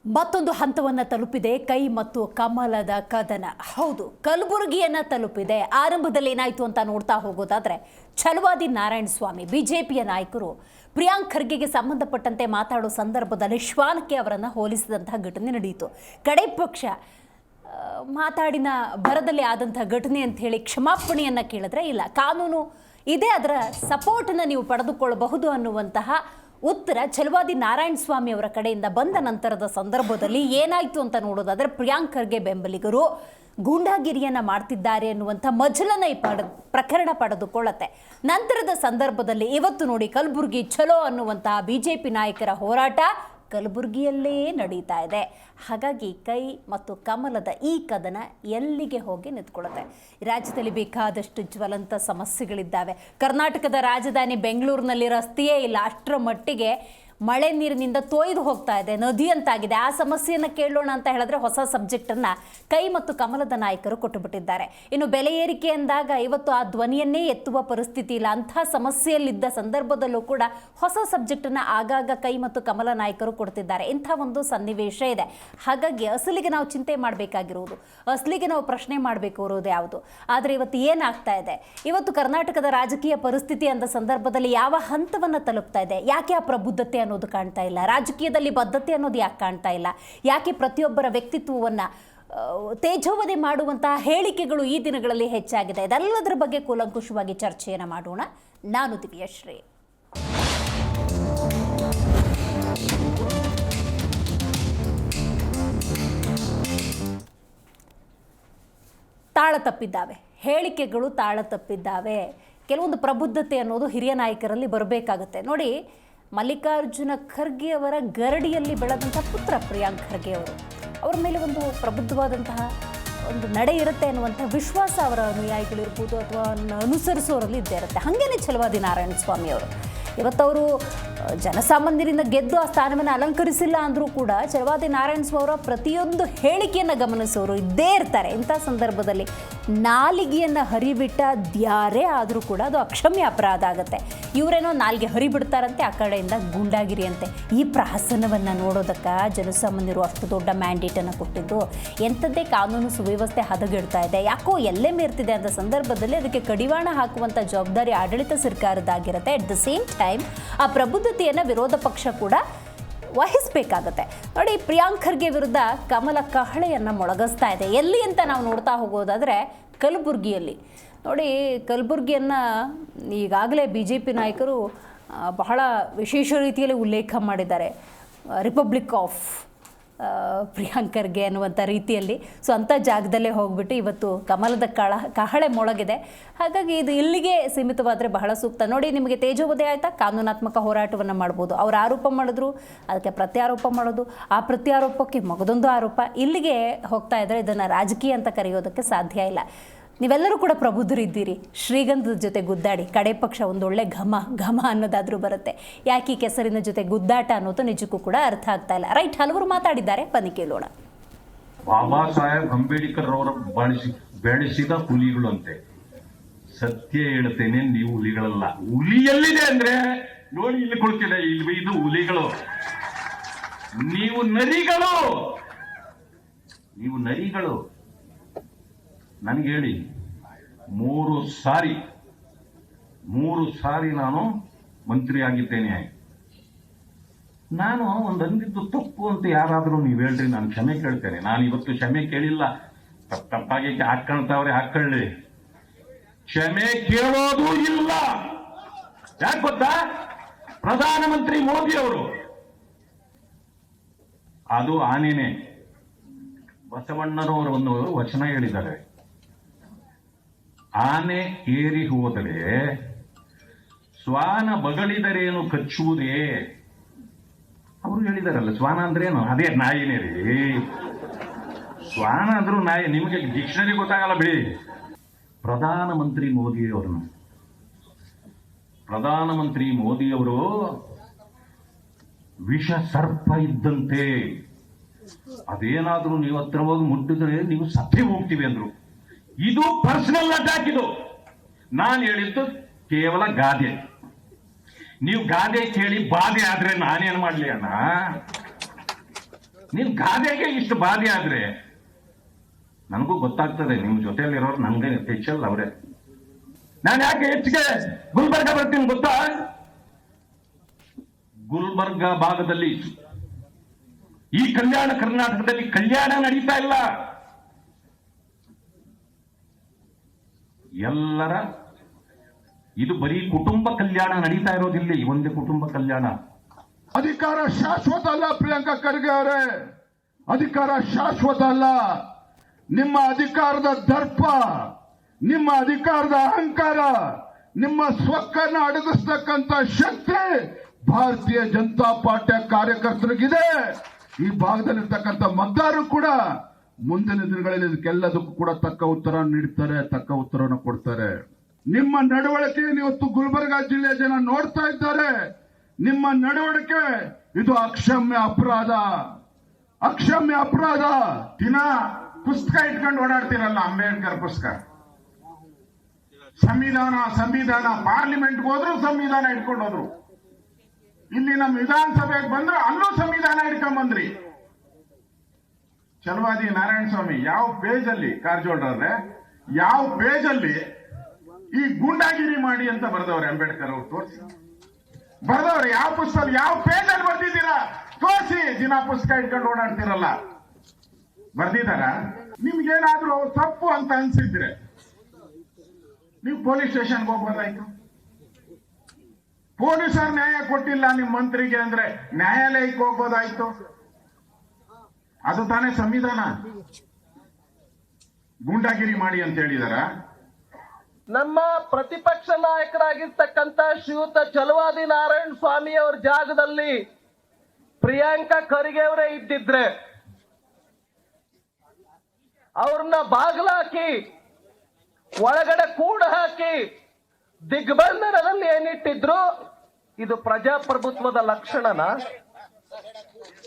ಮತ್ತೊಂದು ಹಂತವನ್ನು ತಲುಪಿದೆ ಕೈ ಮತ್ತು ಕಮಲದ ಕದನ. ಹೌದು, ಕಲಬುರಗಿಯನ್ನು ತಲುಪಿದೆ. ಆರಂಭದಲ್ಲಿ ಏನಾಯಿತು ಅಂತ ನೋಡ್ತಾ ಹೋಗೋದಾದ್ರೆ, ಛಲವಾದಿ ನಾರಾಯಣಸ್ವಾಮಿ ಬಿಜೆಪಿಯ ನಾಯಕರು ಪ್ರಿಯಾಂಕ್ ಖರ್ಗೆಗೆ ಸಂಬಂಧಪಟ್ಟಂತೆ ಮಾತಾಡೋ ಸಂದರ್ಭದಲ್ಲಿ ಶ್ವಾನಕ್ಕೆ ಅವರನ್ನು ಹೋಲಿಸಿದಂತಹ ಘಟನೆ ನಡೆಯಿತು. ಕಡೆ ಪಕ್ಷ ಮಾತಾಡಿನ ಭರದಲ್ಲಿ ಆದಂತಹ ಘಟನೆ ಅಂತ ಹೇಳಿ ಕ್ಷಮಾಪಣೆಯನ್ನು ಕೇಳಿದ್ರೆ ಇಲ್ಲ, ಕಾನೂನು ಇದೆ, ಅದರ ಸಪೋರ್ಟನ್ನು ನೀವು ಪಡೆದುಕೊಳ್ಳಬಹುದು ಅನ್ನುವಂತಹ ಉತ್ತರ ಛಲವಾದಿ ನಾರಾಯಣಸ್ವಾಮಿ ಅವರ ಕಡೆಯಿಂದ ಬಂದ ನಂತರದ ಸಂದರ್ಭದಲ್ಲಿ ಏನಾಯಿತು ಅಂತ ನೋಡೋದಾದ್ರೆ, ಪ್ರಿಯಾಂಕ್ ಖರ್ಗೆ ಬೆಂಬಲಿಗರು ಗೂಂಡಾಗಿರಿಯನ್ನು ಮಾಡ್ತಿದ್ದಾರೆ ಅನ್ನುವಂಥ ಮಜಲನ್ನ ಈ ಪ್ರಕರಣ ಪಡೆದುಕೊಳ್ಳುತ್ತೆ. ನಂತರದ ಸಂದರ್ಭದಲ್ಲಿ ಇವತ್ತು ನೋಡಿ, ಕಲಬುರಗಿ ಚಲೋ ಅನ್ನುವಂತಹ ಬಿಜೆಪಿ ನಾಯಕರ ಹೋರಾಟ ಕಲಬುರಗಿಯಲ್ಲೇ ನಡೀತಾ ಇದೆ. ಹಾಗಾಗಿ ಕೈ ಮತ್ತು ಕಮಲದ ಈ ಕದನ ಎಲ್ಲಿಗೆ ಹೋಗಿ ನಿಂತ್ಕೊಳ್ಳುತ್ತೆ? ರಾಜ್ಯದಲ್ಲಿ ಬೇಕಾದಷ್ಟು ಜ್ವಲಂತ ಸಮಸ್ಯೆಗಳಿದ್ದಾವೆ. ಕರ್ನಾಟಕದ ರಾಜಧಾನಿ ಬೆಂಗಳೂರಿನಲ್ಲಿ ರಸ್ತೆಯೇ ಇಲ್ಲ, ಅಷ್ಟರ ಮಟ್ಟಿಗೆ ಮಳೆ ನೀರಿನಿಂದ ತೊಯ್ದು ಹೋಗ್ತಾ ಇದೆ, ನದಿ ಅಂತಾಗಿದೆ. ಆ ಸಮಸ್ಯೆಯನ್ನು ಕೇಳೋಣ ಅಂತ ಹೇಳಿದ್ರೆ ಹೊಸ ಸಬ್ಜೆಕ್ಟನ್ನು ಕೈ ಮತ್ತು ಕಮಲದ ನಾಯಕರು ಕೊಟ್ಟುಬಿಟ್ಟಿದ್ದಾರೆ. ಇನ್ನು ಬೆಲೆ ಏರಿಕೆ ಅಂದಾಗ ಇವತ್ತು ಆ ಧ್ವನಿಯನ್ನೇ ಎತ್ತುವ ಪರಿಸ್ಥಿತಿ ಇಲ್ಲ. ಅಂಥ ಸಮಸ್ಯೆಯಲ್ಲಿದ್ದ ಸಂದರ್ಭದಲ್ಲೂ ಕೂಡ ಹೊಸ ಸಬ್ಜೆಕ್ಟನ್ನು ಆಗಾಗ ಕೈ ಮತ್ತು ಕಮಲ ನಾಯಕರು ಕೊಡ್ತಿದ್ದಾರೆ. ಇಂಥ ಒಂದು ಸನ್ನಿವೇಶ ಇದೆ. ಹಾಗಾಗಿ ಅಸಲಿಗೆ ನಾವು ಚಿಂತೆ ಮಾಡಬೇಕಾಗಿರುವುದು, ಅಸಲಿಗೆ ನಾವು ಪ್ರಶ್ನೆ ಮಾಡಬೇಕು ಇರೋದು ಯಾವುದು. ಆದರೆ ಇವತ್ತು ಏನಾಗ್ತಾ ಇದೆ, ಇವತ್ತು ಕರ್ನಾಟಕದ ರಾಜಕೀಯ ಪರಿಸ್ಥಿತಿ ಅಂದ ಸಂದರ್ಭದಲ್ಲಿ ಯಾವ ಹಂತವನ್ನು ತಲುಪ್ತಾ ಇದೆ? ಯಾಕೆ ಆ ಪ್ರಬುದ್ಧತೆ ಅನ್ನೋದು ಕಾಣ್ತಾ ಇಲ್ಲ? ರಾಜಕೀಯದಲ್ಲಿ ಬದ್ಧತೆ ಅನ್ನೋದು ಯಾಕೆ ಕಾಣ್ತಾ ಇಲ್ಲ? ಯಾಕೆ ಪ್ರತಿಯೊಬ್ಬರ ವ್ಯಕ್ತಿತ್ವವನ್ನು ತೇಜೋವಧೆ ಮಾಡುವಂತಹ ಹೇಳಿಕೆಗಳು ಈ ದಿನಗಳಲ್ಲಿ ಹೆಚ್ಚಾಗಿದೆ? ಇದೆಲ್ಲದರ ಬಗ್ಗೆ ಕೂಲಂಕುಷವಾಗಿ ಚರ್ಚೆಯನ್ನು ಮಾಡೋಣ. ನಾನು ದಿವ್ಯಶ್ರೀ. ತಾಳ ತಪ್ಪಿದ್ದಾವೆ, ಹೇಳಿಕೆಗಳು ತಾಳ ತಪ್ಪಿದ್ದಾವೆ. ಕೆಲವೊಂದು ಪ್ರಬುದ್ಧತೆ ಅನ್ನೋದು ಹಿರಿಯ ನಾಯಕರಲ್ಲಿ ಬರಬೇಕಾಗತ್ತೆ. ನೋಡಿ, ಮಲ್ಲಿಕಾರ್ಜುನ ಖರ್ಗೆ ಅವರ ಗರಡಿಯಲ್ಲಿ ಬೆಳೆದಂಥ ಪುತ್ರ ಪ್ರಿಯಾಂಕ್ ಖರ್ಗೆ ಅವರ ಮೇಲೆ ಒಂದು ಪ್ರಬುದ್ಧವಾದಂತಹ ಒಂದು ನಡೆ ಇರುತ್ತೆ ಅನ್ನುವಂಥ ವಿಶ್ವಾಸ ಅವರ ಅನುಯಾಯಿಗಳಿರ್ಬೋದು ಅಥವಾ ಅನುಸರಿಸೋರಲ್ಲಿ ಇದ್ದೇ ಇರುತ್ತೆ. ಹಾಗೇನೆ ಛಲವಾದಿ ನಾರಾಯಣಸ್ವಾಮಿ ಅವರು ಇವತ್ತವರು ಜನಸಾಮಾನ್ಯರಿಂದ ಗೆದ್ದು ಆ ಸ್ಥಾನವನ್ನು ಅಲಂಕರಿಸಿಲ್ಲ ಅಂದರೂ ಕೂಡ ಛಲವಾದಿ ನಾರಾಯಣಸ್ವಾಮಿ ಅವರ ಪ್ರತಿಯೊಂದು ಹೇಳಿಕೆಯನ್ನು ಗಮನಿಸೋರು ಇದ್ದೇ ಇರ್ತಾರೆ. ಇಂಥ ಸಂದರ್ಭದಲ್ಲಿ ನಾಲಿಗೆಯನ್ನು ಹರಿಬಿಟ್ಟದ್ಯಾರೇ ಆದರೂ ಕೂಡ ಅದು ಅಕ್ಷಮ್ಯ ಅಪರಾಧ ಆಗುತ್ತೆ. ಇವರೇನೋ ನಾಲಿಗೆ ಹರಿಬಿಡ್ತಾರಂತೆ, ಆ ಕಡೆಯಿಂದ ಗೂಂಡಾಗಿರಿ ಅಂತೆ. ಈ ಪ್ರಹಸನವನ್ನು ನೋಡೋದಕ್ಕೆ ಜನಸಾಮಾನ್ಯರು ಅಷ್ಟು ದೊಡ್ಡ ಮ್ಯಾಂಡೇಟನ್ನು ಕೊಟ್ಟಿದ್ದು. ಎಂಥದ್ದೇ ಕಾನೂನು ಸುವ್ಯವಸ್ಥೆ ಹದಗೆಡ್ತಾ ಇದೆ, ಯಾಕೋ ಎಲ್ಲೇ ಮೇರ್ತಿದೆ ಅಂತ ಸಂದರ್ಭದಲ್ಲಿ ಅದಕ್ಕೆ ಕಡಿವಾಣ ಹಾಕುವಂಥ ಜವಾಬ್ದಾರಿ ಆಡಳಿತ ಸರ್ಕಾರದಾಗಿರುತ್ತೆ. ಅಟ್ ದ ಸೇಮ್ ಟೈಮ್ ಆ ಪ್ರಬುದ್ಧತೆಯನ್ನು ವಿರೋಧ ಪಕ್ಷ ಕೂಡ ವಹಿಸಬೇಕಾಗತ್ತೆ. ನೋಡಿ, ಪ್ರಿಯಾಂಕ್ ಖರ್ಗೆ ವಿರುದ್ಧ ಕಮಲ ಕಹಳೆಯನ್ನು ಮೊಳಗಿಸ್ತಾ ಇದೆ. ಎಲ್ಲಿ ಅಂತ ನಾವು ನೋಡ್ತಾ ಹೋಗೋದಾದರೆ ಕಲಬುರಗಿಯಲ್ಲಿ ನೋಡಿ, ಕಲಬುರಗಿಯನ್ನು ಈಗಾಗಲೇ ಬಿ ಜೆ ಪಿ ನಾಯಕರು ಬಹಳ ವಿಶೇಷ ರೀತಿಯಲ್ಲಿ ಉಲ್ಲೇಖ ಮಾಡಿದ್ದಾರೆ. ರಿಪಬ್ಲಿಕ್ ಆಫ್ ಪ್ರಿಯಾಂಕ್ ಖರ್ಗೆ ಅನ್ನುವಂಥ ರೀತಿಯಲ್ಲಿ. ಸೊ ಅಂಥ ಜಾಗದಲ್ಲೇ ಹೋಗ್ಬಿಟ್ಟು ಇವತ್ತು ಕಮಲದ ಕಹಳೆ ಮೊಳಗಿದೆ. ಹಾಗಾಗಿ ಇದು ಇಲ್ಲಿಗೆ ಸೀಮಿತವಾದರೆ ಬಹಳ ಸೂಕ್ತ. ನೋಡಿ, ನಿಮಗೆ ತೇಜೋವಧೆ ಆಯಿತಾ, ಕಾನೂನಾತ್ಮಕ ಹೋರಾಟವನ್ನು ಮಾಡ್ಬೋದು. ಅವ್ರು ಆರೋಪ ಮಾಡಿದ್ರು, ಅದಕ್ಕೆ ಪ್ರತ್ಯಾರೋಪ ಮಾಡೋದು, ಆ ಪ್ರತ್ಯಾರೋಪಕ್ಕೆ ಮಗದೊಂದು ಆರೋಪ, ಇಲ್ಲಿಗೆ ಹೋಗ್ತಾ ಇದ್ದರೆ ಇದನ್ನು ರಾಜಕೀಯ ಅಂತ ಕರೆಯೋದಕ್ಕೆ ಸಾಧ್ಯ ಇಲ್ಲ. ನೀವೆಲ್ಲರೂ ಕೂಡ ಪ್ರಬುದ್ಧರಿದ್ದೀರಿ. ಶ್ರೀಗಂಧದ ಜೊತೆ ಗುದ್ದಾಡಿ, ಕಡೆ ಪಕ್ಷ ಒಂದೊಳ್ಳೆ ಘಮ ಅನ್ನೋದಾದರೂ ಬರುತ್ತೆ. ಯಾಕೆ ಈ ಕೆಸರಿನ ಜೊತೆ ಗುದ್ದಾಟ ಅನ್ನೋದು ನಿಜಕ್ಕೂ ಕೂಡ ಅರ್ಥ ಆಗ್ತಾ ಇಲ್ಲ. ರೈಟ್, ಹಲವರು ಮಾತಾಡಿದ್ದಾರೆ, ಬನ್ನಿ ಕೇಳೋಣ. ಬಾಬಾ ಸಾಹೇಬ್ ಅಂಬೇಡ್ಕರ್ ಅವರ ಬೆಳೆಸಿದ ಹುಲಿಗಳು ಅಂತೆ. ಸತ್ಯ ಹೇಳ್ತೇನೆ, ನೀವು ಹುಲಿಗಳಲ್ಲ. ಹುಲಿ ಎಲ್ಲಿದೆ ಅಂದ್ರೆ ನೋಡಿ, ಇಲ್ಲಿ ಕೊಡ್ತಿಲ್ಲ, ಇಲ್ಲಿ ಇದು ಹುಲಿಗಳು. ನೀವು ನರಿಗಳು, ನೀವು ನರಿಗಳು. ನನಗೆ ಹೇಳಿ, ಮೂರು ಸಾರಿ ನಾನು ಮಂತ್ರಿ ಆಗಿದ್ದೇನೆ. ನಾನು ಅಂದಿದ್ದು ತಪ್ಪು ಅಂತ ಯಾರಾದರೂ ನೀವು ಹೇಳ್ರಿ, ನಾನು ಕ್ಷಮೆ ಕೇಳ್ತೇನೆ. ನಾನು ಇವತ್ತು ಕ್ಷಮೆ ಕೇಳಿಲ್ಲ, ತಪ್ಪಾಗಿ ಹಾಕೊಳ್ತಾವ್ರೆ, ಹಾಕೊಳ್ಳಿ. ಕ್ಷಮೆ ಕೇಳೋದು ಇಲ್ಲ. ಯಾಕೆ ಗೊತ್ತಾ? ಪ್ರಧಾನಮಂತ್ರಿ ಮೋದಿ ಅವರು ಅದು ಆನೇನೆ. ಬಸವಣ್ಣನವರು ಒಂದು ವಚನ ಹೇಳಿದ್ದಾರೆ, ಆನೆ ಏರಿ ಹೋದರೆ ಶ್ವಾನ ಬಗಳಿದರೇನು ಕಚ್ಚುವುದೇ. ಅವರು ಹೇಳಿದಾರಲ್ಲ, ಶ್ವಾನ ಅಂದ್ರೇನು? ಅದೇ ನಾಯಿನೇ ರೀ. ಶ್ವಾನ ಅಂದ್ರೂ ನಾಯಿ, ನಿಮಗೆ ಡಿಕ್ಷನರಿ ಗೊತ್ತಾಗಲ್ಲ ಬಿಡಿ. ಪ್ರಧಾನಮಂತ್ರಿ ಮೋದಿಯವರು ವಿಷ ಸರ್ಪ ಇದ್ದಂತೆ. ಅದೇನಾದ್ರೂ ನೀವು ಹತ್ರ ಹೋಗಿ ಮುಟ್ಟಿದ್ರೆ ನೀವು ಸತ್ತೇ ಹೋಗ್ತೀವಿ ಅಂದ್ರು. ಇದು ಪರ್ಸನಲ್ ಅಟ್ಯಾಕ್. ಇದು ನಾನು ಹೇಳಿದ್ದು ಕೇವಲ ಗಾದೆ. ನೀವು ಗಾದೆ ಕೇಳಿ ಬಾಧೆ ಆದ್ರೆ ನಾನೇನ್ ಮಾಡ್ಲಿ ಅಣ್ಣ? ನಿನ್ ಗಾದೆಗೆ ಇಷ್ಟು ಬಾಧೆ ಆದ್ರೆ ನನಗೂ ಗೊತ್ತಾಗ್ತದೆ, ನಿಮ್ ಜೊತೆಯಲ್ಲಿರೋರು ನನ್ಗೆ ಹೆಚ್ಚಲ್ಲ ಅವ್ರೆ. ನಾನು ಯಾಕೆ ಹೆಚ್ಚಿಗೆ ಗುಲ್ಬರ್ಗ ಬರ್ತೀನಿ ಗೊತ್ತಾ? ಗುಲ್ಬರ್ಗ ಭಾಗದಲ್ಲಿ ಈ ಕಲ್ಯಾಣ ಕರ್ನಾಟಕದಲ್ಲಿ ಕಲ್ಯಾಣ ನಡೀತಾ ಇಲ್ಲ. ಎಲ್ಲರ ಇದು ಬರೀ ಕುಟುಂಬ ಕಲ್ಯಾಣ ನಡೀತಾ ಇರೋದಿಲ್ಲ, ಈ ಒಂದೇ ಕುಟುಂಬ ಕಲ್ಯಾಣ. ಅಧಿಕಾರ ಶಾಶ್ವತ ಅಲ್ಲ ಪ್ರಿಯಾಂಕಾ ಖರ್ಗೆ ಅವರೇ, ಅಧಿಕಾರ ಶಾಶ್ವತ ಅಲ್ಲ. ನಿಮ್ಮ ಅಧಿಕಾರದ ದರ್ಪ, ನಿಮ್ಮ ಅಧಿಕಾರದ ಅಹಂಕಾರ, ನಿಮ್ಮ ಸ್ವಕ್ಕನ್ನು ಅಡಗಿಸ್ತಕ್ಕಂಥ ಶಕ್ತಿ ಭಾರತೀಯ ಜನತಾ ಪಾರ್ಟಿಯ ಕಾರ್ಯಕರ್ತರಿಗಿದೆ. ಈ ಭಾಗದಲ್ಲಿರ್ತಕ್ಕಂಥ ಮತದಾರರು ಕೂಡ ಮುಂದಿನ ದಿನಗಳಲ್ಲಿ ಇದಕ್ಕೆಲ್ಲದಕ್ಕೂ ಕೂಡ ತಕ್ಕ ಉತ್ತರ ನೀಡ್ತಾರೆ, ತಕ್ಕ ಉತ್ತರವನ್ನು ಕೊಡ್ತಾರೆ. ನಿಮ್ಮ ನಡವಳಿಕೆಯನ್ನು ಇವತ್ತು ಗುಲ್ಬರ್ಗಾ ಜಿಲ್ಲೆಯ ಜನ ನೋಡ್ತಾ ಇದ್ದಾರೆ. ನಿಮ್ಮ ನಡವಳಿಕೆ ಇದು ಅಕ್ಷಮ್ಯ ಅಪರಾಧ, ಅಕ್ಷಮ್ಯ ಅಪರಾಧ. ದಿನ ಪುಸ್ತಕ ಇಟ್ಕೊಂಡು ಓಡಾಡ್ತೀರಲ್ಲ, ಅಂಬೇಡ್ಕರ್ ಪುಸ್ತಕ, ಸಂವಿಧಾನ ಸಂವಿಧಾನ, ಪಾರ್ಲಿಮೆಂಟ್ಗೆ ಹೋದ್ರು ಸಂವಿಧಾನ ಇಟ್ಕೊಂಡು ಹೋದ್ರು, ಇಲ್ಲಿ ನಮ್ಮ ವಿಧಾನಸಭೆಗೆ ಬಂದ್ರು ಅಲ್ಲೂ ಸಂವಿಧಾನ ಇಟ್ಕೊಂಡ್ ಬಂದ್ರಿ. ಛಲವಾದಿ ನಾರಾಯಣ ಸ್ವಾಮಿ ಯಾವ ಪೇಜ್ ಅಲ್ಲಿ, ಕಾರಜೋಳರವ್ರೆ ಯಾವ ಪೇಜ್ ಅಲ್ಲಿ ಈ ಗೂಂಡಾಗಿರಿ ಮಾಡಿ ಅಂತ ಬರೆದವ್ರೆ ಅಂಬೇಡ್ಕರ್ ಅವ್ರು? ತೋರಿಸಿ ಬರೆದವ್ರೆ ಯಾವ ಪುಸ್ತಕ, ಯಾವ ಪೇಜ್ ಅಲ್ಲಿ ಬರ್ದಿದ್ದೀರಾ ತೋರಿಸಿ. ದಿನ ಪುಸ್ತಕ ಇಟ್ಕೊಂಡು ಓಡಾಡ್ತಿರಲ್ಲ, ಬರ್ದಿದಾರ? ನಿಮ್ಗೇನಾದ್ರೂ ತಪ್ಪು ಅಂತ ಅನ್ಸಿದ್ರೆ ನೀವು ಪೊಲೀಸ್ ಸ್ಟೇಷನ್ಗೆ ಹೋಗ್ಬೋದಾಯ್ತು. ಪೊಲೀಸರು ನ್ಯಾಯ ಕೊಟ್ಟಿಲ್ಲ ನಿಮ್ ಮಂತ್ರಿಗೆ ಅಂದ್ರೆ ನ್ಯಾಯಾಲಯಕ್ಕೆ ಹೋಗ್ಬೋದಾಯ್ತು. ಅದು ತಾನೇ ಸಂವಿಧಾನ. ಗೂಂಡಾಗಿರಿ ಮಾಡಿ ಅಂತ ಹೇಳಿದಾರ? ನಮ್ಮ ಪ್ರತಿಪಕ್ಷ ನಾಯಕರಾಗಿರ್ತಕ್ಕಂಥ ಶ್ರೀಯುತ ಛಲವಾದಿ ನಾರಾಯಣ ಸ್ವಾಮಿ ಅವರ ಜಾಗದಲ್ಲಿ ಪ್ರಿಯಾಂಕಾ ಖರ್ಗೆ ಅವರೇ ಇದ್ದಿದ್ರೆ ಅವ್ರನ್ನ ಬಾಗಿಲಾಕಿ ಒಳಗಡೆ ಕೂಡ ಹಾಕಿ ದಿಗ್ಬಂಧನದಲ್ಲಿ ಏನಿಟ್ಟಿದ್ರು ಇದು ಪ್ರಜಾಪ್ರಭುತ್ವದ ಲಕ್ಷಣನ?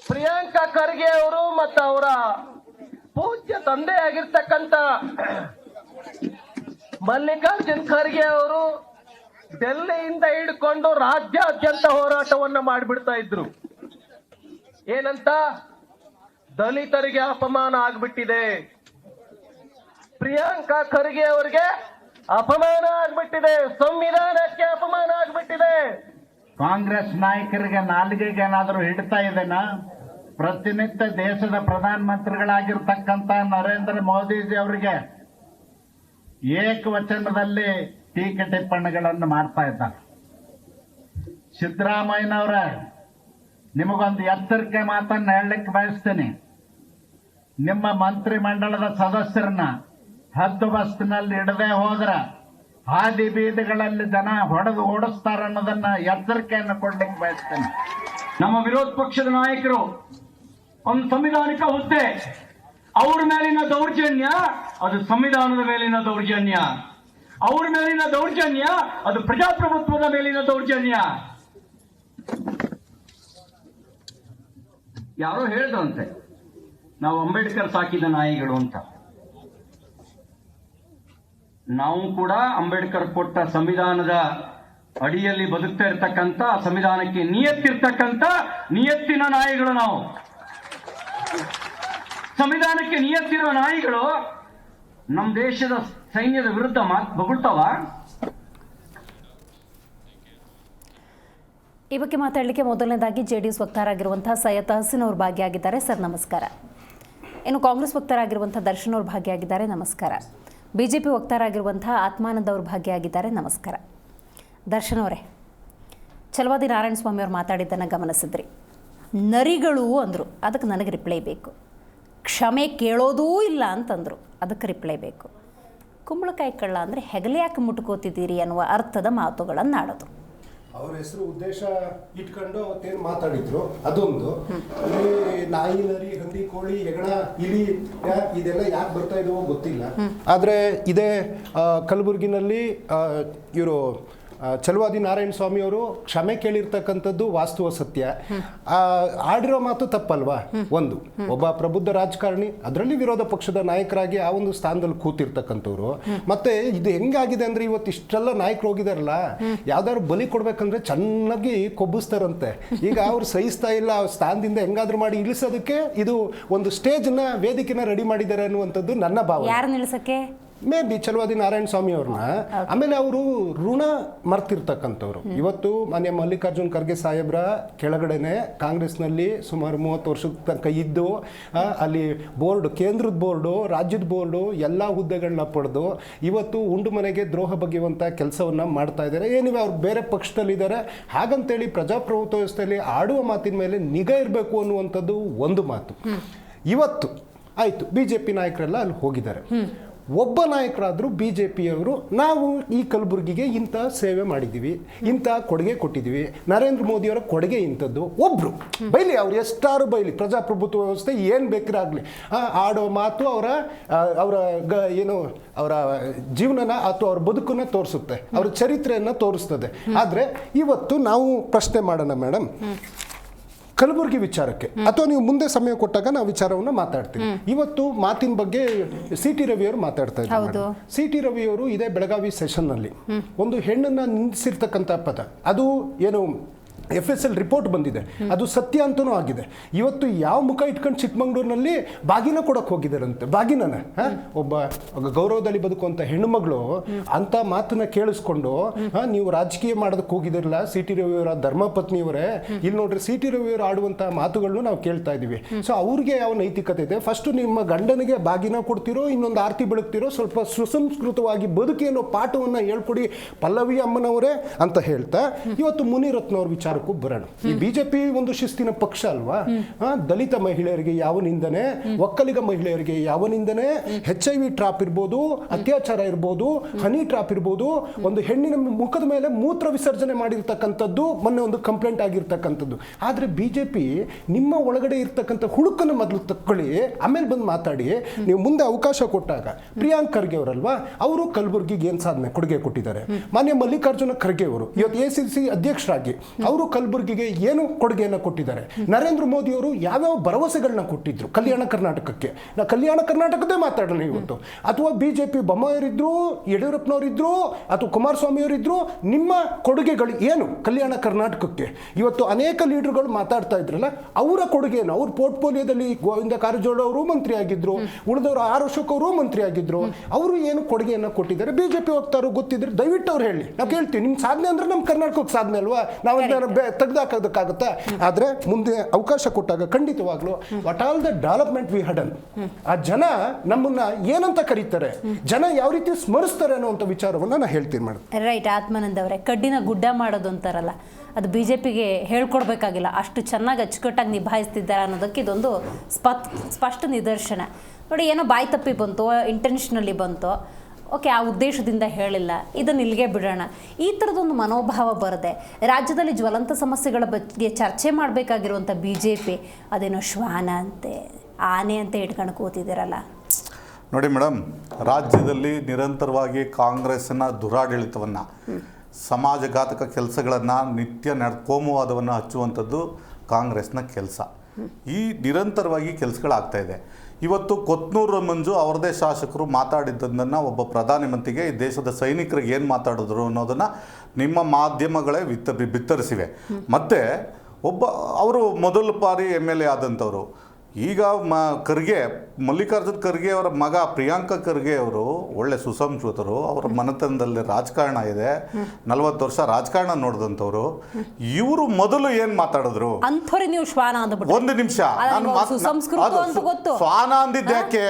ಪ್ರಿಯಾಂಕಾ ಖರ್ಗೆ ಅವರು ಮತ್ತು ಅವರ ಪೂಜ್ಯ ತಂದೆ ಆಗಿರ್ತಕ್ಕಂಥ ಮಲ್ಲಿಕಾರ್ಜುನ್ ಖರ್ಗೆ ಅವರು ಡೆಲ್ಲಿಯಿಂದ ಹಿಡ್ಕೊಂಡು ರಾಜ್ಯಾದ್ಯಂತ ಹೋರಾಟವನ್ನ ಮಾಡಿಬಿಡ್ತಾ ಇದ್ರು. ಏನಂತ? ದಲಿತರಿಗೆ ಅಪಮಾನ ಆಗ್ಬಿಟ್ಟಿದೆ, ಪ್ರಿಯಾಂಕಾ ಖರ್ಗೆ ಅವರಿಗೆ ಅಪಮಾನ ಆಗ್ಬಿಟ್ಟಿದೆ, ಸಂವಿಧಾನಕ್ಕೆ ಅಪಮಾನ ಆಗ್ಬಿಟ್ಟಿದೆ. ಕಾಂಗ್ರೆಸ್ ನಾಯಕರಿಗೆ ನಾಲಿಗೆಗೆ ಏನಾದರೂ ಹಿಡ್ತಾ ಇದೆನಾ? ಪ್ರತಿನಿತ್ಯ ದೇಶದ ಪ್ರಧಾನಮಂತ್ರಿಗಳಾಗಿರ್ತಕ್ಕಂಥ ನರೇಂದ್ರ ಮೋದಿಜಿ ಅವರಿಗೆ ಏಕವಚನದಲ್ಲಿ ಟೀಕೆ ಟಿಪ್ಪಣಿಗಳನ್ನು ಮಾಡ್ತಾ ಇದ್ದಾರೆ. ಸಿದ್ದರಾಮಯ್ಯನವರೇ, ನಿಮಗೊಂದು ಎಚ್ಚರಿಕೆ ಮಾತನ್ನು ಹೇಳಲಿಕ್ಕೆ ಬಯಸ್ತೀನಿ. ನಿಮ್ಮ ಮಂತ್ರಿ ಮಂಡಲದ ಸದಸ್ಯರನ್ನ ಹದ್ದು ಬಸ್ತಿನಲ್ಲಿ ಇಡದೆ ಹೋದ್ರ ಹಾದಿ ಬೀದಿಗಳಲ್ಲಿ ಜನ ಹೊಡೆದು ಓಡಿಸ್ತಾರ ಅನ್ನೋದನ್ನ ಎಚ್ಚರಿಕೆಯನ್ನು ಕೊಡ್ಲಿಕ್ಕೆ ಬಯಸ್ತೇನೆ. ನಮ್ಮ ವಿರೋಧ ಪಕ್ಷದ ನಾಯಕರು ಒಂದು ಸಂವಿಧಾನಿಕ ಹುದ್ದೆ, ಅವ್ರ ಮೇಲಿನ ದೌರ್ಜನ್ಯ ಅದು ಸಂವಿಧಾನದ ಮೇಲಿನ ದೌರ್ಜನ್ಯ, ಅವ್ರ ಮೇಲಿನ ದೌರ್ಜನ್ಯ ಅದು ಪ್ರಜಾಪ್ರಭುತ್ವದ ಮೇಲಿನ ದೌರ್ಜನ್ಯ. ಯಾರೋ ಹೇಳಿದ್ರಂತೆ ನಾವು ಅಂಬೇಡ್ಕರ್ ಸಾಕಿದ ನಾಯಿಗಳು ಅಂತ. ನಾವು ಕೂಡ ಅಂಬೇಡ್ಕರ್ ಕೊಟ್ಟ ಸಂವಿಧಾನದ ಅಡಿಯಲ್ಲಿ ಬದುಕ್ತಾ ಇರ್ತಕ್ಕಂಥ, ಸಂವಿಧಾನಕ್ಕೆ ನಿಯತ್ತಿರ್ತಕ್ಕಂಥ ನಿಯತ್ತಿನ ನಾಯಿಗಳು ನಾವು. ಸಂವಿಧಾನಕ್ಕೆ ನಿಯತ್ತಿರುವ ನಾಯಿಗಳು ನಮ್ಮ ದೇಶದ ಸೈನ್ಯದ ವಿರುದ್ಧ ಬೊಗಳ್ತಾವ? ಈ ಬಗ್ಗೆ ಮಾತಾಡಲಿಕ್ಕೆ ಮೊದಲನೇದಾಗಿ ಜೆಡಿಎಸ್ ವಕ್ತಾರಾಗಿರುವಂತಹ ಸೈಯದ್ ತಹಸೀನ್ ಅವರು ಭಾಗಿಯಾಗಿದ್ದಾರೆ. ಸರ್ ನಮಸ್ಕಾರ. ಇನ್ನು ಕಾಂಗ್ರೆಸ್ ವಕ್ತಾರಾಗಿರುವಂತಹ ದರ್ಶನ್ ಅವರು ಭಾಗಿಯಾಗಿದ್ದಾರೆ. ನಮಸ್ಕಾರ. ಬಿಜೆಪಿ ವಕ್ತಾರಾಗಿರುವಂತಹ ಆತ್ಮಾನಂದ್ ಅವರು ಭಾಗಿಯಾಗಿದ್ದಾರೆ. ನಮಸ್ಕಾರ. ದರ್ಶನ್ ಅವರೇ, ಛಲವಾದಿ ನಾರಾಯಣ ಸ್ವಾಮಿ ಅವರು ಮಾತಾಡಿದ್ದನ್ನು ಗಮನಿಸಿದ್ರಿ. ನರಿಗಳು ಅಂದರು, ಅದಕ್ಕೆ ನನಗೆ ರಿಪ್ಲೈ ಬೇಕು. ಕ್ಷಮೆ ಕೇಳೋದೂ ಇಲ್ಲ ಅಂತಂದರು, ಅದಕ್ಕೆ ರಿಪ್ಲೈ ಬೇಕು. ಕುಂಬಳಕಾಯಿ ಕಳ್ಳ ಅಂದರೆ ಹೆಗಲೆ ಯಾಕೆ ಮುಟ್ಕೋತಿದ್ದೀರಿ ಅನ್ನುವ ಅರ್ಥದ ಮಾತುಗಳನ್ನು ಆಡೋದು. ಅವ್ರ ಹೆಸರು ಉದ್ದೇಶ ಇಟ್ಕೊಂಡು ಅವತ್ತೇನು ಮಾತಾಡಿದ್ರು ಅದೊಂದು. ನಾಯಿ, ನರಿ, ಹಂದಿ, ಕೋಳಿ, ಹೆಗಣ, ಇಲಿ ಇದೆಲ್ಲ ಯಾಕೆ ಬರ್ತಾ ಇದವೋ ಗೊತ್ತಿಲ್ಲ. ಆದರೆ ಇದೇ ಕಲಬುರಗಿನಲ್ಲಿ ಇವರು ಛಲವಾದಿ ನಾರಾಯಣ ಸ್ವಾಮಿ ಅವರು ಕ್ಷಮೆ ಕೇಳಿರ್ತಕ್ಕಂಥದ್ದು ವಾಸ್ತವ ಸತ್ಯ. ಆಡಿರೋ ಮಾತು ತಪ್ಪಲ್ವಾ? ಒಂದು ಒಬ್ಬ ಪ್ರಬುದ್ಧ ರಾಜಕಾರಣಿ, ಅದರಲ್ಲಿ ವಿರೋಧ ಪಕ್ಷದ ನಾಯಕರಾಗಿ ಆ ಒಂದು ಸ್ಥಾನದಲ್ಲಿ ಕೂತಿರ್ತಕ್ಕಂಥವ್ರು. ಮತ್ತೆ ಇದು ಹೆಂಗಾಗಿದೆ ಅಂದ್ರೆ ಇವತ್ತು ಇಷ್ಟೆಲ್ಲ ನಾಯಕರು ಹೋಗಿದಾರಲ್ಲ, ಯಾವ್ದಾದ್ರು ಬಲಿ ಕೊಡ್ಬೇಕಂದ್ರೆ ಚೆನ್ನಾಗಿ ಕೊಬ್ಬಿಸ್ತಾರಂತೆ. ಈಗ ಅವ್ರು ಸಹಿಸ್ತಾ ಇಲ್ಲ, ಸ್ಥಾನದಿಂದ ಹೆಂಗಾದ್ರೂ ಮಾಡಿ ಇಳಿಸೋದಕ್ಕೆ ಇದು ಒಂದು ಸ್ಟೇಜ್ನ ವೇದಿಕೆನ ರೆಡಿ ಮಾಡಿದ್ದಾರೆ ಅನ್ನುವಂಥದ್ದು ನನ್ನ ಭಾವನೆ. ಯಾರು ನಿಲ್ಸಕ್ಕೆ? ಮೇ ಬಿ ಛಲವಾದಿ ನಾರಾಯಣ ಸ್ವಾಮಿ ಅವ್ರನ್ನ. ಆಮೇಲೆ ಅವರು ಋಣ ಮರ್ತಿರ್ತಕ್ಕಂಥವ್ರು. ಇವತ್ತು ಮಾನ್ಯ ಮಲ್ಲಿಕಾರ್ಜುನ್ ಖರ್ಗೆ ಸಾಹೇಬ್ರ ಕೆಳಗಡೆನೆ ಕಾಂಗ್ರೆಸ್ನಲ್ಲಿ ಸುಮಾರು 30 ವರ್ಷದ ತನಕ ಇದ್ದು ಅಲ್ಲಿ ಬೋರ್ಡ್, ಕೇಂದ್ರದ ಬೋರ್ಡು, ರಾಜ್ಯದ ಬೋರ್ಡು ಎಲ್ಲ ಹುದ್ದೆಗಳನ್ನ ಪಡೆದು ಇವತ್ತು ಉಂಡು ಮನೆಗೆ ದ್ರೋಹ ಬಗೆಯುವಂಥ ಕೆಲಸವನ್ನ ಮಾಡ್ತಾ ಇದ್ದಾರೆ. ಏನಿವೆ ಅವ್ರು ಬೇರೆ ಪಕ್ಷದಲ್ಲಿದ್ದಾರೆ, ಹಾಗಂತೇಳಿ ಪ್ರಜಾಪ್ರಭುತ್ವ ವ್ಯವಸ್ಥೆಯಲ್ಲಿ ಆಡುವ ಮಾತಿನ ಮೇಲೆ ನಿಗಾ ಇರಬೇಕು ಅನ್ನುವಂಥದ್ದು ಒಂದು ಮಾತು. ಇವತ್ತು ಆಯಿತು, BJP ನಾಯಕರೆಲ್ಲ ಅಲ್ಲಿ ಹೋಗಿದ್ದಾರೆ. ಒಬ್ಬ ನಾಯಕರಾದರೂ BJPಯವರು ನಾವು ಈ ಕಲಬುರಗಿಗೆ ಇಂಥ ಸೇವೆ ಮಾಡಿದ್ದೀವಿ, ಇಂಥ ಕೊಡುಗೆ ಕೊಟ್ಟಿದ್ದೀವಿ, ನರೇಂದ್ರ ಮೋದಿಯವರ ಕೊಡುಗೆ ಇಂಥದ್ದು, ಒಬ್ಬರು ಬೈಲಿ, ಅವ್ರು ಎಷ್ಟಾರು ಬೈಲಿ, ಪ್ರಜಾಪ್ರಭುತ್ವ ವ್ಯವಸ್ಥೆ ಏನು ಬೇಕಾಗಲಿ, ಆಡೋ ಮಾತು ಅವರ ಏನು ಅವರ ಜೀವನನ ಅಥವಾ ಅವ್ರ ಬದುಕನ್ನು ತೋರಿಸುತ್ತೆ, ಅವರ ಚರಿತ್ರೆಯನ್ನು ತೋರಿಸ್ತದೆ. ಆದರೆ ಇವತ್ತು ನಾವು ಪ್ರಶ್ನೆ ಮಾಡೋಣ ಮೇಡಮ್, ಕಲಬುರಗಿ ವಿಚಾರಕ್ಕೆ, ಅಥವಾ ನೀವು ಮುಂದೆ ಸಮಯ ಕೊಟ್ಟಾಗ ನಾವು ವಿಚಾರವನ್ನು ಮಾತಾಡ್ತೀವಿ. ಇವತ್ತು ಮಾತಿನ ಬಗ್ಗೆ CT ರವಿಯವರು ಮಾತಾಡ್ತಾ ಇದ್ದಾರೆ. CT ರವಿಯವರು ಇದೇ ಬೆಳಗಾವಿ ಸೆಷನ್ನಲ್ಲಿ ಒಂದು ಹೆಣ್ಣನ್ನು ನಿಂದಿಸಿರ್ತಕ್ಕಂಥ ಪದ, ಅದು ಏನು FSL ರಿಪೋರ್ಟ್ ಬಂದಿದೆ, ಅದು ಸತ್ಯ ಅಂತನೂ ಆಗಿದೆ. ಇವತ್ತು ಯಾವ ಮುಖ ಇಟ್ಕೊಂಡು ಚಿಕ್ಕಮಂಗ್ಳೂರಿನಲ್ಲಿ ಬಾಗಿನ ಕೊಡಕ್ಕೆ ಹೋಗಿದ್ದಾರಂತೆ, ಬಾಗಿನನ ಒಬ್ಬ ಗೌರವದಲ್ಲಿ ಬದುಕುವಂಥ ಹೆಣ್ಣುಮಗಳು ಅಂತ ಮಾತನ್ನ ಕೇಳಿಸ್ಕೊಂಡು ನೀವು ರಾಜಕೀಯ ಮಾಡೋದಕ್ಕೆ ಹೋಗಿದಿರಲ್ಲ CT ರವಿಯವರ ಧರ್ಮಪತ್ನಿಯವರೇ, ಇಲ್ಲಿ ನೋಡ್ರಿ CT ರವಿಯವರು ಆಡುವಂಥ ಮಾತುಗಳನ್ನು ನಾವು ಕೇಳ್ತಾ ಇದ್ದೀವಿ. ಸೊ ಅವ್ರಿಗೆ ಯಾವ ನೈತಿಕತೆ ಇದೆ? ಫಸ್ಟ್ ನಿಮ್ಮ ಗಂಡನಿಗೆ ಬಾಗಿನ ಕೊಡ್ತಿರೋ, ಇನ್ನೊಂದು ಆರತಿ ಬೆಳಗ್ತಿರೋ, ಸ್ವಲ್ಪ ಸುಸಂಸ್ಕೃತವಾಗಿ ಬದುಕಿ ಅನ್ನೋ ಪಾಠವನ್ನು ಹೇಳ್ಕೊಡಿ ಪಲ್ಲವಿ ಅಮ್ಮನವರೇ ಅಂತ ಹೇಳ್ತಾ ಇವತ್ತು ಮುನಿರತ್ನವ್ರ ವಿಚಾರ ಬರೋಣ. ಈ BJP ಒಂದು ಶಿಸ್ತಿನ ಪಕ್ಷ ಅಲ್ವಾ? ದಲಿತ ಮಹಿಳೆಯರಿಗೆ ಯಾವ ನಿಂದನೆ, ಒಕ್ಕಲಿಗ ಮಹಿಳೆಯರಿಗೆ ಯಾವ ನಿಂದನೆ, HIV ಟ್ರಾಪ್ ಇರ್ಬೋದು, ಅತ್ಯಾಚಾರ ಇರ್ಬೋದು, ಹನಿ ಟ್ರಾಪ್ ಇರ್ಬೋದು, ಒಂದು ಹೆಣ್ಣಿನ ಮುಖದ ಮೇಲೆ ಮೂತ್ರ ವಿಸರ್ಜನೆ ಮಾಡಿರ್ತಕ್ಕಂಥದ್ದು ಮೊನ್ನೆ ಒಂದು ಕಂಪ್ಲೇಂಟ್ ಆಗಿರ್ತಕ್ಕಂಥದ್ದು. ಆದರೆ BJP ನಿಮ್ಮ ಒಳಗಡೆ ಇರ್ತಕ್ಕಂಥ ಹುಳುಕನ್ನು ಮೊದಲು ತಕ್ಕೊಳ್ಳಿ, ಆಮೇಲೆ ಬಂದು ಮಾತಾಡಿ. ನೀವು ಮುಂದೆ ಅವಕಾಶ ಕೊಟ್ಟಾಗ ಪ್ರಿಯಾಂಕ್ ಖರ್ಗೆ ಅವರಲ್ವಾ, ಅವರು ಕಲಬುರಗಿಗೆ ಏನು ಸಾಧನೆ ಕೊಡುಗೆ ಕೊಟ್ಟಿದ್ದಾರೆ. ಮಾನ್ಯ ಮಲ್ಲಿಕಾರ್ಜುನ ಖರ್ಗೆ ಅವರು ಇವತ್ತು ACC ಅಧ್ಯಕ್ಷರಾಗಿ ಅವರು ಕಲಬುರಗಿಗೆ ಏನು ಕೊಡುಗೆಯನ್ನು ಕೊಟ್ಟಿದ್ದಾರೆ. ನರೇಂದ್ರ ಮೋದಿ ಅವರು ಯಾವ್ಯಾವ ಭರವಸೆಗಳನ್ನ ಕೊಟ್ಟಿದ್ರು ಕಲ್ಯಾಣ ಕರ್ನಾಟಕಕ್ಕೆ. ನಾ ಕಲ್ಯಾಣ ಕರ್ನಾಟಕದೇ ಮಾತಾಡೋಣ ಇವತ್ತು. ಅಥವಾ BJP ಬೊಮ್ಮಾಯಿಯವರಿದ್ರು, ಯಡಿಯೂರಪ್ಪನವರಿದ್ರು, ಅಥವಾ ಕುಮಾರಸ್ವಾಮಿ ಅವರಿದ್ರು, ನಿಮ್ಮ ಕೊಡುಗೆಗಳು ಏನು ಕಲ್ಯಾಣ ಕರ್ನಾಟಕಕ್ಕೆ? ಇವತ್ತು ಅನೇಕ ಲೀಡರ್ಗಳು ಮಾತಾಡ್ತಾ ಇದ್ರಲ್ಲ, ಅವರ ಕೊಡುಗೆಯನ್ನು, ಅವ್ರ ಪೋರ್ಟ್ಫೋಲಿಯೋದಲ್ಲಿ ಗೋವಿಂದ ಕಾರಜೋಳ ಅವರು ಮಂತ್ರಿ ಆಗಿದ್ರು, ಉಳಿದವರು R ಅಶೋಕ್ ಅವರು ಮಂತ್ರಿ ಆಗಿದ್ರು, ಅವರು ಏನು ಕೊಡುಗೆಯನ್ನು ಕೊಟ್ಟಿದ್ದಾರೆ? BJP ಹೋಗ್ತಾರೋ ಗೊತ್ತಿದ್ರೆ ದಯವಿಟ್ಟು ಅವ್ರು ಹೇಳಿ, ನಾವು ಕೇಳ್ತೀವಿ. ನಿಮ್ಮ ಸಾಧನೆ ಅಂದ್ರೆ ನಮ್ಮ ಕರ್ನಾಟಕಕ್ಕೆ ಸಾಧನೆ ಅಲ್ವಾ? ನಾವು ತೆಗೆದಾಕೋದಕ್ಕಾಗುತ್ತಾ? ಆದರೆ ಮುಂದೆ ಅವಕಾಶ ಕೊಟ್ಟಾಗ ಖಂಡಿತವಾಗ್ಲೂ what all the development we had done, ಆ ಜನ ನಮ್ಮನ್ನ ಏನಂತ ಕರೀತಾರೆ, ಜನ ಯಾವ ರೀತಿ ಸ್ಮರಿಸ್ತಾರೆ ಅನ್ನುವಂಥ ವಿಚಾರವನ್ನು ನಾನು ಹೇಳ್ತೀನಿ ಮೇಡಮ್. ರೈಟ್, ಆತ್ಮಾನಂದ ಅವರೇ, ಕಡ್ಡಿನ ಗುಡ್ಡ ಮಾಡೋದು ಅಂತಾರಲ್ಲ, ಅದು BJPಗೆ ಹೇಳ್ಕೊಡ್ಬೇಕಾಗಿಲ್ಲ, ಅಷ್ಟು ಚೆನ್ನಾಗಿ ಅಚ್ಚುಕಟ್ಟಾಗಿ ನಿಭಾಯಿಸ್ತಿದ್ದಾರೆ ಅನ್ನೋದಕ್ಕೆ ಇದೊಂದು ಸ್ಪಷ್ಟ ನಿದರ್ಶನ. ನೋಡಿ, ಏನೋ ಬಾಯಿ ತಪ್ಪಿ ಬಂತು, ಇಂಟೆನ್ಷನಲಿ ಬಂತು, ಓಕೆ, ಆ ಉದ್ದೇಶದಿಂದ ಹೇಳಿಲ್ಲ, ಇದನ್ನು ಇಲ್ಲಿಗೆ ಬಿಡೋಣ. ಈ ಥರದೊಂದು ಮನೋಭಾವ ಬರದೆ ರಾಜ್ಯದಲ್ಲಿ ಜ್ವಲಂತ ಸಮಸ್ಯೆಗಳ ಬಗ್ಗೆ ಚರ್ಚೆ ಮಾಡಬೇಕಾಗಿರುವಂಥ BJP ಅದೇನೋ ಶ್ವಾನ ಅಂತೆ, ಆನೆ ಅಂತ ಇಟ್ಕೊಂಡು ಕೂತಿದ್ದೀರಲ್ಲ. ನೋಡಿ ಮೇಡಮ್, ರಾಜ್ಯದಲ್ಲಿ ನಿರಂತರವಾಗಿ ಕಾಂಗ್ರೆಸ್ಸಿನ ದುರಾಡಳಿತವನ್ನು, ಸಮಾಜಘಾತಕ ಕೆಲಸಗಳನ್ನು, ನಿತ್ಯ ಕೋಮುವಾದವನ್ನು ಹಚ್ಚುವಂಥದ್ದು ಕಾಂಗ್ರೆಸ್ನ ಕೆಲಸ. ಈ ನಿರಂತರವಾಗಿ ಕೆಲಸಗಳಾಗ್ತಾ ಇದೆ. ಇವತ್ತು ಕೊತ್ನೂರು ಮಂಜು ಅವರದೇ ಶಾಸಕರು ಮಾತಾಡಿದ್ದನ್ನು ಒಬ್ಬ ಪ್ರಧಾನಮಂತ್ರಿಗೆ ಈ ದೇಶದ ಸೈನಿಕರಿಗೆ ಏನು ಮಾತಾಡಿದ್ರು ಅನ್ನೋದನ್ನು ನಿಮ್ಮ ಮಾಧ್ಯಮಗಳೇ ಬಿತ್ತರಿಸಿವೆ. ಮತ್ತು ಅವರು ಮೊದಲ ಬಾರಿ MLA ಆದಂಥವ್ರು. ಈಗ ಖರ್ಗೆ, ಮಲ್ಲಿಕಾರ್ಜುನ್ ಖರ್ಗೆ ಅವರ ಮಗ ಪ್ರಿಯಾಂಕ ಖರ್ಗೆ ಅವರು ಒಳ್ಳೆ ಸುಸಂಸ್ಕೃತರು, ಅವರ ಮನೆತನದಲ್ಲಿ ರಾಜಕಾರಣ ಇದೆ, 40 ವರ್ಷ ರಾಜಕಾರಣ ನೋಡಿದಂಥವ್ರು. ಇವರು ಮೊದಲು ಏನ್ ಮಾತಾಡಿದ್ರು? ನೀವು ಶ್ವಾನ ಅಂದ್ಬಿಟ್ಟು ಒಂದು ನಿಮಿಷ, ಶ್ವಾನ ಅಂದಿದ್ಯಾಕೆ?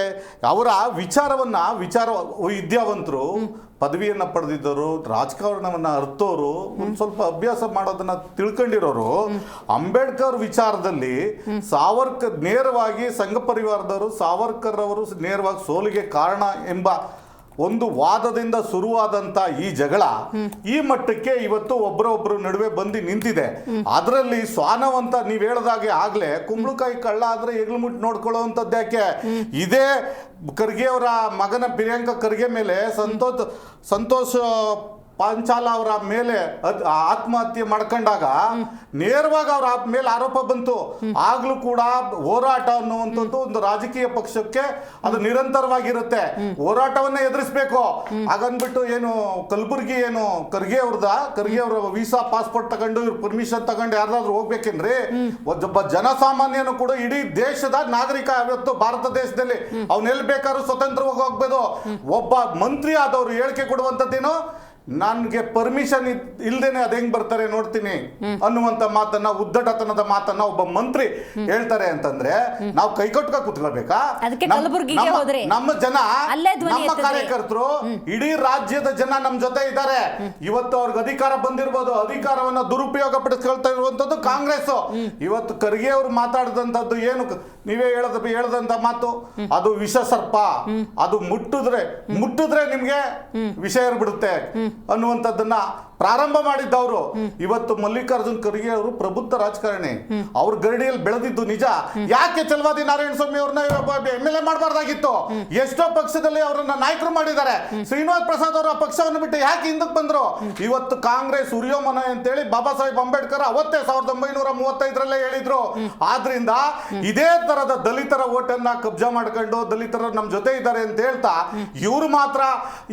ಅವರ ವಿದ್ಯಾವಂತರು, ಪದವಿಯನ್ನು ಪಡೆದಿದ್ದವರು, ರಾಜಕಾರಣವನ್ನು ಅರ್ಥೋರು, ಒಂದು ಸ್ವಲ್ಪ ಅಭ್ಯಾಸ ಮಾಡೋದನ್ನ ತಿಳ್ಕೊಂಡಿರೋರು, ಅಂಬೇಡ್ಕರ್ ವಿಚಾರದಲ್ಲಿ ನೇರವಾಗಿ ಸಂಘ ಪರಿವಾರದವರು ಸಾವರ್ಕರ್ ಅವರು ನೇರವಾಗಿ ಸೋಲಿಗೆ ಕಾರಣ ಎಂಬ ಒಂದು ವಾದದಿಂದ ಶುರುವಾದಂಥ ಈ ಜಗಳ ಈ ಮಟ್ಟಕ್ಕೆ ಇವತ್ತು ಒಬ್ಬರೊಬ್ಬರ ನಡುವೆ ಬಂದು ನಿಂತಿದೆ. ಅದರಲ್ಲಿ ಸ್ವಾನವಂತ ನೀವು ಹೇಳ್ದಾಗೆ ಆಗ್ಲೇ ಕುಂಬಳಕಾಯಿ ಕಳ್ಳ ಆದ್ರೆ ಹೆಗ್ಲು ಮುಟ್ಟು ನೋಡ್ಕೊಳ್ಳೋವಂಥದ್ದು ಯಾಕೆ? ಇದೇ ಖರ್ಗೆ ಅವರ ಮಗನ ಪ್ರಿಯಾಂಕ ಖರ್ಗೆ ಮೇಲೆ ಸಂತೋಷ್ ಪಾಂಚಾಲ ಅವರ ಮೇಲೆ ಆತ್ಮಹತ್ಯೆ ಮಾಡ್ಕೊಂಡಾಗ ನೇರವಾಗಿ ಅವ್ರ ಮೇಲೆ ಆರೋಪ ಬಂತು. ಆಗ್ಲೂ ಕೂಡ ಹೋರಾಟ ಅನ್ನುವಂಥದ್ದು ಒಂದು ರಾಜಕೀಯ ಪಕ್ಷಕ್ಕೆ ಅದು ನಿರಂತರವಾಗಿರುತ್ತೆ, ಹೋರಾಟವನ್ನೇ ಎದುರಿಸ್ಬೇಕು. ಹಾಗನ್ಬಿಟ್ಟು ಏನು ಕಲಬುರ್ಗಿ ಏನು ಖರ್ಗೆ ಅವರ ವೀಸಾ ಪಾಸ್ಪೋರ್ಟ್ ತಗೊಂಡು ಇವ್ರು ಪರ್ಮಿಷನ್ ತಗೊಂಡು ಯಾರಾದ್ರೂ ಹೋಗ್ಬೇಕೇನ್ರಿ? ಒಬ್ಬ ಜನಸಾಮಾನ್ಯನು ಕೂಡ ಇಡೀ ದೇಶದ ನಾಗರಿಕ ಇವತ್ತು ಭಾರತ ದೇಶದಲ್ಲಿ ಅವ್ನೆಲ್ಲಿ ಬೇಕಾದ್ರೂ ಸ್ವತಂತ್ರವಾಗಿ ಹೋಗ್ಬೋದು. ಒಬ್ಬ ಮಂತ್ರಿ ಆದವರು ಹೇಳಿಕೆ ಕೊಡುವಂಥದ್ದೇನು, ನನ್ಗೆ ಪರ್ಮಿಷನ್ ಇಲ್ದೇನೆ ಅದ್ ಹೆಂಗ್ ಬರ್ತಾರೆ ನೋಡ್ತೀನಿ ಅನ್ನುವಂತ ಮಾತನ್ನ, ಉದ್ದಟತನದ ಮಾತನ್ನ ಒಬ್ಬ ಮಂತ್ರಿ ಹೇಳ್ತಾರೆ ಅಂತಂದ್ರೆ ನಾವು ಕೈಕೊಟ್ಕ ಕೂತ್ಕೊಳ್ಬೇಕಾ? ನಮ್ಮ ಜನ, ನಮ್ಮ ಕಾರ್ಯಕರ್ತರು, ಇಡೀ ರಾಜ್ಯದ ಜನ ನಮ್ ಜೊತೆ ಇದ್ದಾರೆ. ಇವತ್ತು ಅವ್ರಿಗೆ ಅಧಿಕಾರ ಬಂದಿರ್ಬೋದು, ಅಧಿಕಾರವನ್ನ ದುರುಪಯೋಗ ಪಡಿಸ್ಕೊಳ್ತಾ ಇರುವಂತದ್ದು ಕಾಂಗ್ರೆಸ್. ಇವತ್ತು ಖರ್ಗೆ ಅವರು ಮಾತಾಡಿದಂತದ್ದು ಏನು ನೀವೇ ಹೇಳದಂತ ಮಾತು, ಅದು ವಿಷ ಸರ್ಪ, ಅದು ಮುಟ್ಟಿದ್ರೆ ನಿಮ್ಗೆ ವಿಷ ಏರ್ಬಿಡುತ್ತೆ ಅನ್ನುವಂಥದ್ದನ್ನ ಪ್ರಾರಂಭ ಮಾಡಿದ್ದವರು. ಇವತ್ತು ಮಲ್ಲಿಕಾರ್ಜುನ್ ಖರ್ಗೆ ಅವರು ಪ್ರಬುದ್ಧ ರಾಜಕಾರಣಿ, ಅವ್ರ ಗರಡಿಯಲ್ಲಿ ಬೆಳೆದಿದ್ದು ನಿಜ. ಯಾಕೆ ಚಲವಾದಿ ನಾರಾಯಣ ಸ್ವಾಮಿ ಅವ್ರನ್ನ MLA ಮಾಡಬಾರ್ದಾಗಿತ್ತು? ಎಷ್ಟೋ ಪಕ್ಷದಲ್ಲಿ ಅವರನ್ನ ನಾಯಕರು ಮಾಡಿದ್ದಾರೆ. ಶ್ರೀನಿವಾಸ್ ಪ್ರಸಾದ್ ಅವರ ಪಕ್ಷವನ್ನು ಬಿಟ್ಟು ಯಾಕೆ ಹಿಂದಕ್ಕೆ ಬಂದ್ರು? ಇವತ್ತು ಕಾಂಗ್ರೆಸ್ ಉರಿಯೋ ಮನೆ ಅಂತೇಳಿ ಬಾಬಾ ಸಾಹೇಬ್ ಅಂಬೇಡ್ಕರ್ ಅವತ್ತೇ 1935 ಹೇಳಿದ್ರು. ಆದ್ರಿಂದ ಇದೇ ತರದ ದಲಿತರ ಓಟನ್ನ ಕಬ್ಜಾ ಮಾಡ್ಕೊಂಡು ದಲಿತರ ನಮ್ ಜೊತೆ ಇದ್ದಾರೆ ಅಂತ ಹೇಳ್ತಾ ಇವರು ಮಾತ್ರ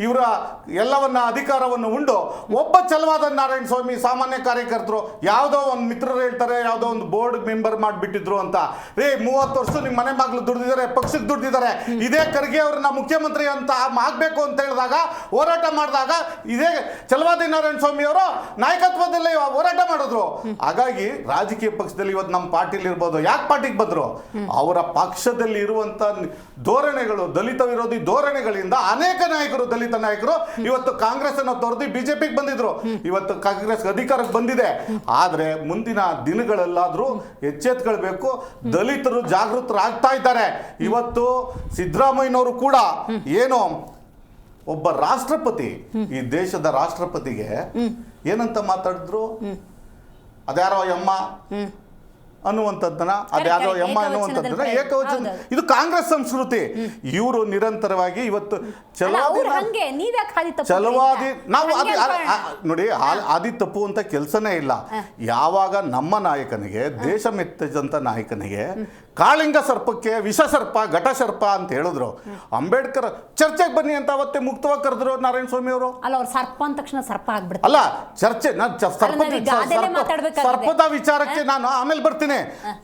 ಇವರ ಎಲ್ಲವನ್ನ ಅಧಿಕಾರವನ್ನು ಉಂಡು ಒಬ್ಬ ಚಲವಾದ ನಾರಾಯಣ ಸ್ವಾಮಿ ಸಾಮಾನ್ಯ ಕಾರ್ಯಕರ್ತರು ಯಾವುದೋ ಒಂದು ಮಿತ್ರರು ಹೇಳ್ತಾರೆ ಯಾವುದೋ ಒಂದು ಬೋರ್ಡ್ ಮೆಂಬರ್ ಮಾಡಿಬಿಟ್ಟಿದ್ರು ಅಂತ. 30 ವರ್ಷ ನಿಮ್ಮ ಮನೆ ಮಗಳು ದುಡ್ದಿದ್ದಾರೆ, ಪಕ್ಷಕ್ಕೆ ದುಡ್ದಿದ್ದಾರೆ. ಇದೇ ಖರ್ಗೆ ಅವ್ರನ್ನ ಮುಖ್ಯಮಂತ್ರಿ ಅಂತ ಆಗ್ಬೇಕು ಅಂತ ಹೇಳಿದಾಗ ಹೋರಾಟ ಮಾಡಿದಾಗ ಇದೇ ಚಲವಾದಿ ನಾರಾಯಣ ಸ್ವಾಮಿ ಅವರು ನಾಯಕತ್ವದಲ್ಲಿ ಹೋರಾಟ ಮಾಡಿದ್ರು. ಹಾಗಾಗಿ ರಾಜಕೀಯ ಪಕ್ಷದಲ್ಲಿ ಇವತ್ತು ನಮ್ಮ ಪಾರ್ಟಿಲಿ ಇರ್ಬೋದು. ಯಾಕೆ ಪಾರ್ಟಿಗೆ ಬಂದ್ರು? ಅವರ ಪಕ್ಷದಲ್ಲಿ ಇರುವಂತ ಧೋರಣೆಗಳು, ದಲಿತ ವಿರೋಧಿ ಧೋರಣೆಗಳಿಂದ ಅನೇಕ ನಾಯಕರು, ದಲಿತ ನಾಯಕರು ಇವತ್ತು ಕಾಂಗ್ರೆಸ್ ಅನ್ನು ತೊರೆದು ಬಿಜೆಪಿಗೆ ಬಂದಿದ್ರು. ಇವತ್ತು ಕಾಂಗ್ರೆಸ್ ಅಧಿಕಾರಕ್ಕೆ ಬಂದಿದೆ. ಆದ್ರೆ ಮುಂದಿನ ದಿನಗಳಲ್ಲಾದ್ರೂ ಎಚ್ಚೆತ್ಕೊಳ್ಬೇಕು. ದಲಿತರು ಜಾಗೃತರಾಗ್ತಾ ಇದ್ದಾರೆ. ಇವತ್ತು ಸಿದ್ದರಾಮಯ್ಯನವರು ಕೂಡ ಏನೋ ಒಬ್ಬ ರಾಷ್ಟ್ರಪತಿ, ಈ ದೇಶದ ರಾಷ್ಟ್ರಪತಿಗೆ ಏನಂತ ಮಾತಾಡಿದ್ರು, ಅದ್ಯಾರೋ ಅಮ್ಮ ಅನ್ನುವಂಥದ್ದನ್ನ, ಅದ್ಯಾರೋ ಎಮ್ಮ ಅನ್ನುವಂಥದ್ದನ್ನ ಏಕವಚನ. ಇದು ಕಾಂಗ್ರೆಸ್ ಸಂಸ್ಕೃತಿ. ಇವರು ನಿರಂತರವಾಗಿ ಇವತ್ತು ಚಲವಾದಿ ನಾವು ನೋಡಿ, ಆದಿ ತಪ್ಪುವಂತ ಕೆಲಸನೇ ಇಲ್ಲ. ಯಾವಾಗ ನಮ್ಮ ನಾಯಕನಿಗೆ, ದೇಶ ಮೆಚ್ಚಿದಂತ ನಾಯಕನಿಗೆ ಕಾಳಿಂಗ ಸರ್ಪಕ್ಕೆ ವಿಷ ಸರ್ಪ, ಘಟ ಸರ್ಪ ಅಂತ ಹೇಳಿದ್ರು. ಅಂಬೇಡ್ಕರ್ ಚರ್ಚೆಗೆ ಬನ್ನಿ ಅಂತ ಅವತ್ತೇ ಮುಕ್ತವಾಗಿ ಕರೆದ್ರು ನಾರಾಯಣ ಸ್ವಾಮಿ ಅವರು. ಸರ್ಪ ಅಂದ ತಕ್ಷಣ ಸರ್ಪ ಆಗ್ಬಿಡುತ್ತೆ. ಅಲ್ಲ, ಚರ್ಚೆ ಸರ್ಪದ ವಿಚಾರಕ್ಕೆ ನಾನು ಆಮೇಲೆ ಬರ್ತೀನಿ.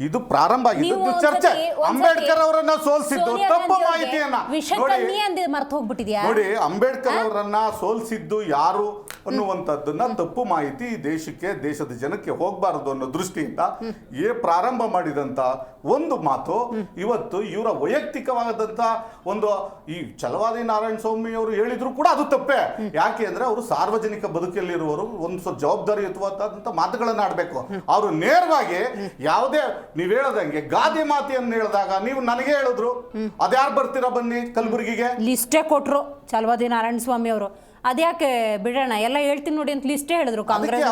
ಇದು ಪ್ರಾರಂಭ ಆಗಿದ್ದು ಚರ್ಚೆ. ಅಂಬೇಡ್ಕರ್ ಅವರನ್ನ ಸೋಲಿಸಿದ್ದು ತಪ್ಪು ಮಾಹಿತಿಯನ್ನ ನೋಡಿ. ಅಂಬೇಡ್ಕರ್ ಅವರನ್ನ ಸೋಲಿಸಿದ್ದು ಯಾರು ಅನ್ನುವಂಥದ್ದನ್ನ ತಪ್ಪು ಮಾಹಿತಿ ದೇಶಕ್ಕೆ, ದೇಶದ ಜನಕ್ಕೆ ಹೋಗಬಾರದು ಅನ್ನೋ ದೃಷ್ಟಿಯಿಂದ ಪ್ರಾರಂಭ ಮಾಡಿದಂತ ಒಂದು ಮಾತು ಇವತ್ತು ಇವರ ವೈಯಕ್ತಿಕವಾದಂತ ಒಂದು, ಈ ಚಲವಾದಿ ನಾರಾಯಣ ಸ್ವಾಮಿ ಅವರು ಹೇಳಿದ್ರು ಕೂಡ ಅದು ತಪ್ಪೇ. ಯಾಕೆ ಅಂದ್ರೆ ಅವರು ಸಾರ್ವಜನಿಕ ಬದುಕಲ್ಲಿರುವವರು, ಒಂದು ಸ್ವಲ್ಪ ಜವಾಬ್ದಾರಿಯುತವಾದಂತ ಮಾತುಗಳನ್ನ ಆಡ್ಬೇಕು. ಅವರು ನೇರವಾಗಿ ಯಾವುದೇ ನೀವ್ ಹೇಳದಂಗೆ ಗಾದೆ ಮಾತಿಯನ್ನು ಹೇಳಿದಾಗ ನೀವು ನನಗೆ ಹೇಳಿದ್ರು, ಅದ್ಯಾರು ಬರ್ತೀರಾ ಬನ್ನಿ ಕಲಬುರ್ಗಿಗೆ ಲಿಸ್ಟೇ ಕೊಟ್ರು ಚಲವಾದಿ ನಾರಾಯಣ ಸ್ವಾಮಿ ಅವರು. ಅದ್ಯಾಕೆ ಬಿಡೋಣ, ಎಲ್ಲ ಹೇಳ್ತೀನಿ ನೋಡಿ ಅಂತ ಲಿಸ್ಟೇ ಹೇಳಿದ್ರು. ಕಾಂಗ್ರೆಸ್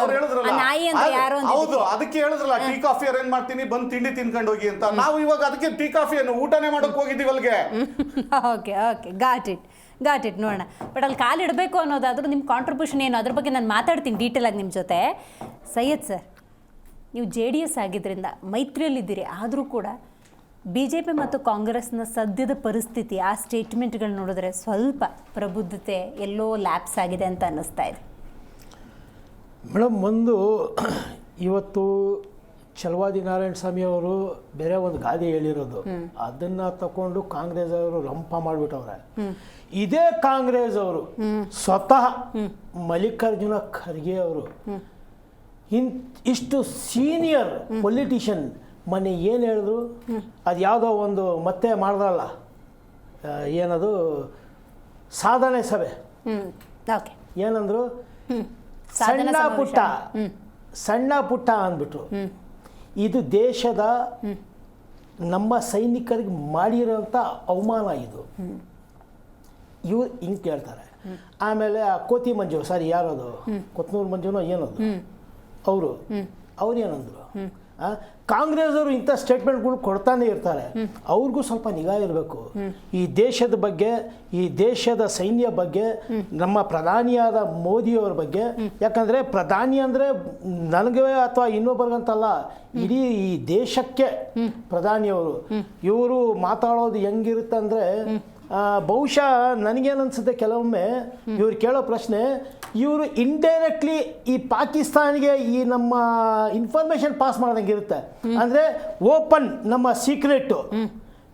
ಹೌದು, ಅದಕ್ಕೆ ಹೇಳಿದ್ರಲ್ಲ ಟೀ ಕಾಫಿ ಅರೇಂಜ್ ಮಾಡ್ತೀನಿ, ಬಂದು ತಿಂಡಿ ತಿನ್ಕೊಂಡು ಹೋಗಿ ಅಂತ. ನಾವು ಇವಾಗ ಅದಕ್ಕೆ ಟೀ ಕಾಫಿಯನ್ನು ಊಟನೇ ಮಾಡೋಕೆ ಹೋಗಿದ್ದೀವಿ ಅಲ್ಲಿಗೆ. ಓಕೆ ಓಕೆ, ಗಾಟ್ ಇಟ್ ನೋಡೋಣ. ಬಟ್ ಅಲ್ಲಿ ಕಾಲಿಡಬೇಕು ಅನ್ನೋದಾದ್ರೂ ನಿಮ್ಮ ಕಾಂಟ್ರಿಬ್ಯೂಷನ್ ಏನು, ಅದ್ರ ಬಗ್ಗೆ ನಾನು ಮಾತಾಡ್ತೀನಿ ಡೀಟೇಲ್ ಆಗಿ ನಿಮ್ಮ ಜೊತೆ. ಸೈಯದ್ ಸರ್, ನೀವು JDS ಆಗಿದ್ದರಿಂದ ಮೈತ್ರಿಯಲ್ಲಿದ್ದೀರಿ, ಆದರೂ ಕೂಡ BJP ಮತ್ತು ಕಾಂಗ್ರೆಸ್ನ ಸದ್ಯದ ಪರಿಸ್ಥಿತಿ, ಆ ಸ್ಟೇಟ್ಮೆಂಟ್ಗಳು ನೋಡಿದ್ರೆ ಸ್ವಲ್ಪ ಪ್ರಬುದ್ಧತೆ ಎಲ್ಲೋ ಲ್ಯಾಪ್ಸ್ ಆಗಿದೆ ಅಂತ ಅನ್ನಿಸ್ತಾ ಇದೆ. ಮೇಡಮ್, ಒಂದು ಇವತ್ತು ಚಲವಾದಿ ನಾರಾಯಣ ಸ್ವಾಮಿ ಅವರು ಬೇರೆ ಒಂದು ಗಾದೆ ಹೇಳಿರೋದು, ಅದನ್ನು ತಗೊಂಡು ಕಾಂಗ್ರೆಸ್ ಅವರು ರಂಪ ಮಾಡಿಬಿಟ್ಟವ್ರೆ. ಇದೇ ಕಾಂಗ್ರೆಸ್ ಅವರು ಸ್ವತಃ ಮಲ್ಲಿಕಾರ್ಜುನ ಖರ್ಗೆ ಅವರು ಇಷ್ಟು ಸೀನಿಯರ್ ಪೊಲಿಟಿಷಿಯನ್ ಮೊನ್ನೆ ಏನು ಹೇಳಿದ್ರು, ಅದು ಯಾವುದೋ ಒಂದು ಮತ್ತೆ ಮಾಡಿದ್ರಲ್ಲ, ಏನದು ಸಾಧನೆ ಸಭೆ, ಏನಂದ್ರು ಸಣ್ಣ ಪುಟ್ಟ ಅಂದ್ಬಿಟ್ರು. ಇದು ದೇಶದ ನಮ್ಮ ಸೈನಿಕರಿಗೆ ಮಾಡಿರೋಂಥ ಅವಮಾನ ಇದು. ಇವ್ರು ಹಿಂಗೆ ಕೇಳ್ತಾರೆ. ಆಮೇಲೆ ಆ ಕೋತಿ ಮಂಜು, ಸಾರಿ ಯಾರದು, ಕೊತ್ನೂರು ಮಂಜುನೋ ಏನದು, ಅವರು ಏನಂದ್ರು, ಕಾಂಗ್ರೆಸ್ ಅವರು ಇಂಥ ಸ್ಟೇಟ್ಮೆಂಟ್ಗಳು ಕೊಡ್ತಾನೆ ಇರ್ತಾರೆ. ಅವ್ರಿಗೂ ಸ್ವಲ್ಪ ನಿಗಾ ಇರಬೇಕು. ಈ ದೇಶದ ಬಗ್ಗೆ, ಈ ದೇಶದ ಸೈನ್ಯ ಬಗ್ಗೆ, ನಮ್ಮ ಪ್ರಧಾನಿಯಾದ ಮೋದಿಯವರ ಬಗ್ಗೆ. ಯಾಕಂದರೆ ಪ್ರಧಾನಿ ಅಂದರೆ ನನಗೆ ಅಥವಾ ಇನ್ನೊಬ್ಬರಿಗಂತಲ್ಲ, ಇಡೀ ಈ ದೇಶಕ್ಕೆ ಪ್ರಧಾನಿಯವರು. ಇವರು ಮಾತಾಡೋದು ಹೆಂಗಿರುತ್ತೆ ಅಂದರೆ, ಬಹುಶಃ ನನಗೇನನ್ಸುತ್ತೆ ಕೆಲವೊಮ್ಮೆ ಇವ್ರು ಕೇಳೋ ಪ್ರಶ್ನೆ, ಇವರು ಇಂಡೈರೆಕ್ಟ್ಲಿ ಈ ಪಾಕಿಸ್ತಾನಿಗೆ ಈ ನಮ್ಮ ಇನ್ಫಾರ್ಮೇಶನ್ ಪಾಸ್ ಮಾಡ್ದಂಗೆ ಇರುತ್ತೆ. ಅಂದರೆ ಓಪನ್ ನಮ್ಮ ಸೀಕ್ರೆಟ್,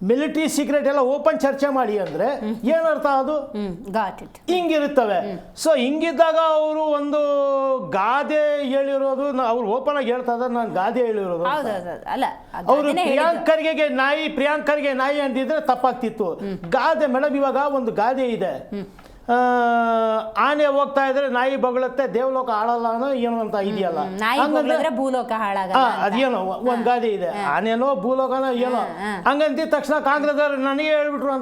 ಮಿಲಿಟರಿ ಸೀಕ್ರೆಟ್ ಎಲ್ಲ ಓಪನ್ ಚರ್ಚೆ ಮಾಡಿ ಅಂದರೆ ಏನರ್ಥ ಅದು? ಹಿಂಗಿರುತ್ತವೆ. ಸೊ ಹಿಂಗಿದ್ದಾಗ ಅವರು ಒಂದು ಗಾದೆ ಹೇಳಿರೋದು, ಅವ್ರು ಓಪನ್ ಆಗಿ ಹೇಳ್ತಾ ಇದ್ದಾರೆ, ನಾನು ಗಾದೆ ಹೇಳಿರೋದು. ಅವರು ಪ್ರಿಯಾಂಕ್ ಖರ್ಗೆ ನಾಯಿ ಅಂದಿದ್ರೆ ತಪ್ಪಾಗ್ತಿತ್ತು. ಗಾದೆ ಮೇಡಮ್, ಇವಾಗ ಒಂದು ಗಾದೆ ಇದೆ, ಆನೆ ಹೋಗ್ತಾ ಇದ್ರೆ ನಾಯಿ ಬಗಳುತ್ತೆ, ದೇವಲೋಕ ಹಾಳಲ್ಲ ಅನ್ನೋ ಏನೋ ಅಂತ ಇದೆಯಲ್ಲ, ಅದೇನೋ ಒಂದ್ ಗಾದೆ ಇದೆ. ಆನೆನೋ ಭೂಲೋಕನೋ ಏನೋ ಹಂಗಂತಿದ ತಕ್ಷಣ ಕಾಂಗ್ರೆಸ್ ಅವ್ರು ನನಗೆ ಹೇಳ್ಬಿಟ್ರು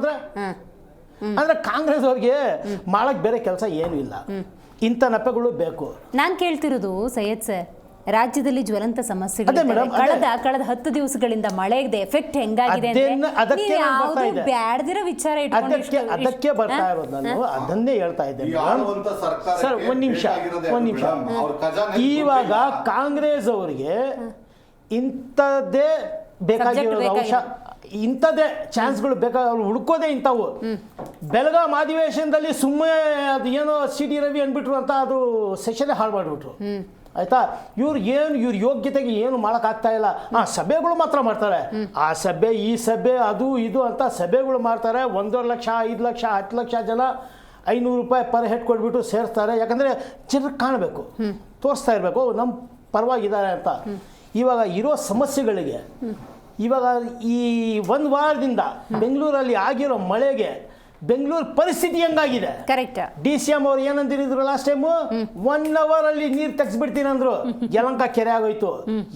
ಅಂದ್ರೆ ಕಾಂಗ್ರೆಸ್ ಅವ್ರಿಗೆ ಮಾಡಕ್ ಬೇರೆ ಕೆಲಸ ಏನೂ ಇಲ್ಲ. ಇಂಥ ನೆಪಗಳು ಬೇಕು. ನಾನು ಕೇಳ್ತಿರೋದು ಸೈಯದ್ ಸರ್, ರಾಜ್ಯದಲ್ಲಿ ಜ್ವಲಂತ ಸಮಸ್ಯೆಗಳು ಕಳೆದ 10 ದಿವಸಗಳಿಂದ ಮಳೆಗೆ ಎಫೆಕ್ಟ್ ಹೆಂಗಾಗಿದೆ ಬ್ಯಾಡ್ದಿರೋ ವಿಚಾರ ಅದಕ್ಕೆ ಬರ್ತಾ ಇರೋದು. ನಾನು ಅದನ್ನೇ ಹೇಳ್ತಾ ಇದ್ದೇನೆ ಸರ್. ಒಂದ್ ನಿಮಿಷ. ಇವಾಗ ಕಾಂಗ್ರೆಸ್ ಅವರಿಗೆ ಇಂಥದ್ದೇ ಬೇಕಾಗಿರೋದು ಅಂಶ, ಇಂಥದ್ದೇ ಚಾನ್ಸ್ಗಳು ಬೇಕಾಗ, ಅವ್ರು ಹುಡ್ಕೋದೇ ಇಂಥವು. ಬೆಳಗಾಂ ಅಧಿವೇಶನದಲ್ಲಿ ಸುಮ್ಮನೆ ಅದು ಏನೋ ಸಿಟಿ ರವಿ ಅಂದ್ಬಿಟ್ರು ಅಂತ ಅದು ಸೆಷನ್ ಹಾಳು ಮಾಡಿಬಿಟ್ರು. ಆಯ್ತಾ? ಇವ್ರ ಯೋಗ್ಯತೆಗೆ ಏನು ಮಾಡೋಕ್ಕಾಗ್ತಾ ಇಲ್ಲ. ಸಭೆಗಳು ಮಾತ್ರ ಮಾಡ್ತಾರೆ. ಆ ಸಭೆ, ಈ ಸಭೆ, ಅದು ಇದು ಅಂತ ಸಭೆಗಳು ಮಾಡ್ತಾರೆ. 1.5 ಲಕ್ಷ, 5 ಲಕ್ಷ, 10 ಲಕ್ಷ ಜನ $500 ಪರ್ ಹೆಡ್ ಕೊಟ್ಬಿಟ್ಟು ಸೇರಿಸ್ತಾರೆ. ಯಾಕಂದರೆ ಜನರಿಗೆ ಕಾಣಬೇಕು, ತೋರಿಸ್ತಾ ಇರಬೇಕು ನಮ್ಮ ಪರವಾಗಿದ್ದಾರೆ ಅಂತ. ಇವಾಗ ಇರೋ ಸಮಸ್ಯೆಗಳಿಗೆ, ಇವಾಗ ಈ 1 ವಾರದಿಂದ ಬೆಂಗಳೂರಲ್ಲಿ ಆಗಿರೋ ಮಳೆಗೆ ಬೆಂಗಳೂರು ಪರಿಸ್ಥಿತಿ ಹೆಂಗಾಗಿದೆ? ಕರೆಕ್ಟ್. DCM ಅವ್ರು ಏನಂದಿರಿದ್ರು ಲಾಸ್ಟ್ ಟೈಮು, 1 hour ಅಲ್ಲಿ ನೀರು ತೆಗ್ಸ್ಬಿಡ್ತೀನಿ ಅಂದ್ರು. ಯಲಹಂಕ ಕೆರೆ ಆಗೋಯ್ತು.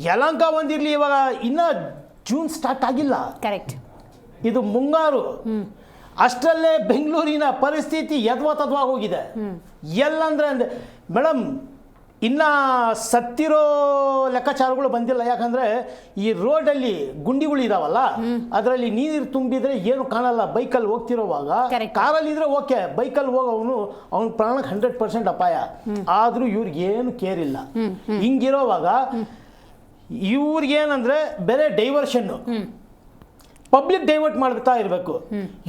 ಯಲಹಂಕ ಒಂದಿರ್ಲಿ, ಇವಾಗ ಇನ್ನ ಜೂನ್ ಸ್ಟಾರ್ಟ್ ಆಗಿಲ್ಲ. ಕರೆಕ್ಟ್. ಇದು ಮುಂಗಾರು. ಅಷ್ಟರಲ್ಲೇ ಬೆಂಗಳೂರಿನ ಪರಿಸ್ಥಿತಿ ಯದ್ವಾ ಹೋಗಿದೆ. ಎಲ್ಲಂದ್ರೆ ಮೇಡಮ್, ಇನ್ನ ಸತ್ತಿರೋ ಲೆಕ್ಕಾಚಾರಗಳು ಬಂದಿಲ್ಲ. ಯಾಕಂದ್ರೆ ಈ ರೋಡಲ್ಲಿ ಗುಂಡಿಗಳು ಇದಾವಲ್ಲ, ಅದರಲ್ಲಿ ನೀರು ತುಂಬಿದ್ರೆ ಏನು ಕಾಣಲ್ಲ. ಬೈಕಲ್ಲಿ ಹೋಗ್ತಿರೋವಾಗ, ಕಾರಲ್ಲಿ ಇದ್ರೆ ಓಕೆ, ಬೈಕಲ್ಲಿ ಹೋಗೋವನು ಅವನ ಪ್ರಾಣಕ್ಕೆ 100% ಅಪಾಯ. ಆದ್ರೂ ಇವ್ರಿಗೆ ಏನು ಕೇರ್ ಇಲ್ಲ. ಹಿಂಗಿರೋವಾಗ ಇವ್ರಿಗೇನಂದ್ರೆ ಬೇರೆ ಡೈವರ್ಷನ್, ಪಬ್ಲಿಕ್ ಡೈವರ್ಟ್ ಮಾಡ್ತಾ ಇರಬೇಕು.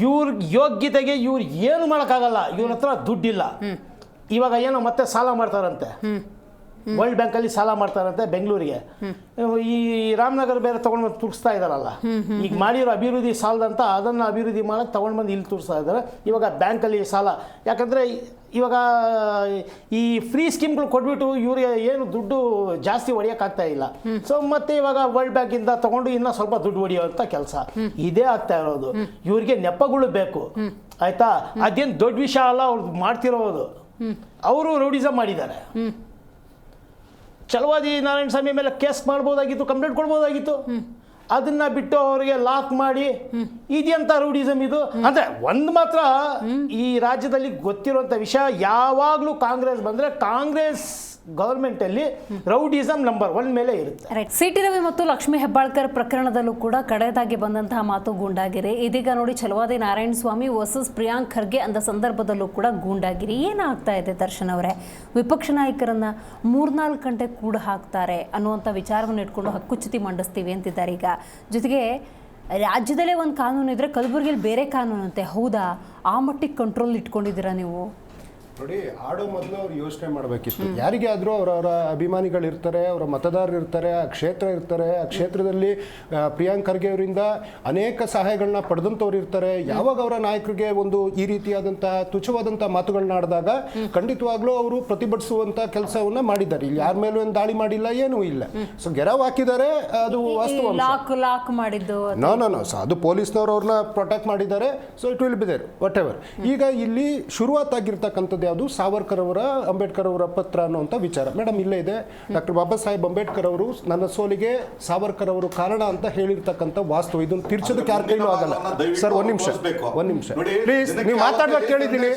ಇವ್ರ ಯೋಗ್ಯತೆಗೆ ಇವ್ರು ಏನು ಮಾಡೋಕ್ಕಾಗಲ್ಲ. ಇವ್ರ ಹತ್ರ ದುಡ್ಡಿಲ್ಲ. ಇವಾಗ ಏನೋ ಮತ್ತೆ ಸಾಲ ಮಾಡ್ತಾರಂತೆ, ವರ್ಲ್ಡ್ ಬ್ಯಾಂಕಲ್ಲಿ ಸಾಲ ಮಾಡ್ತಾರಂತೆ ಬೆಂಗಳೂರಿಗೆ. ಈ ರಾಮನಗರ ಬೇರೆ ತೊಗೊಂಡು ಬಂದು ತುರ್ಸ್ತಾ ಇದ್ದಾರಲ್ಲ, ಈಗ ಮಾಡಿರೋ ಅಭಿವೃದ್ಧಿ ಸಾಲದಂತ ಅದನ್ನು ಅಭಿವೃದ್ಧಿ ಮಾಡಕ್ಕೆ ತೊಗೊಂಡು ಬಂದು ಇಲ್ಲಿ ತುರ್ಸ್ತಾ ಇದ್ದಾರೆ. ಇವಾಗ ಬ್ಯಾಂಕಲ್ಲಿ ಸಾಲ, ಯಾಕಂದರೆ ಇವಾಗ ಈ ಫ್ರೀ ಸ್ಕೀಮ್ಗಳು ಕೊಟ್ಬಿಟ್ಟು ಇವ್ರಿಗೆ ಏನು ದುಡ್ಡು ಜಾಸ್ತಿ ಹೊಡಿಯೋಕ್ಕಾಗ್ತಾ ಇಲ್ಲ. ಸೊ ಮತ್ತೆ ಇವಾಗ ವರ್ಲ್ಡ್ ಬ್ಯಾಂಕಿಂದ ತೊಗೊಂಡು ಇನ್ನೂ ಸ್ವಲ್ಪ ದುಡ್ಡು ಹೊಡಿಯೋಂಥ ಕೆಲಸ ಇದೇ ಆಗ್ತಾ ಇರೋದು. ಇವ್ರಿಗೆ ನೆಪಗಳು ಬೇಕು. ಆಯಿತಾ? ಅದೇನು ದೊಡ್ಡ ವಿಷಯ ಅಲ್ಲ ಅವ್ರು ಮಾಡ್ತಿರೋದು. ಅವರು ರೌಡಿಸಮ್ ಮಾಡಿದ್ದಾರೆ. ಛಲವಾದಿ ನಾರಾಯಣ ಸ್ವಾಮಿ ಮೇಲೆ ಕೇಸ್ ಮಾಡ್ಬೋದಾಗಿತ್ತು, ಕಂಪ್ಲೇಂಟ್ ಕೊಡ್ಬೋದಾಗಿತ್ತು. ಅದನ್ನ ಬಿಟ್ಟು ಅವರಿಗೆ ಲಾಕ್ ಮಾಡಿ ಇದೆಂತ ರೌಡಿಸಮ್ ಇದು ಅಂದ್ರೆ. ಒಂದು ಮಾತ್ರ ಈ ರಾಜ್ಯದಲ್ಲಿ ಗೊತ್ತಿರುವಂಥ ವಿಷಯ, ಯಾವಾಗಲೂ ಕಾಂಗ್ರೆಸ್ ಬಂದರೆ ಕಾಂಗ್ರೆಸ್ ಗವರ್ಮೆಂಟ್ ಅಲ್ಲಿ ರೌಡಿಸಮ್ ನಂಬರ್ 1 ಮೇಲೆ ಇರುತ್ತೆ. ರೈಟ್. ಸಿಟಿ ರವಿ ಮತ್ತು ಲಕ್ಷ್ಮೀ ಹೆಬ್ಬಾಳ್ಕರ್ ಪ್ರಕರಣದಲ್ಲೂ ಕೂಡ ಕಡೆದಾಗಿ ಬಂದಂತಹ ಮಾತು ಗೂಂಡಾಗಿರಿ. ಇದೀಗ ನೋಡಿ ಛಲವಾದಿ ನಾರಾಯಣ ಸ್ವಾಮಿ ವರ್ಸಸ್ ಪ್ರಿಯಾಂಕ್ ಖರ್ಗೆ ಅಂದ ಸಂದರ್ಭದಲ್ಲೂ ಕೂಡ ಗೂಂಡಾಗಿರಿ. ಏನಾಗ್ತಾ ಇದೆ ದರ್ಶನ್ ಅವರೇ? ವಿಪಕ್ಷ ನಾಯಕರನ್ನ 3-4 ಗಂಟೆ ಕೂಡ ಹಾಕ್ತಾರೆ ಅನ್ನುವಂಥ ವಿಚಾರವನ್ನು ಇಟ್ಕೊಂಡು ಹಕ್ಕುಚ್ಯುತಿ ಮಂಡಿಸ್ತೀವಿ ಅಂತಿದ್ದಾರೆ. ಈಗ ಜೊತೆಗೆ ರಾಜ್ಯದಲ್ಲೇ ಒಂದು ಕಾನೂನು ಇದ್ರೆ ಕಲಬುರಗಿಯಲ್ಲಿ ಬೇರೆ ಕಾನೂನು ಅಂತೆ. ಹೌದಾ? ಆ ಮಟ್ಟಿಗೆ ಕಂಟ್ರೋಲ್ ಇಟ್ಕೊಂಡಿದ್ದೀರಾ ನೀವು? ನೋಡಿ, ಆಡೋ ಮೊದಲು ಅವ್ರು ಯೋಚನೆ ಮಾಡಬೇಕಿತ್ತು. ಯಾರಿಗೆ ಆದರೂ ಅವರವರ ಅಭಿಮಾನಿಗಳಿರ್ತಾರೆ, ಅವರ ಮತದಾರರು ಇರ್ತಾರೆ, ಆ ಕ್ಷೇತ್ರ ಇರ್ತಾರೆ. ಆ ಕ್ಷೇತ್ರದಲ್ಲಿ ಪ್ರಿಯಾಂಕ್ ಖರ್ಗೆ ಅವರಿಂದ ಅನೇಕ ಸಹಾಯಗಳನ್ನ ಪಡೆದಂಥವ್ರು ಇರ್ತಾರೆ. ಯಾವಾಗ ಅವರ ನಾಯಕರಿಗೆ ಒಂದು ಈ ರೀತಿಯಾದಂಥ ತುಚ್ಛವಾದಂಥ ಮಾತುಗಳನ್ನ ಆಡಿದಾಗ ಖಂಡಿತವಾಗ್ಲೂ ಅವರು ಪ್ರತಿಭಟಿಸುವಂಥ ಕೆಲಸವನ್ನ ಮಾಡಿದ್ದಾರೆ. ಇಲ್ಲಿ ಯಾರ ಮೇಲೂ ಏನು ದಾಳಿ ಮಾಡಿಲ್ಲ, ಏನೂ ಇಲ್ಲ. ಸೊ ಗೆರವ್ ಹಾಕಿದ್ದಾರೆ, ಅದು ವಾಸ್ತವ. ಲಾಕ್ ಮಾಡಿದ್ದು ನೋ ಸೊ ಅದು ಪೊಲೀಸ್ನವರು ಅವ್ರನ್ನ ಪ್ರೊಟೆಕ್ಟ್ ಮಾಡಿದ್ದಾರೆ. So it will be there whatever. ಈಗ ಇಲ್ಲಿ ಶುರುವಾತಾಗಿರ್ತಕ್ಕಂಥದ್ದು ಯಾವುದು ಸಾವರ್ಕರ್ ಅವರ ಅಂಬೇಡ್ಕರ್ ಅವರ ಪತ್ರ ಅನ್ನುವಂಥ ವಿಚಾರ. ಮೇಡಮ್ ಇಲ್ಲೇ ಇದೆ, ಡಾಕ್ಟರ್ ಬಾಬಾ ಸಾಹೇಬ್ ಅಂಬೇಡ್ಕರ್ ಅವರು ನನ್ನ ಸೋಲಿಗೆ ಸಾವರ್ಕರ್ ಅವರು ಕಾರಣ ಅಂತ ಹೇಳಿರ್ತಕ್ಕಂಥ ವಾಸ್ತವ. ಇದನ್ನು ತಿರ್ಚೋದಕ್ಕೆ ಯಾರ ಕೈಲೂ ಆಗಲ್ಲ. ಸರ್ ಒಂದ್ ನಿಮಿಷ ಪ್ಲೀಸ್, ನೀವು ಮಾತಾಡ್ದಾಗ ಕೇಳಿದ್ದೀನಿ,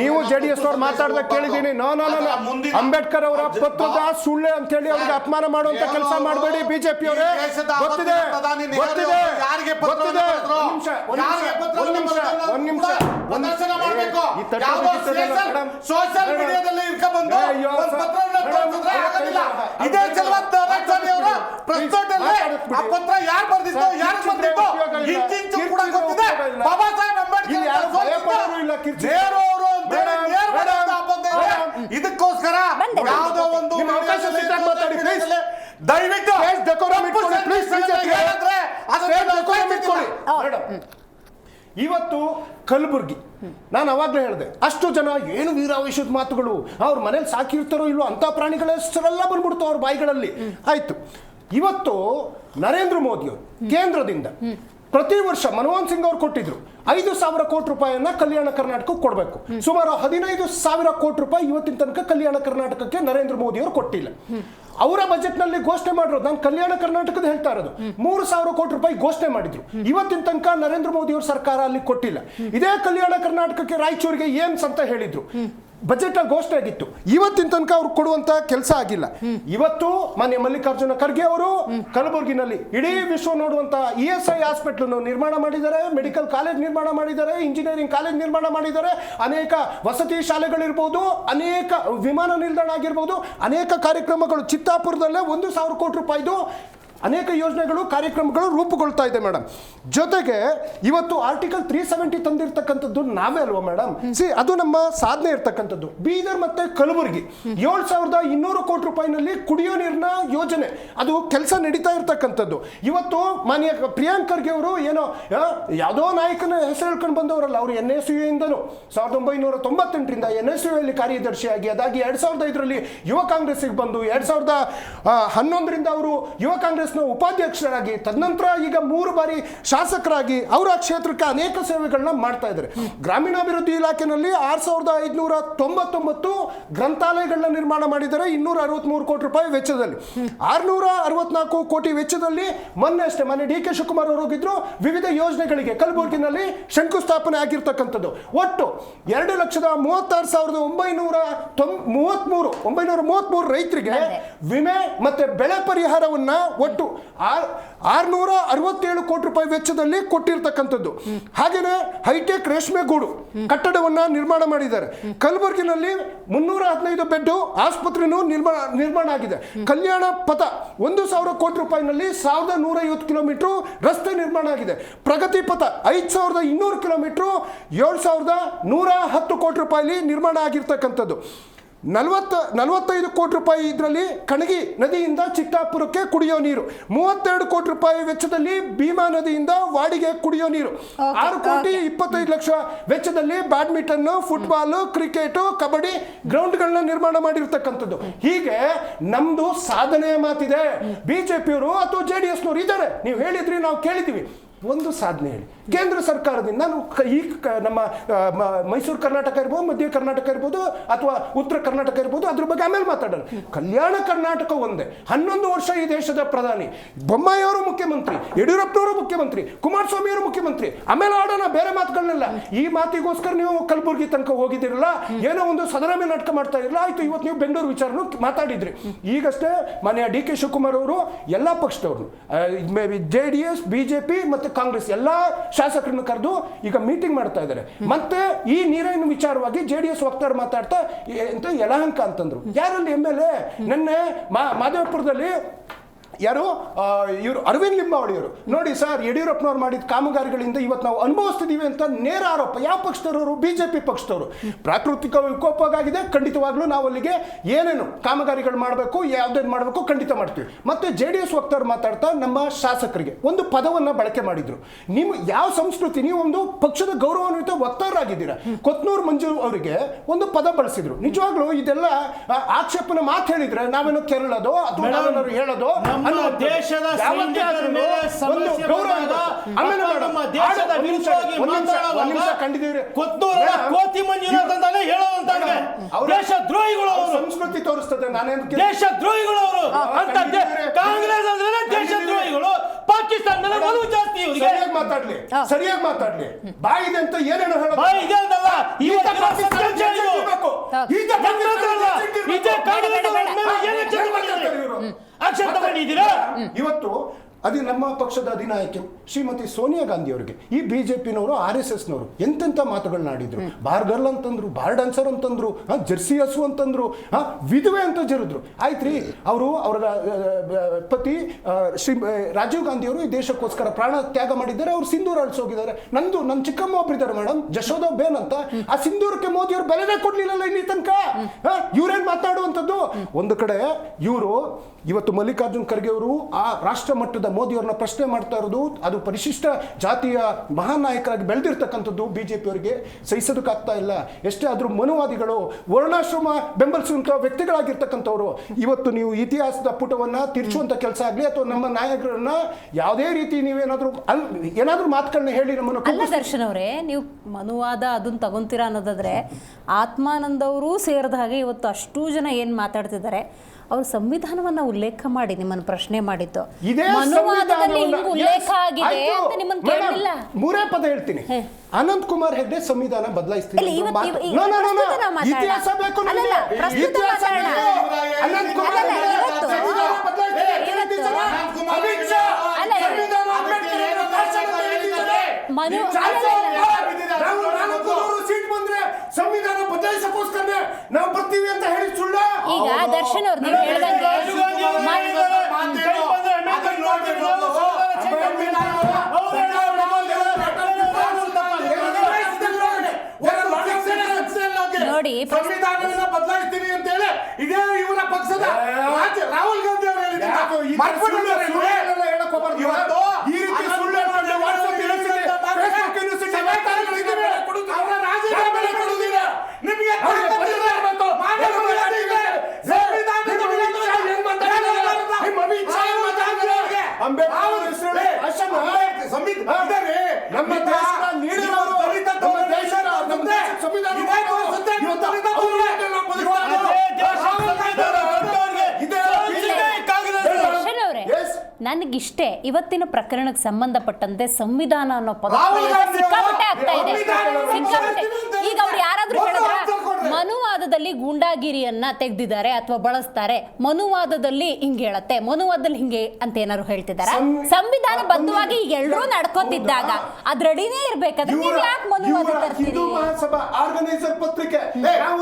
ನೀವು JDS ಅವ್ರು ಮಾತಾಡ್ದಾಗ ಕೇಳಿದ್ದೀನಿ. ನೋ ಅಂಬೇಡ್ಕರ್ ಅವರ ಪತ್ರದ ಸುಳ್ಳೆ ಅಂತ ಹೇಳಿ ಅವ್ರಿಗೆ ಅಪಮಾನ ಮಾಡುವಂತ ಕೆಲಸ ಮಾಡಬೇಡಿ ಬಿಜೆಪಿ ಅವರೇ. ಗೊತ್ತಿದೆ ಸೋಷಿಯಲ್ ಮೀಡಿಯಾದಲ್ಲಿ ಇಟ್ಕೊಂಡು ಇದೇ ಆ ಪತ್ರ ಯಾರು ಬರ್ದಿತ್ತು, ಯಾರು ಬರ್ದಿತ್ತು ಇಂಚಿಂಚು ಕೂಡ ಗೊತ್ತಿದೆ. ಬಾಬಾ ಸಾಹೇಬ್ ಅಂಬೇಡ್ಕರ್ ಇದಕ್ಕೋಸ್ಕರ ಯಾವುದೋ ಒಂದು ದಯವಿಟ್ಟು ಇವತ್ತು ಕಲಬುರ್ಗಿ, ನಾನು ಅವಾಗಲೇ ಹೇಳಿದೆ, ಅಷ್ಟು ಜನ ಏನು ವೀರಾವೇಶದ ಮಾತುಗಳು, ಅವ್ರ ಮನೇಲಿ ಸಾಕಿರ್ತಾರೋ ಇಲ್ಲೋ ಅಂತ ಪ್ರಾಣಿಗಳ ಹೆಸರೆಲ್ಲ ಬಂದ್ಬಿಡ್ತು ಅವ್ರ ಬಾಯಿಗಳಲ್ಲಿ. ಆಯ್ತು, ಇವತ್ತು ನರೇಂದ್ರ ಮೋದಿ ಅವರು ಕೇಂದ್ರದಿಂದ ಪ್ರತಿ ವರ್ಷ ಮನಮೋಹನ್ ಸಿಂಗ್ ಅವರು ಕೊಟ್ಟಿದ್ರು 5,000 ಕೋಟಿ ರೂಪಾಯಿಯನ್ನ ಕಲ್ಯಾಣ ಕರ್ನಾಟಕಕ್ಕೆ ಕೊಡಬೇಕು. ಸುಮಾರು 15,000 ಕೋಟಿ ರೂಪಾಯಿ ಇವತ್ತಿನ ತನಕ ಕಲ್ಯಾಣ ಕರ್ನಾಟಕಕ್ಕೆ ನರೇಂದ್ರ ಮೋದಿ ಅವರು ಕೊಟ್ಟಿಲ್ಲ. ಅವರ ಬಜೆಟ್ ನಲ್ಲಿ ಘೋಷಣೆ ಮಾಡಿರೋದು, ನಾನು ಕಲ್ಯಾಣ ಕರ್ನಾಟಕದ ಹೇಳ್ತಾ ಇರೋದು, 3,000 ಕೋಟಿ ರೂಪಾಯಿ ಘೋಷಣೆ ಮಾಡಿದ್ರು. ಇವತ್ತಿನ ತನಕ ನರೇಂದ್ರ ಮೋದಿ ಅವ್ರ ಸರ್ಕಾರ ಅಲ್ಲಿ ಕೊಟ್ಟಿಲ್ಲ. ಇದೇ ಕಲ್ಯಾಣ ಕರ್ನಾಟಕಕ್ಕೆ ರಾಯಚೂರಿಗೆ ಏಮ್ಸ್ ಅಂತ ಹೇಳಿದ್ರು, ಬಜೆಟ್ ಘೋಷಣೆ ಆಗಿತ್ತು. ಇವತ್ತಿನ ತನಕ ಅವ್ರು ಕೊಡುವಂತ ಕೆಲಸ ಆಗಿಲ್ಲ. ಇವತ್ತು ಮಾನ್ಯ ಮಲ್ಲಿಕಾರ್ಜುನ ಖರ್ಗೆ ಅವರು ಕಲಬುರಗಿನಲ್ಲಿ ಇಡೀ ವಿಶ್ವ ನೋಡುವಂತ ESI ಹಾಸ್ಪಿಟಲ್ ನಿರ್ಮಾಣ ಮಾಡಿದ್ದಾರೆ, ಮೆಡಿಕಲ್ ಕಾಲೇಜ್ ನಿರ್ಮಾಣ ಮಾಡಿದ್ದಾರೆ, ಇಂಜಿನಿಯರಿಂಗ್ ಕಾಲೇಜ್ ನಿರ್ಮಾಣ ಮಾಡಿದ್ದಾರೆ, ಅನೇಕ ವಸತಿ ಶಾಲೆಗಳಿರ್ಬೋದು, ಅನೇಕ ವಿಮಾನ ನಿಲ್ದಾಣ ಆಗಿರ್ಬೋದು, ಅನೇಕ ಕಾರ್ಯಕ್ರಮಗಳು ಚಿತ್ತಾಪುರದಲ್ಲೇ 1,000 ಕೋಟಿ ರೂಪಾಯಿದು ಅನೇಕ ಯೋಜನೆಗಳು ಕಾರ್ಯಕ್ರಮಗಳು ರೂಪುಗೊಳ್ತಾ ಇದೆ ಮೇಡಮ್. ಜೊತೆಗೆ ಇವತ್ತು ಆರ್ಟಿಕಲ್ 370 ತಂದಿರ್ತಕ್ಕಂಥದ್ದು ನಾವೇ ಅಲ್ವಾ ಮೇಡಮ್? ಅದು ನಮ್ಮ ಸಾಧನೆ ಇರ್ತಕ್ಕಂಥದ್ದು. ಬೀದರ್ ಮತ್ತೆ ಕಲಬುರಗಿ 7,200 ಕೋಟಿ ರೂಪಾಯಿನಲ್ಲಿ ಕುಡಿಯೋ ನೀರಿನ ಯೋಜನೆ, ಅದು ಕೆಲಸ ನಡೀತಾ ಇರ್ತಕ್ಕಂಥದ್ದು. ಇವತ್ತು ಮಾನ್ಯ ಪ್ರಿಯಾಂಕ್ ಖರ್ಗೆ ಅವರು ಏನೋ ಯಾವುದೋ ನಾಯಕನ ಹೆಸರು ಹೇಳ್ಕೊಂಡು ಬಂದವರಲ್ಲ, ಅವರು NSU ಇಂದನು 1998ರಿಂದ NSU ಅಲ್ಲಿ ಕಾರ್ಯದರ್ಶಿಯಾಗಿ, ಅದಾಗಿ 2005ರಲ್ಲಿ ಯುವ ಕಾಂಗ್ರೆಸ್ಗೆ ಬಂದು 2011ರಿಂದ ಅವರು ಯುವ ಕಾಂಗ್ರೆಸ್ ಉಪಾಧ್ಯಕ್ಷರಾಗಿ, ತದನಂತರ ಈಗ 3 ಬಾರಿ ಶಾಸಕರಾಗಿ ಅವರ ಕ್ಷೇತ್ರಕ್ಕೆ ಅನೇಕ ಸೇವೆಗಳನ್ನ ಮಾಡ್ತಾ ಇದ್ದಾರೆ. ಗ್ರಾಮೀಣಾಭಿವೃದ್ಧಿ ಇಲಾಖೆಯಲ್ಲಿ 6,599 ಗ್ರಂಥಾಲಯಗಳನ್ನ ನಿರ್ಮಾಣ ಮಾಡಿದ್ದಾರೆ 263 ಕೋಟಿ ರೂಪಾಯಿ ವೆಚ್ಚದಲ್ಲಿ. 664 ಕೋಟಿ ವೆಚ್ಚದಲ್ಲಿ ಮೊನ್ನೆ DK ಶಿವಕುಮಾರ್ ಅವರು ಹೋಗಿದ್ರು, ವಿವಿಧ ಯೋಜನೆಗಳಿಗೆ ಕಲಬುರಗಿನಲ್ಲಿ ಶಂಕುಸ್ಥಾಪನೆ ಆಗಿರ್ತಕ್ಕಂಥದ್ದು. ಒಟ್ಟು 2,36,933 ರೈತರಿಗೆ ವಿಮೆ ಮತ್ತೆ ಬೆಳೆ ಪರಿಹಾರವನ್ನ ಒಟ್ಟು 667 ಕೋಟಿ ರೂಪಾಯಿ ವೆಚ್ಚದಲ್ಲಿ ಕೊಟ್ಟಿರ್ತಕ್ಕಂಥದ್ದು. ಹಾಗೇನೆ ಹೈಟೆಕ್ ರೇಷ್ಮೆಗೂಡು ಕಟ್ಟಡವನ್ನ ನಿರ್ಮಾಣ ಮಾಡಿದ್ದಾರೆ. ಕಲಬುರಗಿನಲ್ಲಿ 315 ಬೆಡ್ ಆಸ್ಪತ್ರೆನೂ ನಿರ್ಮಾಣ ಆಗಿದೆ. ಕಲ್ಯಾಣ ಪಥ 1,000 ಕೋಟಿ ರೂಪಾಯಿನಲ್ಲಿ 1,150 ಕಿಲೋಮೀಟರ್ ರಸ್ತೆ ನಿರ್ಮಾಣ ಆಗಿದೆ. ಪ್ರಗತಿ ಪಥ 5,200 ಕಿಲೋಮೀಟರ್ 7,110 ಕೋಟಿ ರೂಪಾಯಿ ನಿರ್ಮಾಣ ಆಗಿರ್ತಕ್ಕಂಥದ್ದು. 45 ಕೋಟಿ ರೂಪಾಯಿ ಇದರಲ್ಲಿ ಕಣಗಿ ನದಿಯಿಂದ ಚಿತ್ತಾಪುರಕ್ಕೆ ಕುಡಿಯೋ ನೀರು, 32 ಕೋಟಿ ರೂಪಾಯಿ ವೆಚ್ಚದಲ್ಲಿ ಭೀಮಾ ನದಿಯಿಂದ ವಾಡಿಗೆ ಕುಡಿಯೋ ನೀರು, 6,25,00,000 ವೆಚ್ಚದಲ್ಲಿ ಬ್ಯಾಡ್ಮಿಂಟನ್, ಫುಟ್ಬಾಲ್, ಕ್ರಿಕೆಟ್, ಕಬಡ್ಡಿ ಗ್ರೌಂಡ್ಗಳನ್ನ ನಿರ್ಮಾಣ ಮಾಡಿರ್ತಕ್ಕಂಥದ್ದು. ಹೀಗೆ ನಮ್ದು ಸಾಧನೆಯ ಮಾತಿದೆ. ಬಿಜೆಪಿಯವರು ಅಥವಾ JDSನವರು ಇದ್ದಾರೆ, ನೀವು ಹೇಳಿದ್ರಿ, ನಾವು ಕೇಳಿದ್ದೀವಿ. ಒಂದು ಸಾಧನೆ ಹೇಳಿ ಕೇಂದ್ರ ಸರ್ಕಾರದಿಂದ. ನಾನು ನಮ್ಮ ಮೈಸೂರು ಕರ್ನಾಟಕ ಇರ್ಬೋದು, ಮಧ್ಯ ಕರ್ನಾಟಕ ಇರ್ಬೋದು, ಅಥವಾ ಉತ್ತರ ಕರ್ನಾಟಕ ಇರ್ಬೋದು, ಅದ್ರ ಬಗ್ಗೆ ಆಮೇಲೆ ಮಾತಾಡೋಣ. ಕಲ್ಯಾಣ ಕರ್ನಾಟಕ ಒಂದೇ. 11 ವರ್ಷ ಈ ದೇಶದ ಪ್ರಧಾನಿ ಬೊಮ್ಮಾಯಿ ಅವರು ಮುಖ್ಯಮಂತ್ರಿ, ಯಡಿಯೂರಪ್ಪನವರು ಮುಖ್ಯಮಂತ್ರಿ, ಕುಮಾರಸ್ವಾಮಿ ಅವರು ಮುಖ್ಯಮಂತ್ರಿ. ಆಮೇಲೆ ಆಡೋಣ ಬೇರೆ ಮಾತುಗಳನ್ನೆಲ್ಲ. ಈ ಮಾತಿಗೋಸ್ಕರ ನೀವು ಕಲಬುರಗಿ ತನಕ ಹೋಗಿದಿರಲ್ಲ, ಏನೋ ಒಂದು ಸದರಮೆ ನಾಟಕ ಮಾಡ್ತಾ ಇರಲ್ಲ. ಆಯ್ತು, ಇವತ್ತು ನೀವು ಬೆಂಗಳೂರು ವಿಚಾರನು ಮಾತಾಡಿದ್ರಿ. ಈಗಷ್ಟೇ ಮಾನ್ಯ DK ಶಿವಕುಮಾರ್ ಅವರು ಎಲ್ಲ ಪಕ್ಷದವ್ರು, JDS, BJP ಮತ್ತು ಕಾಂಗ್ರೆಸ್ ಎಲ್ಲ ಶಾಸಕರನ್ನು ಕರೆದು ಈಗ ಮೀಟಿಂಗ್ ಮಾಡ್ತಾ ಇದ್ದಾರೆ. ಮತ್ತೆ ಈ ನೀರಿನ ವಿಚಾರವಾಗಿ JDS ವಕ್ತಾರ ಮಾತಾಡ್ತಾ ಯಲಹಂಕ ಅಂತಂದ್ರು. ಯಾರಲ್ಲಿ MLA ನಿನ್ನೆ ಮಾದೇವಪುರದಲ್ಲಿ ಯಾರು ಇವರು ಅರವಿಂದ್ ಲಿಂಬಾವಳಿಯವರು ನೋಡಿ ಸರ್, ಯಡಿಯೂರಪ್ಪನವ್ರು ಮಾಡಿದ ಕಾಮಗಾರಿಗಳಿಂದ ಇವತ್ತು ನಾವು ಅನುಭವಿಸ್ತಿದ್ದೀವಿ ಅಂತ ನೇರ ಆರೋಪ. ಯಾವ ಪಕ್ಷದವರು? BJP ಪಕ್ಷದವರು. ಪ್ರಾಕೃತಿಕ ವಿಕೋಪ ಆಗಿದೆ, ಖಂಡಿತವಾಗ್ಲೂ ನಾವು ಅಲ್ಲಿಗೆ ಏನೇನು ಕಾಮಗಾರಿಗಳು ಮಾಡಬೇಕು, ಯಾವ್ದೇನು ಮಾಡಬೇಕು ಖಂಡಿತ ಮಾಡ್ತೀವಿ. ಮತ್ತೆ JDS ವಕ್ತಾರು ಮಾತಾಡ್ತಾ ನಮ್ಮ ಶಾಸಕರಿಗೆ ಒಂದು ಪದವನ್ನ ಬಳಕೆ ಮಾಡಿದ್ರು. ನೀವು ಯಾವ ಸಂಸ್ಕೃತಿ, ನೀವು ಒಂದು ಪಕ್ಷದ ಗೌರವಾನ್ವಿತ ವಕ್ತಾರರಾಗಿದ್ದೀರಾ. ಕೊತ್ನೂರು ಮಂಜು ಅವರಿಗೆ ಒಂದು ಪದ ಬಳಸಿದ್ರು. ನಿಜವಾಗ್ಲೂ ಇದೆಲ್ಲ ಆಕ್ಷೇಪನ ಮಾತು ಹೇಳಿದ್ರೆ ನಾವೇನೋ ಕೆರಳೋದು ಅಥವಾ ನಾವೇನಾದ್ರು ಹೇಳೋದು ಅನ್ನೋ ದೇಶದ ಯಾವತ್ತೇ ಸೈನಿಕರ ಆದ್ರೂ ಮೇಲೆ ಒಂದು ಸಮಸ್ಯೆ ಗೌರವ ಬಂದಾಗ, ಇರ್ಬೇಕು. ಆಮೇಲೆ ಅಥವಾ ಮೇಡಮ್, ನಮ್ಮ ದೇಶದ ಒಂದ್ ನಿಮಿಷ, ವಿರುದ್ಧವಾಗಿ ಒಂದ್ ನಿಮಿಷ, ಮಾತಾಡುವಾಗ ಒಂದ್ ನಿಮಿಷ ಕಂಡಿದ್ದೀವ್ರಿ. ಕೊತ್ತೂರ ಕೋತಿ ಮಂಜುನಾಥ್ ಅಂತಾನೆ ಹೇಳುವಂತಾಗಿದೆ. ದೇಶ ದ್ರೋಹಿಗಳು ಅವರು, ಸಂಸ್ಕೃತಿ ತೋರಿಸ್ತದೆ. ನಾನೇನು ದೇಶ ದ್ರೋಹಿಗಳು ಅವರು ಅಂತ ಕಾಂಗ್ರೆಸ್ ಅಂದ್ರೆ ದೇಶ ದ್ರೋಹಿಗಳು. ಪಾಕಿಸ್ತಾನ ಮೇಲೆ ಒಲವು ಜಾಸ್ತಿ ಇವರಿಗೆ. ಸರಿಯಾಗಿ ಮಾತಾಡ್ಲಿ, ಸರಿಯಾಗಿ ಮಾತಾಡ್ಲಿ. ಬಾಯಿದೆ ಅಂತ ಏನೇನು ಹೇಳೋದು? ಬಾಯಿ ಇದೆ ಅಂತಲ್ಲ, ಇವತ್ತಿನ ಸಮಾಜ ಇದು. ಈಗ ಇದೇ ಕಾಂಗ್ರೆಸ್ ಅವರ ಮೇಲೆ ಏನು ಚರ್ಚೆ ಮಾಡಿದ್ದಾರೆ ಇವರು? ಆಕ್ಷನ್ ತಗೊಂಡಿದ್ದೀರಾ? ಇವತ್ತು ಅದು ನಮ್ಮ ಪಕ್ಷದ ಅಧಿನಾಯಕಿ ಶ್ರೀಮತಿ ಸೋನಿಯಾ ಗಾಂಧಿ ಅವರಿಗೆ ಈ ಬಿಜೆಪಿನವರು RSSನವರು ಎಂತೆಂಥ ಮಾತುಗಳನ್ನಾಡಿದ್ರು. ಬಾರ್ ಗರ್ಲ್ ಅಂತಂದ್ರು, ಬಾರ್ ಡ್ಯಾನ್ಸರ್ ಅಂತಂದ್ರು, ಜರ್ಸಿ ಹಸು ಅಂತಂದ್ರು, ವಿಧವೆ ಅಂತ ಜರಿದ್ರು. ಆಯ್ತ್ರಿ, ಅವರು ಅವರ ಪತಿ ಶ್ರೀ ರಾಜೀವ್ ಗಾಂಧಿ ಅವರು ಈ ದೇಶಕ್ಕೋಸ್ಕರ ಪ್ರಾಣ ತ್ಯಾಗ ಮಾಡಿದ್ದಾರೆ. ಅವರು ಸಿಂಧೂರ ಅಳಿಸೋಗಿದ್ದಾರೆ. ನನ್ನ ಚಿಕ್ಕಮ್ಮ ಒಬ್ಬರಿದ್ದಾರೆ ಮೇಡಮ್, ಜಶೋದಾ ಬೇನ್ ಅಂತ. ಆ ಸಿಂಧೂರಕ್ಕೆ ಮೋದಿ ಅವರು ಬೆಲೆನೇ ಕೊಡ್ಲಿಲ್ಲಲ್ಲ ಇಲ್ಲಿ ತನಕ. ಇವ್ರೇನ್ ಮಾತಾಡುವಂಥದ್ದು? ಒಂದು ಕಡೆ ಇವರು ಇವತ್ತು ಮಲ್ಲಿಕಾರ್ಜುನ್ ಖರ್ಗೆ ಅವರು ಆ ರಾಷ್ಟ್ರ ಮಟ್ಟದ ಮೋದಿ ಅವ್ರನ್ನ ಪ್ರಶ್ನೆ ಮಾಡ್ತಾ ಇರೋದು, ಅದು ಪರಿಶಿಷ್ಟ ಜಾತಿಯ ಮಹಾನ್ ನಾಯಕರಾಗಿ ಬೆಳೆದಿರ್ತಕ್ಕಂಥದ್ದು ಬಿಜೆಪಿಯವರಿಗೆ ಸಹಿಸೋದಕ್ಕಾಗ್ತಾ ಇಲ್ಲ. ಎಷ್ಟೇ ಆದ್ರೂ ಮನುವಾದಿಗಳು, ವರ್ಣಾಶ್ರಮ ಬೆಂಬಲಿಸುವಂಥ ವ್ಯಕ್ತಿಗಳಾಗಿರ್ತಕ್ಕಂಥವ್ರು ಇವತ್ತು ನೀವು ಇತಿಹಾಸದ ಪುಟವನ್ನ ತಿರ್ಚುವಂತ ಕೆಲಸ ಆಗಲಿ ಅಥವಾ ನಮ್ಮ ನಾಯಕರನ್ನ ಯಾವುದೇ ರೀತಿ ನೀವೇನಾದ್ರೂ ಏನಾದ್ರೂ ಮಾತುಗಳನ್ನ ಹೇಳಿ ನಮ್ಮನ್ನು ಅಲ್ಲ ದರ್ಶನ್ ಅವರೇ, ನೀವು ಮನುವಾದ ಅದನ್ನ ತಗೊಂತೀರಾ ಅನ್ನೋದಾದ್ರೆ ಆತ್ಮಾನಂದ ಅವರು ಸೇರಿದ ಹಾಗೆ ಇವತ್ತು ಅಷ್ಟೂ ಜನ ಏನ್ ಮಾತಾಡ್ತಿದ್ದಾರೆ. ಅವರು ಸಂವಿಧಾನವನ್ನ ಉಲ್ಲೇಖ ಮಾಡಿ ನಿಮ್ಮನ್ನು ಪ್ರಶ್ನೆ ಮಾಡಿದ್ದು, ಮನುವಾದದಲ್ಲಿ ಹಿಂಗ್ ಉಲ್ಲೇಖ ಆಗಿದೆ ಅಂತ ನಿಮ್ಮನ್ನು ಕೇಳಲಿಲ್ಲ. ಮೂರೇ ಪದ ಹೇಳ್ತೀನಿ. ಅನಂತ್ ಕುಮಾರ್ ಹೆಗ್ಡೆ ಸಂವಿಧಾನ ಬದಲಾಯಿಸ್ತೀನಿ. ಇತಿಹಾಸ ಬೇಕು, ಇತಿಹಾಸ ಅನಂತ್ ಕುಮಾರ್ ಸೀಟ್ ಬಂದ್ರೆ ಸಂವಿಧಾನ ಬದಲಾಯಿಸಕ್ಕೋಸ್ಕರ ನಾವು ಬರ್ತೀವಿ ಅಂತ ಹೇಳಿ ಸುಳ್ಳ. ಈಗ ದರ್ಶನ್ ಅವ್ರು ನೀವು ಹೇಳ್ದಂಗೆ ನೋಡಿ, ಸಂವಿಧಾನವನ್ನ ಬದಲಾಯಿಸ್ತೀನಿ ಅಂತ ಹೇಳಿ ಇದೇ ಇವರ ಪಕ್ಷದ ರಾಹುಲ್ ಗಾಂಧಿ ಅವರು ಹೇಳಿದ್ದಾರೆ. ಈ ರೀತಿ ಸುಳ್ಳು ನಮ್ಮ ನನಗಿಷ್ಟೇ ಇವತ್ತಿನ ಪ್ರಕರಣಕ್ಕೆ ಸಂಬಂಧಪಟ್ಟಂತೆ ಸಂವಿಧಾನ ಅನ್ನೋ ಪದ ಸಿಕ್ಕಾಪಟ್ಟೆ ಆಗ್ತಾ ಇದೆ. ಸಿಕ್ಕಾಪಟ್ಟೆ. ಈಗ ಅವ್ರು ಯಾರಾದ್ರೂ ಹೇಳಿದ್ರ ಮನುವಾದದಲ್ಲಿ ಗೂಂಡಾಗಿರಿಯನ್ನ ತೆಗೆದಿದ್ದಾರೆ ಅಥವಾ ಬಳಸ್ತಾರೆ, ಮನುವಾದದಲ್ಲಿ ಹಿಂಗೆ ಹೇಳತ್ತೆ, ಮನುವಾದದಲ್ಲಿ ಹಿಂಗೆ ಅಂತ ಏನಾದ್ರು ಹೇಳ್ತಿದಾರ? ಸಂವಿಧಾನ ಬದ್ಧವಾಗಿ ಈಗ ಎಲ್ಲರೂ ನಡ್ಕೋತಿದ್ದಾಗ ಅದ್ ರೆಡಿನೇ ಇರ್ಬೇಕಾದ್ರೆ ನೀವು ಯಾಕೆ ಮನುವಾದ ತರ್ತೀರಿ? ಹಿಂದೂ ಮಹಾಸಭಾ ಆರ್ಗನೈಸರ್ ಪತ್ರಿಕೆ ನಾವು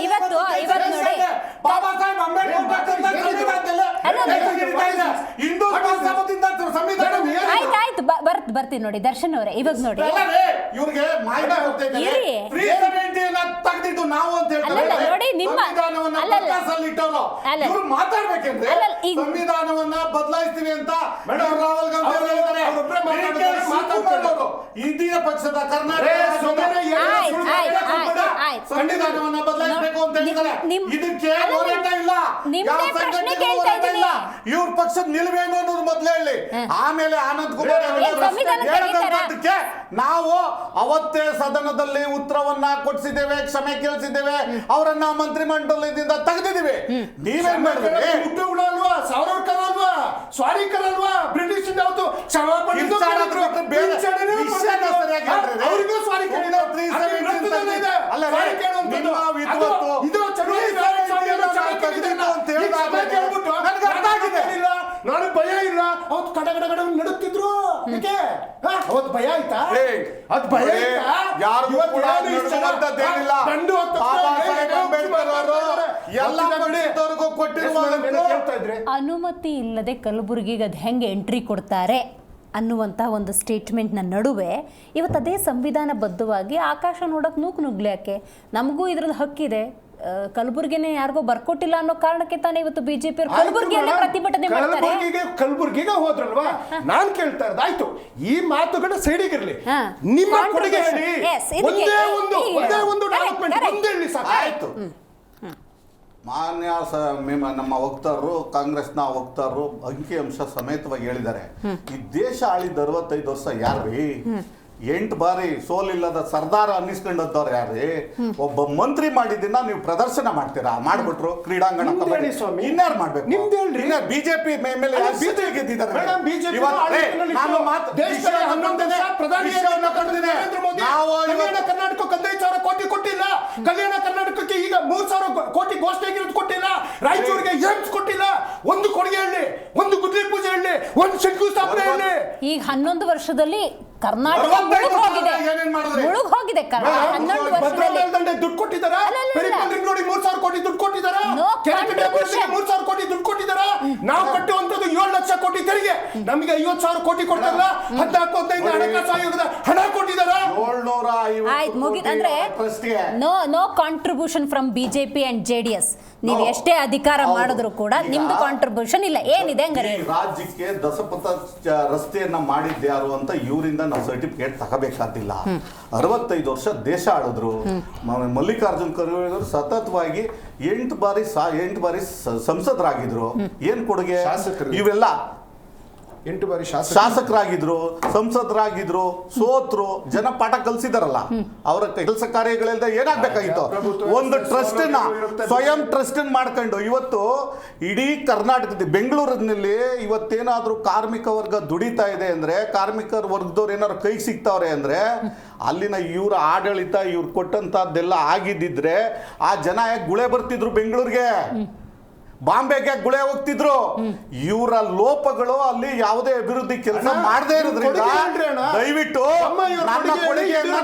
ಇವತ್ತು ನೋಡಿ ಬಾಬಾ ಸಾಹೇಬ್ ಆಯ್ತು ಬರ್ತೀನಿ ನೋಡಿ ದರ್ಶನ್ ಅವರೇ. ಇವಾಗ ನೋಡಿ ಇವ್ರಿಗೆ ತೆಗೆದಿದ್ದು ನಾವು ಅಂತ ಹೇಳ್ತಾರೆ. ನೋಡಿ ನಿಮ್ಮ ಮಾತಾಡ್ಬೇಕಂದ್ರೆ ಸಂವಿಧಾನವನ್ನ ಬದಲಾಯಿಸ್ತೀವಿ ಅಂತ ರಾಹುಲ್ ಗಾಂಧಿ ಅವರು ಹೇಳಿದ್ದಾರೆ. ಇಂದಿನ ಪಕ್ಷದ ಕರ್ನಾಟಕ ಸಂವಿಧಾನವನ್ನ ಬದಲಾಯಿಸಬೇಕು ಅಂತ ಹೇಳಿದ್ದಾರೆ. ಇದಕ್ಕೆ ಹೋರಾಟ ಇಲ್ಲ, ಯಾವ ಸಂಘಟನೆ ಹೋರಾಟ ಇಲ್ಲ. ಇವ್ರ ಪಕ್ಷದ ನಿಲುವೇನು ಅನ್ನೋದು ಮೊದಲೇ ಹೇಳಿ, ಆಮೇಲೆ ಆನಂದ್ ಕುಮಾರ್ ಹೇಳಿದಂತದ್ದಕ್ಕೆ ನಾವು ಅವತ್ತೇ ಸದನದಲ್ಲಿ ಉತ್ತರವನ್ನ ಕೊಡಿಸಿದ್ದೇವೆ, ಕ್ಷಮೆ ಕೇಳಿಸಿದ್ದೇವೆ, ಅವರನ್ನ ಮಂತ್ರಿಮಂಡಲದಿಂದ ತೆಗೆದಿದ್ದೀವಿ. ನೀವೇನ್ ಮಾಡಿದ್ರಿ? ಅಲ್ವಾ, ಸಾವರ್ಕರ್ ಅಲ್ವಾ, ಸ್ವಾರಿಕರ್ ಅಲ್ವಾ, ಬ್ರಿಟಿಷ್ ಯಾವತ್ತು ಅವರಿಗೂ ಸ್ವಾರಿಕರ್ ನಾನು ಭಯ ಇಲ್ಲ. ಅವತ್ತು ಕಡಗಡ ನಡುತ್ತಿದ್ರು. ಅವತ್ತು ಭಯ ಆಯ್ತಾ? ಅದ್ ಭಯ ಅನುಮತಿ ಇಲ್ಲದೆ ಕಲಬುರಗಿಗೆ ಅದು ಹೆಂಗೆ ಎಂಟ್ರಿ ಕೊಡ್ತಾರೆ ಅನ್ನುವಂಥ ಒಂದು ಸ್ಟೇಟ್ಮೆಂಟ್ನ ನಡುವೆ ಇವತ್ತು ಅದೇ ಸಂವಿಧಾನಬದ್ಧವಾಗಿ ಆಕಾಶ ನೋಡೋಕೆ ನುಗ್ಲಿ ಯಾಕೆ? ನಮಗೂ ಇದ್ರದ್ದು ಹಕ್ಕಿದೆ. ಕಲಬುರ್ಗಿನೇ ಯಾರಿಗೋ ಬರ್ಕೊಟ್ಟಿಲ್ಲ ಅನ್ನೋ ಕಾರಣಕ್ಕೆ ತಾನೇ ಇವತ್ತು ಬಿಜೆಪಿ ಕಲಬುರ್ಗಿಯಲ್ಲೇ ಪ್ರತಿಭಟನೆ ಮಾಡ್ತಾರೆ. ಕಲಬುರ್ಗಿಗೆ ಹೋದ್ರಲ್ವಾ? ನಾನ್ ಕೇಳ್ತಾ ಇರೋದು ಆಯ್ತು, ಈ ಮಾತುಗಳ ಸೈಡಿಗಿರ್ಲಿ, ನಿಮ್ಮ ಕೊಡುಗೆ ಹೇಳಿ. ಒಂದೇ ಒಂದು ಡೆವಲಪ್ಮೆಂಟ್ ಒಂದೇ ಹೇಳಿ ಸಾಕು. ಆಯ್ತು, ಮಾನ್ಯ ನಮ್ಮ ವಕ್ತಾರರು, ಕಾಂಗ್ರೆಸ್ನ ವಕ್ತಾರರು ಅಂಕಿಅಂಶ ಸಮೇತವಾಗಿ ಹೇಳಿದ್ದಾರೆ. ಈ ದೇಶ ಆಳಿದ 65 ವರ್ಷ ಯಾರ್ರೀ? 8 ಬಾರಿ ಸೋಲಿಲ್ಲದ ಸರ್ದಾರ ಅನ್ನಿಸ್ಕೊಂಡವ್ರು ಯಾರೇ? ಒಬ್ಬ ಮಂತ್ರಿ ಮಾಡಿದ್ದನ್ನ ನೀವು ಪ್ರದರ್ಶನ ಮಾಡ್ತೀರಾ? ಮಾಡ್ಬಿಟ್ರು ಕ್ರೀಡಾಂಗಣ ಇನ್ಯಾರು ಮಾಡ್ಬೇಕು? ಬಿಜೆಪಿ ಕರ್ನಾಟಕ 15,000 ಕೋಟಿ ಕೊಟ್ಟಿಲ್ಲ. ಕಲ್ಯಾಣ ಕರ್ನಾಟಕಕ್ಕೆ ಈಗ 3,000 ಕೋಟಿ ಘೋಷಣೆ ಆಗಿರೋದು ಕೊಟ್ಟಿಲ್ಲ. ರಾಯಚೂರಿಗೆ ಏಮ್ಸ್ ಕೊಟ್ಟಿಲ್ಲ. ಒಂದು ಕೊಡುಗೆ ಹೇಳಿ, ಒಂದು ಗುದ್ಲಿ ಪೂಜೆ ಹೇಳಿ, ಒಂದು ಶಂಕುಸ್ಥಾಪನೆ ಹೇಳಿ. ಈಗ 11 ವರ್ಷದಲ್ಲಿ ಕರ್ನಾಟಕ ಮುಳುಗೋಗಿದೆ. 11 ವರ್ಷದಲ್ಲಿ ದುಡ್ಡು ಕೊಟ್ಟಿದ್ದಾರಾ? 3,000 ಕೋಟಿ ದುಡ್ಡು ಕೊಟ್ಟಿದ್ದಾರಾ? 3,000 ಕೋಟಿ ದುಡ್ಡು ಕೊಟ್ಟಿದ್ದಾರಾ? ನಾವು ಕಟ್ಟುವಂತದ್ದು 7 ಲಕ್ಷ ಕೋಟಿ ತೆರಿಗೆ. ನಮಗೆ 50,000 ಕೋಟಿ ಕೊಡ್ತಾರಲ್ಲ, 14-15 ಹಣಕಾಸು ಆಯೋಗದ ಹಣ ಕೊಟ್ಟಿದ್ದಾರಾ? ಆಯ್ತು, ಮುಗಿದಂದ್ರೆ no contribution from BJP and JDS. ನೀವು ಎಷ್ಟೇ ಅಧಿಕಾರ ಮಾಡಿದ್ರು ಕೂಡ ನಿಮ್ದು ಕಾಂಟ್ರಿಬ್ಯೂಷನ್ ಇಲ್ಲ. ಏನಿದೆ ಹಂಗಾರೆ? ರಾಜ್ಯಕ್ಕೆ ದಸಪಥ ರಸ್ತೆಯನ್ನ ಮಾಡಿದ್ಯಾರು ಅಂತ ಇವರಿಂದ ನಾವು ಸರ್ಟಿಫಿಕೇಟ್ ತಗೋಬೇಕಾದಿಲ್ಲ. 65 ವರ್ಷ ದೇಶ ಆಳಿದ್ರು. ಮಲ್ಲಿಕಾರ್ಜುನ್ ಖರ್ಗೆ ಅವರು ಸತತವಾಗಿ 8 ಬಾರಿ ಸಂಸದರಾಗಿದ್ರು. ಏನ್ ಕೊಡುಗೆ? ಇವೆಲ್ಲ 8 ಬಾರಿ ಶಾಸಕರಾಗಿದ್ರು, ಸಂಸದರಾಗಿದ್ರು, ಸೋತ್ರು, ಜನ ಪಾಠ ಕಲಿಸಿದಾರಲ್ಲ. ಅವರ ಕೆಲಸ ಕಾರ್ಯಗಳೆಲ್ಲ ಏನಾಗಬೇಕಾಗಿತ್ತು? ಒಂದು ಟ್ರಸ್ಟ್ ಸ್ವಯಂ ಟ್ರಸ್ಟ್ ಮಾಡ್ಕೊಂಡು ಇವತ್ತು ಇಡೀ ಕರ್ನಾಟಕದ ಬೆಂಗಳೂರಿನಲ್ಲಿ ಇವತ್ತೇನಾದ್ರೂ ಕಾರ್ಮಿಕ ವರ್ಗ ದುಡಿತಾ ಇದೆ ಅಂದ್ರೆ, ಕಾರ್ಮಿಕ ವರ್ಗದವ್ರು ಏನಾದ್ರು ಕೈಗೆ ಸಿಗ್ತಾವ್ರೆ ಅಂದ್ರೆ, ಅಲ್ಲಿನ ಇವ್ರ ಆಡಳಿತ ಇವ್ರು ಕೊಟ್ಟಂತದ್ದೆಲ್ಲ ಆಗಿದ್ದಿದ್ರೆ ಆ ಜನ ಗುಳೆ ಬರ್ತಿದ್ರು ಬೆಂಗಳೂರಿಗೆ, ಬಾಂಬೆಗೆ ಗುಳೆ ಹೋಗ್ತಿದ್ರು. ಇವರ ಲೋಪಗಳು ಅಲ್ಲಿ ಯಾವುದೇ ಅಭಿವೃದ್ಧಿ ಕೆಲಸ ಮಾಡದೇ ಇರೋದ್ರಿಂದ ದಯವಿಟ್ಟು ನನ್ನ ಕೊಡುಗೆಯನ್ನ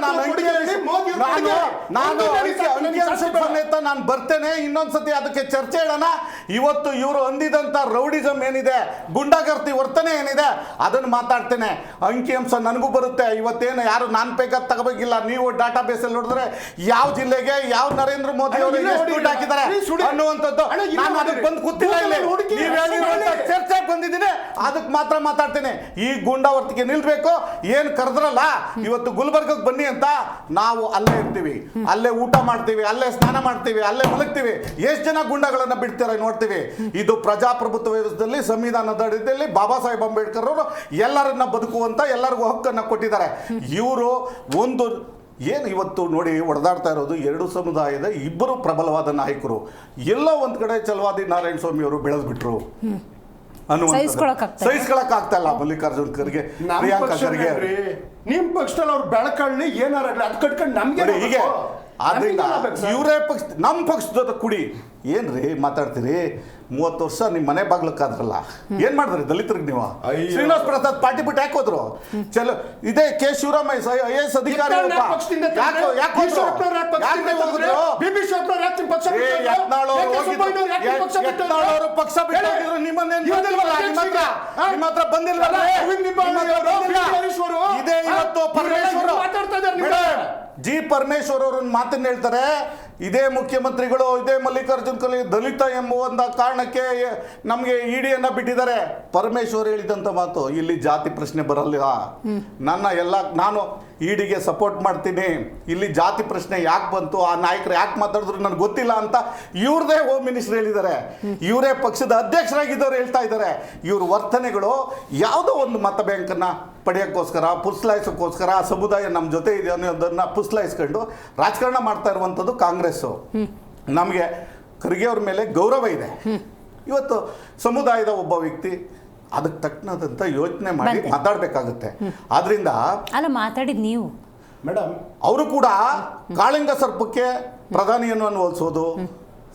ನಾನು ಬರ್ತೇನೆ. ಇನ್ನೊಂದ್ಸತಿ ಅದಕ್ಕೆ ಚರ್ಚೆ ಹೇಳೋಣ. ಇವತ್ತು ಇವರು ಅಂದಿದಂತ ರೌಡಿಸಮ್ ಏನಿದೆ, ಗುಂಡಾಗರ್ತಿ ವರ್ತನೆ ಏನಿದೆ, ಅದನ್ನ ಮಾತಾಡ್ತೇನೆ. ಅಂಕಿಅಂಶ ನನಗೂ ಬರುತ್ತೆ. ಇವತ್ತೇನು ಯಾರು ನಾನ್ ಬೇಕಾದ ತಗೋಬೇಕಿಲ್ಲ. ನೀವು ಡಾಟಾ ಬೇಸ್ ಅಲ್ಲಿ ನೋಡಿದ್ರೆ ಯಾವ ಜಿಲ್ಲೆಗೆ ಯಾವ ನರೇಂದ್ರ ಮೋದಿ ಅವರು ಎಷ್ಟು ದುಡ್ಡು ಹಾಕಿದ್ದಾರೆ ಅನ್ನುವಂಥದ್ದು ನಾನು ಅದಕ್ಕೆ ಬಂದು ಕೂತಿಲ್ಲ. ಚರ್ಚೆ ಬಂದಿದ್ದೀನಿ, ಅದಕ್ಕೆ ಮಾತ್ರ ಮಾತಾಡ್ತೇನೆ. ಈ ಗುಂಡಾವರ್ತಿಗೆ ನಿಲ್ಬೇಕು. ಏನ್ ಕರೆದ್ರಲ್ಲ ಇವತ್ತು ಗುಲ್ಬರ್ಗಕ್ಕೆ ಬನ್ನಿ ಅಂತ, ನಾವು ಅಲ್ಲೇ ಇರ್ತೀವಿ, ಅಲ್ಲೇ ಊಟ ಮಾಡ್ತೀವಿ, ಅಲ್ಲೇ ಸ್ನಾನ ಮಾಡ್ತೀವಿ, ಅಲ್ಲೇ ಮಲಗ್ತೀವಿ. ಎಷ್ಟು ಜನ ಗುಂಡಗಳನ್ನ ಬಿಡ್ತಾರೆ ನೋಡ್ತೀವಿ. ಇದು ಪ್ರಜಾಪ್ರಭುತ್ವ ವ್ಯವಸ್ಥೆಯಲ್ಲಿ, ಸಂವಿಧಾನದ ಅಡಿಯಲ್ಲಿ ಬಾಬಾ ಸಾಹೇಬ್ ಅಂಬೇಡ್ಕರ್ ಅವರು ಎಲ್ಲರನ್ನ ಬದುಕುವಂತ ಎಲ್ಲರಿಗೂ ಹಕ್ಕನ್ನ ಕೊಟ್ಟಿದ್ದಾರೆ. ಇವರು ಒಂದು ಏನು ಇವತ್ತು ನೋಡಿ ಹೊಡೆದಾಡ್ತಾ ಇರೋದು 2 ಸಮುದಾಯದ 2 ಪ್ರಬಲವಾದ ನಾಯಕರು. ಎಲ್ಲೋ ಒಂದ್ ಕಡೆ ಛಲವಾದಿ ನಾರಾಯಣ ಸ್ವಾಮಿ ಅವರು ಬೆಳೆದ್ಬಿಟ್ರು ಸಹಿಸ್ಕೊಳಕ್ ಆಗ್ತಾ ಇಲ್ಲ. ಮಲ್ಲಿಕಾರ್ಜುನ್ ಖರ್ಗೆ, ಪ್ರಿಯಾಂಕಾ ಖರ್ಗೆ ನಿಮ್ ಪಕ್ಷದಲ್ಲಿ ಅವ್ರು ಬೆಳಕಳ್ಳಿ ಏನಾರಾಗ್ಲಿ ಅದ್ ಕಟ್ಕೊಂಡು ನಮ್ಗೆ ಹೀಗೆ. ಆದ್ರಿಂದ ಇವರೇ ಪಕ್ಷ, ನಮ್ಮ ಪಕ್ಷದ ಕುಡಿ ಏನ್ರಿ ಮಾತಾಡ್ತೀರಿ? 30 ವರ್ಷ ನಿಮ್ ಮನೆ ಬಾಗ್ಲಕ್ಕಾದ್ರಲ್ಲ, ಏನ್ ಮಾಡಿದ್ರಿ ದಲಿತರಿಗೆ ನೀವು? ಶ್ರೀನಿವಾಸ್ ಪ್ರಸಾದ್ ಪಾರ್ಟಿ ಬಿಟ್ಟು ಯಾಕೆ ಹೋದ್ರು? ಚಲೋ ಇದೇ ಕೆ ಶಿವರಾಮಯ್ಯ IAS ಅಧಿಕಾರಿ ಪಕ್ಷ ಬಿಟ್ಟು ನಿಮ್ಮ ಹತ್ರ ಬಂದಿಲ್ವಲ್ಲ? ಇದೇ ಇವತ್ತು ಜಿ ಪರಮೇಶ್ವರ್ ಅವ್ರನ್ನ ಮಾತನ್ನ ಹೇಳ್ತಾರೆ. ಇದೇ ಮುಖ್ಯಮಂತ್ರಿಗಳು, ಇದೇ ಮಲ್ಲಿಕಾರ್ಜುನ್ ಖರ್ಗೆ ದಲಿತ ಎಂಬ ಒಂದು ಕಾರಣಕ್ಕೆ ನಮಗೆ ಇಡಿಯನ್ನ ಬಿಟ್ಟಿದ್ದಾರೆ. ಪರಮೇಶ್ವರ್ ಹೇಳಿದಂತ ಮಾತು, ಇಲ್ಲಿ ಜಾತಿ ಪ್ರಶ್ನೆ ಬರಲ್ಲ. ನಾನು ಇಡಿಗೆ ಸಪೋರ್ಟ್ ಮಾಡ್ತೀನಿ. ಇಲ್ಲಿ ಜಾತಿ ಪ್ರಶ್ನೆ ಯಾಕೆ ಬಂತು, ಆ ನಾಯಕರು ಯಾಕೆ ಮಾತಾಡಿದ್ರು ನನಗೆ ಗೊತ್ತಿಲ್ಲ ಅಂತ ಇವ್ರದೇ ಹೋಮ್ ಮಿನಿಸ್ಟರ್ ಹೇಳಿದ್ದಾರೆ. ಇವರೇ ಪಕ್ಷದ ಅಧ್ಯಕ್ಷರಾಗಿದ್ದವ್ರು ಹೇಳ್ತಾ ಇದ್ದಾರೆ. ಇವ್ರ ವರ್ತನೆಗಳು ಯಾವುದೋ ಒಂದು ಮತ ಬ್ಯಾಂಕನ್ನ ಪಡೆಯೋಕ್ಕೋಸ್ಕರ, ಪುಸ್ಲಾಯಿಸೋಕ್ಕೋಸ್ಕರ, ಸಮುದಾಯ ನಮ್ಮ ಜೊತೆ ಇದೆ ಅನ್ನೋದನ್ನ ಪುಸ್ಲಾಯಿಸ್ಕೊಂಡು ರಾಜಕಾರಣ ಮಾಡ್ತಾ ಇರುವಂಥದ್ದು ಕಾಂಗ್ರೆಸ್ಸು. ನಮಗೆ ಖರ್ಗೆ ಅವ್ರ ಮೇಲೆ ಗೌರವ ಇದೆ. ಇವತ್ತು ಸಮುದಾಯದ ಒಬ್ಬ ವ್ಯಕ್ತಿ, ಅದಕ್ಕೆ ತಕ್ಕನಾದಂಥ ಯೋಚನೆ ಮಾಡಿ ಮಾತಾಡಬೇಕಾಗುತ್ತೆ. ಆದ್ರಿಂದ ಅಲ್ಲ, ಮಾತಾಡಿದ್ ನೀವು ಮೇಡಮ್, ಅವರು ಕೂಡ ಕಾಳಿಂಗ ಸರ್ಪಕ್ಕೆ ಪ್ರಧಾನಿಯನ್ನು ಹೋಲಿಸೋದು,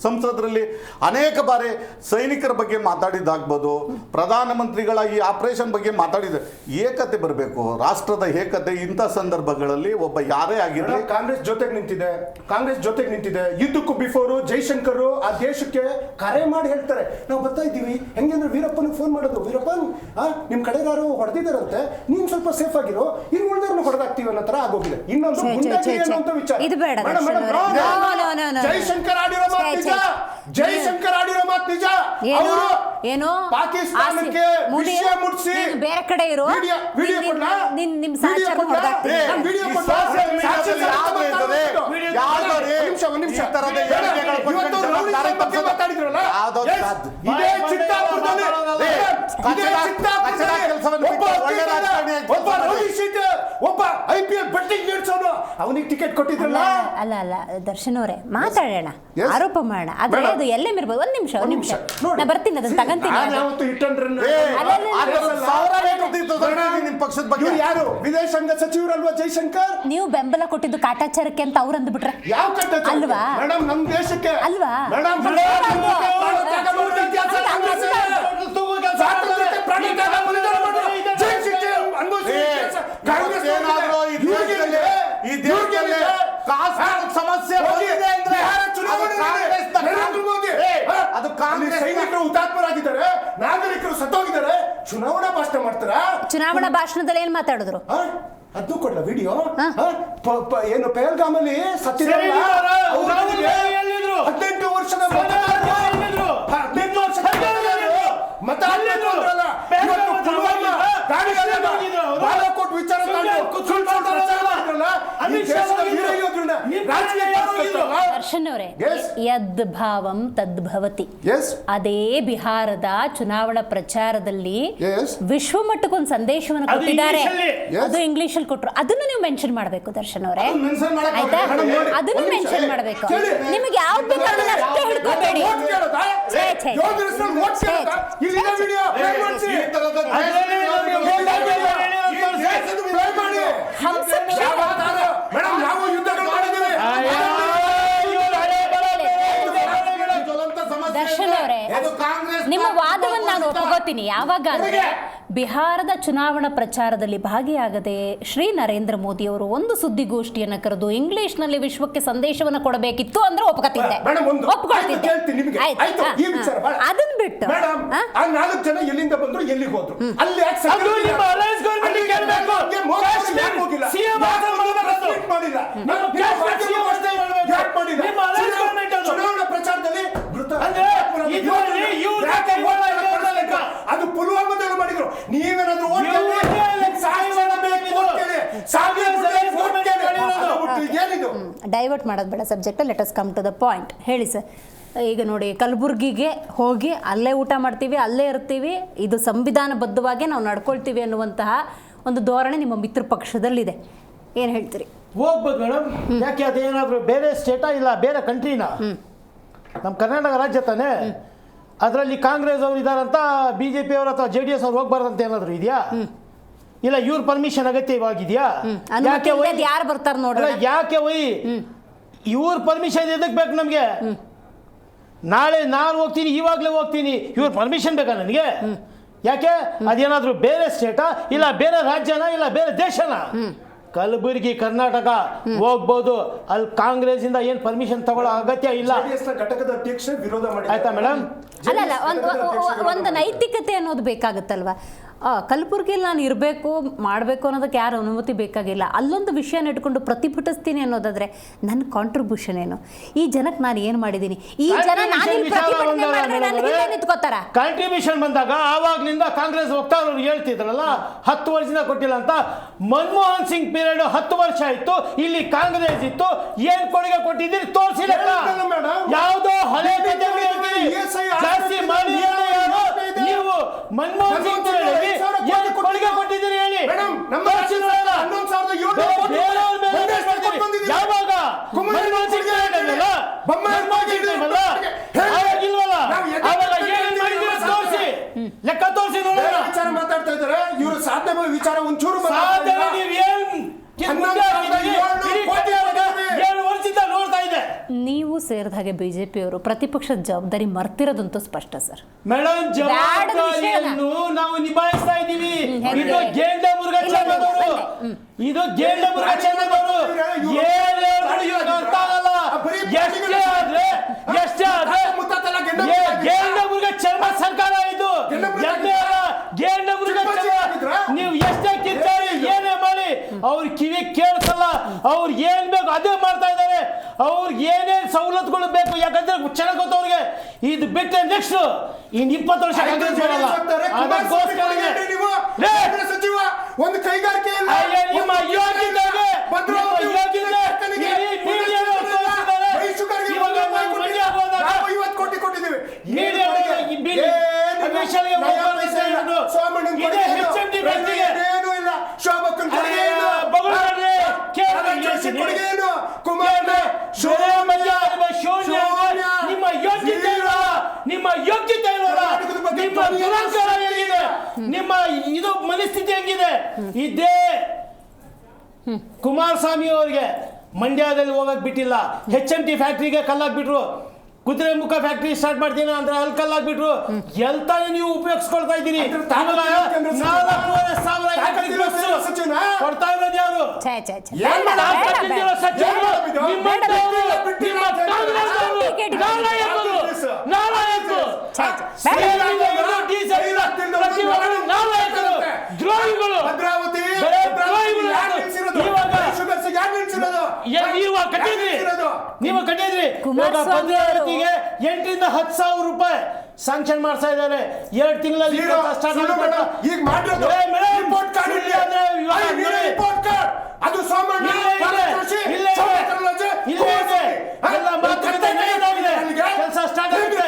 ಸಂಸದರಲ್ಲಿ ಅನೇಕ ಬಾರಿ ಸೈನಿಕರ ಬಗ್ಗೆ ಮಾತಾಡಿದ್ದಾಗ್ಬೋದು, ಪ್ರಧಾನಮಂತ್ರಿಗಳ ಈ ಆಪರೇಷನ್ ಬಗ್ಗೆ ಮಾತಾಡಿದ. ಏಕತೆ ಬರಬೇಕು, ರಾಷ್ಟ್ರದ ಏಕತೆ. ಇಂಥ ಸಂದರ್ಭಗಳಲ್ಲಿ ಒಬ್ಬ ಯಾರೇ ಆಗಿರಲಿ, ಕಾಂಗ್ರೆಸ್ ಜೊತೆಗೆ ನಿಂತಿದೆ. ಇದಕ್ಕೂ ಬಿಫೋರು ಜೈಶಂಕರ್ ಆ ದೇಶಕ್ಕೆ ಕರೆ ಮಾಡಿ ಹೇಳ್ತಾರೆ, ನಾವು ಬರ್ತಾ ಇದ್ದೀವಿ. ಹೆಂಗಂದ್ರೆ ವೀರಪ್ಪನಿಗೆ ಫೋನ್ ಮಾಡೋದು, ವೀರಪ್ಪನ್ ನಿಮ್ ಕಡೆಗಾರು ಹೊಡೆದಿದ್ದಾರಂತೆ, ನೀನ್ ಸ್ವಲ್ಪ ಸೇಫ್ ಆಗಿರೋ, ಇನ್ನು ಉಳಿದವ್ರನ್ನ ಹೊಡೆದಾಕ್ತೀವಿ ಅನ್ನೋ ತರ ಆಗೋಗಿದೆ. ಇನ್ನೊಂದು ವಿಚಾರ, ಜೈಶಂಕರ್ ಆಡಿರೋ ಮಾತು ನಿಜ. ಅವರು ಏನು ಪಾಕಿಸ್ತಾನಕ್ಕೆ ವಿಷಯ ಮುಟ್ಸಿ ನೀನು ಬೇರೆ ಕಡೆ ಇರು. ವಿಡಿಯೋ ಕೊಡ್ಲಾ? ನಿಮ್ ಸಹಚರ ಹೊರಗಾಗ್ತೀನಿ. ವಿಡಿಯೋ ಕೊಡ್ಲಾ? ಒಂದ್ ನಿಮಿಷ ಇವತ್ತು ರೌಡಿಸಂ ಬಗ್ಗೆ ಮಾತಾಡಿದ್ರಲ್ಲ, ಇದೇ ಚಿತ್ತಾಪುರದಲ್ಲಿ ಒಬ್ಬ ರೌಡಿ ಶೀಟರ್, ಒಬ್ಬ IPL ಬೆಟ್ಟಿಂಗ್ ನೀಡ್ಸೋನು, ಅವನಿಗೆ ಟಿಕೆಟ್ ಕೊಟ್ಟಿದ್ರಲ್ಲ. ಅಲ್ಲ ದರ್ಶನ್ ಅವರೇ ಮಾತಾಡೋಣ, ಆರೋಪ ಮಾಡೋಣ. ಆದ್ರೆ ಅದು ಎಲ್ಲೇ ಇರ್ಬೋದು. ಒಂದ್ ನಿಮಿಷ ನಾ ಬರ್ತೀನಿ, ಅದನ್ನ ತಗಂತೀನಿ. ನಿಮ್ ಪಕ್ಷದ ಬಗ್ಗೆ ಯಾರು ವಿದೇಶಾಂಗ ಸಚಿವರಲ್ವಾ ಜೈಶಂಕರ್? ನೀವು ಬೆಂಬಲ ಕೊಟ್ಟಿದ್ದು ಕಾಟಾಚಾರಕ್ಕೆ ಅಂತ ಅವ್ರು ಅಂದ್ಬಿಟ್ರೆ ಯಾವ ಕಾಟಾಚಾರ ಅಲ್ವಾ? ಮೇಡಮ್ ನಮ್ ದೇಶಕ್ಕೆ ಅಲ್ವಾ? ಮೇಡಮ್ ಈ ದೇಶದಲ್ಲಿ ಸಮಸ್ಯೆ ಅದು ಕಾಂಗ್ರೆಸ್ ಸೈನಿಕರು ಹುತಾತ್ಮರಾಗಿದ್ದಾರೆ, ನಾಗರಿಕರು ಸತ್ತೋಗಿದ್ದಾರೆ, ಚುನಾವಣಾ ಭಾಷಣ ಮಾಡ್ತಾರ. ಚುನಾವಣಾ ಭಾಷಣದಲ್ಲಿ ಏನ್ ಮಾತಾಡಿದ್ರು? ಅದು ಕೊಡ್ಲ ವಿಡಿಯೋ. ಏನು ಪೆಹಲ್ಗಾಮಲ್ಲಿ ಸತ್ತಿರಲ್ಲ 18 ವರ್ಷದ ಬಾಲಾಕೋಟ್ ವಿಚಾರ ದರ್ಶನ್ ಅವರೇ, ಯದ್ ಭಾವಂ ತದ್ಭವತಿ. ಅದೇ ಬಿಹಾರದ ಚುನಾವಣಾ ಪ್ರಚಾರದಲ್ಲಿ ವಿಶ್ವ ಮಟ್ಟಕ್ಕೊಂದು ಸಂದೇಶವನ್ನು ಕೊಟ್ಟಿದ್ದಾರೆ. ಅದು ಇಂಗ್ಲಿಷ್ ಅಲ್ಲಿ ಕೊಟ್ಟರು. ಅದನ್ನು ನೀವು ಮೆನ್ಷನ್ ಮಾಡಬೇಕು ದರ್ಶನ್ ಅವರೇ, ಆಯ್ತಾ? ಅದನ್ನು ಮೆನ್ಷನ್ ಮಾಡಬೇಕು. ನಿಮಗೆ ಯಾವ್ದು ಬೇಕು ಅದನ್ನ ಅಷ್ಟೇ ಹಿಡ್ಕೋಬೇಡಿ. ದರ್ಶನ್ ಅವರೇ, ನಿಮ್ಮ ವಾದವನ್ನು ನಾನು ಒಪ್ಕೋತೀನಿ. ಯಾವಾಗ ಅಂದ್ರೆ ಬಿಹಾರದ ಚುನಾವಣಾ ಪ್ರಚಾರದಲ್ಲಿ ಭಾಗಿಯಾಗದೆ ಶ್ರೀ ನರೇಂದ್ರ ಮೋದಿ ಅವರು ಒಂದು ಸುದ್ದಿಗೋಷ್ಠಿಯನ್ನು ಕರೆದು ಇಂಗ್ಲಿಷ್ ನಲ್ಲಿ ವಿಶ್ವಕ್ಕೆ ಸಂದೇಶವನ್ನು ಕೊಡಬೇಕಿತ್ತು ಅಂದ್ರೆ ಒಪ್ಕೊತಿದ್ದೆ, ಒಪ್ಕೊಳ್ತಿದ್ದೆ. ಅದನ್ನ ಬಿಟ್ಟು 4 ಜನ ಎಲ್ಲಿಂದ ಬಂದ್ರು, ಎಲ್ಲಿಗೆ ಹೋದ್ರು, ಅಲ್ಲಿ ಚುನಾವಣಾ ಪ್ರಚಾರದಲ್ಲಿ ಅದು ಪುಲ್ವಾಮಾದಲ್ಲಿ ಮಾಡಿದ್ರು. ನೀವೇನಾದ್ರೂ ಡೈವರ್ಟ್ ಮಾಡೋದು ಬೇಡ subject. Let us come to the point. ಹೇಳಿ ಸರ್. ಈಗ ನೋಡಿ, ಕಲಬುರ್ಗಿಗೆ ಹೋಗಿ ಅಲ್ಲೇ ಊಟ ಮಾಡ್ತೀವಿ, ಅಲ್ಲೇ ಇರ್ತೀವಿ, ಇದು ಸಂವಿಧಾನಬದ್ಧವಾಗಿ ನಾವು ನಡ್ಕೊಳ್ತೀವಿ ಅನ್ನುವಂತಹ ಒಂದು ಧೋರಣೆ ನಿಮ್ಮ ಮಿತ್ರ ಪಕ್ಷದಲ್ಲಿದೆ. ಏನು ಹೇಳ್ತೀರಿ? ಹೋಗ್ಬೋದು ಮೇಡಮ್. ಯಾಕೆ ಅದೇನಾದರೂ ಬೇರೆ ಸ್ಟೇಟಾ ಇಲ್ಲ ಬೇರೆ ಕಂಟ್ರಿನಾ? ನಮ್ಮ ಕರ್ನಾಟಕ ರಾಜ್ಯ ತಾನೇ. ಅದರಲ್ಲಿ ಕಾಂಗ್ರೆಸ್ ಅವರು ಇದಾರಂತ BJP ಅವರು ಅಥವಾ JDS ಅವ್ರು ಹೋಗ್ಬಾರ್ದಂತ ಏನಾದರೂ ಇದೆಯಾ? ಇಲ್ಲ ಇವ್ರ ಪರ್ಮಿಷನ್ ಅಗತ್ಯವಾಗಿದೆಯಾ? ಯಾರು ಬರ್ತಾರೆ ನೋಡ್ರಿ, ಯಾಕೆ ಇವ್ರ ಪರ್ಮಿಷನ್ ಎದಕ್ಕೆ ಬೇಕು ನಮಗೆ? ನಾಳೆ ನಾನು ಹೋಗ್ತೀನಿ, ಇವಾಗಲೇ ಹೋಗ್ತೀನಿ, ಇವ್ರ ಪರ್ಮಿಷನ್ ಬೇಕಾ ನನಗೆ? ಯಾಕೆ? ಅದೇನಾದರೂ ಬೇರೆ ಸ್ಟೇಟಾ ಇಲ್ಲ ಬೇರೆ ರಾಜ್ಯನಾ ಇಲ್ಲ ಬೇರೆ ದೇಶನಾ? ಕಲಬುರಗಿ ಕರ್ನಾಟಕ ಹೋಗ್ಬೋದು, ಅಲ್ಲಿ ಕಾಂಗ್ರೆಸ್ ಇಂದ ಏನ್ ಪರ್ಮಿಷನ್ ತಗೊಳ್ಳೋ ಅಗತ್ಯ ಇಲ್ಲ. ಘಟಕದ ಅಧ್ಯಕ್ಷ ವಿರೋಧ ಮಾಡಿ, ಆಯ್ತಾ ಮೇಡಮ್? ಅಲ್ಲ ಒಂದು ನೈತಿಕತೆ ಅನ್ನೋದು ಬೇಕಾಗುತ್ತಲ್ವಾ? ಕಲಬುರಗಿಯಲ್ಲಿ ನಾನು ಇರಬೇಕು ಮಾಡಬೇಕು ಅನ್ನೋದಕ್ಕೆ ಯಾರು ಅನುಮತಿ ಬೇಕಾಗಿಲ್ಲ. ಅಲ್ಲೊಂದು ವಿಷಯನ ಇಟ್ಕೊಂಡು ಪ್ರತಿಭಟಿಸ್ತೀನಿ ಅನ್ನೋದಾದ್ರೆ ನನ್ನ ಕಾಂಟ್ರಿಬ್ಯೂಷನ್ ಏನು? ಈ ಜನಕ್ಕೆ ನಾನು ಏನು ಮಾಡಿದ್ದೀನಿ? ಈ ಜನ ನಿಂತ್ಕೋತಾರ. ಕಾಂಟ್ರಿಬ್ಯೂಷನ್ ಬಂದಾಗ ಆವಾಗ್ನಿಂದ ಕಾಂಗ್ರೆಸ್ ವಕ್ತಾರರು ಹೇಳ್ತಿದ್ರಲ್ಲ 10 ವರ್ಷದಿಂದ ಕೊಟ್ಟಿಲ್ಲ ಅಂತ. ಮನಮೋಹನ್ ಸಿಂಗ್ ಪೀರಿಯಡ್ 10 ವರ್ಷ ಆಯ್ತು, ಇಲ್ಲಿ ಕಾಂಗ್ರೆಸ್ ಇತ್ತು, ಏನ್ ಕೊಡುಗೆ ಕೊಟ್ಟಿದ್ದೀರಿ ತೋರಿಸಿಲ್ಲ. ಯಾವುದೋ ಹಳೆ ಜಾಸ್ತಿ ಮಾಡಿ ನೀವು ಮನಮೋಹನ್ ಸಿಂಗ್ ಕೊಡುಗೆ ಕೊಟ್ಟಿದ್ದೀರಿ ಹೇಳಿ. ಯಾವಾಗ ಲೆಕ್ಕ ತೋರಿಸಿ ವಿಚಾರ ಮಾತಾಡ್ತಾ ಇದ್ದಾರೆ ಇವರು. ಸಾಧನೆ ವಿಚಾರ ಒಂಚೂರು ನೋಡ್ತಾ ಇದೆ. ನೀವು ಸೇರಿದ ಹಾಗೆ BJP ಅವರು ಪ್ರತಿಪಕ್ಷದ ಜವಾಬ್ದಾರಿ ಮರ್ತಿರೋದಂತೂ ಸ್ಪಷ್ಟ ಸರ್. ಮೇಡಮ್, ಜವಾಬ್ದಾರಿಯನ್ನು ನಾವು ನಿಭಾಯಿಸ್ತಾ ಇದ್ದೀವಿ. ಇದು ಗೇಂಡ ಮುರುಘಾ ಚನ್ನದವರು, ಇದು ಗೇಂಡ ಮುರುಘಾ ಚನ್ನದವರು. ಅರ್ಥ ಆಗಲ್ಲ. ಎಷ್ಟೇ ಆದ್ರೆ ಗೇಂಡ ಮುರುಘಾ ಚರ್ಮ ಸರ್ಕಾರ ಇದು. ಗೇಂಡ ಮುರುಘಾ ಚರ್ಮ ನೀವು ಎಷ್ಟೇ ಕಿತ್ತಾಡಿ ಏನೇ ಮಾಡಿ ಅವ್ರ ಕಿವಿ ಕೇಳಿಸಲ್ಲ, ಅವ್ರು ಏನ್ ಬೇಕು ಅದೇ ಮಾಡ್ತಾ ಇದ್ದಾರೆ. ಅವ್ರಿಗೆ ಏನೇನ್ ಸವಲತ್ತುಗಳು ಬೇಕು, ಯಾಕಂದ್ರೆ ಚೆನ್ನಾಗ್ ಗೊತ್ತು ಅವ್ರಿಗೆ. ಇದು ಬಿಟ್ಟರೆ ನೆಕ್ಸ್ಟ್ ಇನ್ 20 ವರ್ಷ ಕಾಂಗ್ರೆಸ್ ಬರಲ್ಲ. ಸಚಿವ ಒಂದು ಕೈಗಾರಿಕೆ ನಿಮ್ಮ ಯೋಗ್ಯತೆಗೆ ಕೋಟಿ ಕೊಟ್ಟಿದ್ದೀವಿ. ನಿಮ್ಮ ಯೋಗ್ಯತೆ ಇಲ್ವಾ? ನಿಮ್ಮ ಯೋಗ್ಯತೆ ಇಲ್ವಲ್ಲ? ನಿಮ್ಮ ದುರಂಕಾರ ಹೇಗಿದೆ? ನಿಮ್ಮ ಇದು ಮನಸ್ಥಿತಿ ಹೆಂಗಿದೆ? ಇದೇ ಕುಮಾರಸ್ವಾಮಿ ಅವರಿಗೆ ಮಂಡ್ಯದಲ್ಲಿ ಹೋಗಕ್ ಬಿಟ್ಟಿಲ್ಲ. HMT ಫ್ಯಾಕ್ಟ್ರಿಗೆ ಕಲ್ಲಾಕ್ಬಿಟ್ರು. ಕುದುರೆಮುಖ ಫ್ಯಾಕ್ಟ್ರಿ ಸ್ಟಾರ್ಟ್ ಮಾಡ್ತೀನಿ ಅಂದ್ರೆ ಅಲ್ಲಿ ಕಲ್ಲಾಕ್ಬಿಟ್ರು. ಎಲ್ತಾನೆ ನೀವು ಉಪಯೋಗಿಸ್ಕೊಳ್ತಾ ಇದ್ದೀರಿ. 4,500 ಕೊಡ್ತಾ ಇರೋದು ಯಾರು? ನೀವು ಕಟ್ಟಿದ್ರಿ. ಭದ್ರಾವತಿಗೆ 8 ರಿಂದ 10 ಸಾವಿರ ರೂಪಾಯಿ ಸ್ಯಾಂಕ್ಷನ್ ಮಾಡ್ತಾ ಇದ್ದಾರೆ. 2 ತಿಂಗಳಲ್ಲಿ ಅದು ಸೋಮಣ್ಣ ಕೆಲಸ ಸ್ಟಾರ್ಟ್ ಆಗಿದೆ.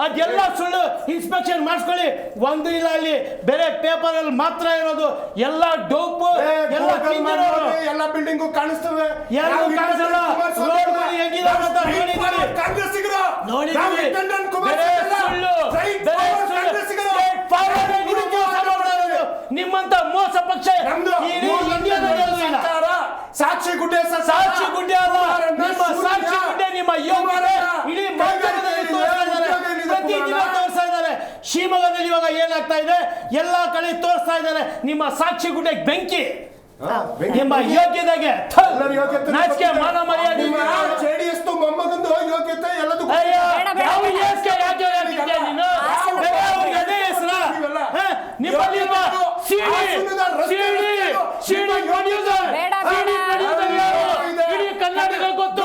ಅದೆಲ್ಲ ಸುಳ್ಳು. ಇನ್ಸ್ಪೆಕ್ಷನ್ ಮಾಡಿಸ್ಕೊಳ್ಳಿ. ಒಂದು ಇಲ್ಲ ಅಲ್ಲಿ ಬೇರೆ ಪೇಪರ್ ಅಲ್ಲಿ ಮಾತ್ರ ಇರೋದು. ಎಲ್ಲ ಡೋಪ್ ಎಲ್ಲ ಬಿಲ್ಡಿಂಗು ಕಾಣಿಸ್ತವೆ. ನಿಮ್ಮಂತ ಮೋಸ ಪಕ್ಷ ಸಾಕ್ಷಿ ಗುಡ್ಡೆ ಅಲ್ಲ. ನಿಮ್ಮ ಸಾಕ್ಷಿ ಗುಡ್ಡೆ ನಿಮ್ಮ ಯೋಗ್ಯತೆ ಇಡೀ ಪ್ರತಿದಿನ ತೋರಿಸ್ತಾ ಇದ್ದಾರೆ. ಶಿವಮೊಗ್ಗದಲ್ಲಿ ಇವಾಗ ಏನಾಗ್ತಾ ಇದೆ ಎಲ್ಲ ಕಡೆ ತೋರಿಸ್ತಾ ಇದ್ದಾರೆ. ನಿಮ್ಮ ಸಾಕ್ಷಿ ಗುಡ್ಡೆಗೆ ಬೆಂಕಿ. ನಿಮ್ಮ ಯೋಗ್ಯತೆಗೆ ನಾಚಿಕೆ ಮಾನ ಮರ್ಯಾದೆ. JDS ಮೊಮ್ಮಗಂದು ಯೋಗ್ಯತೆ ಎಲ್ಲದೂ ಕರ್ನಾಟಕ ಗೊತ್ತು.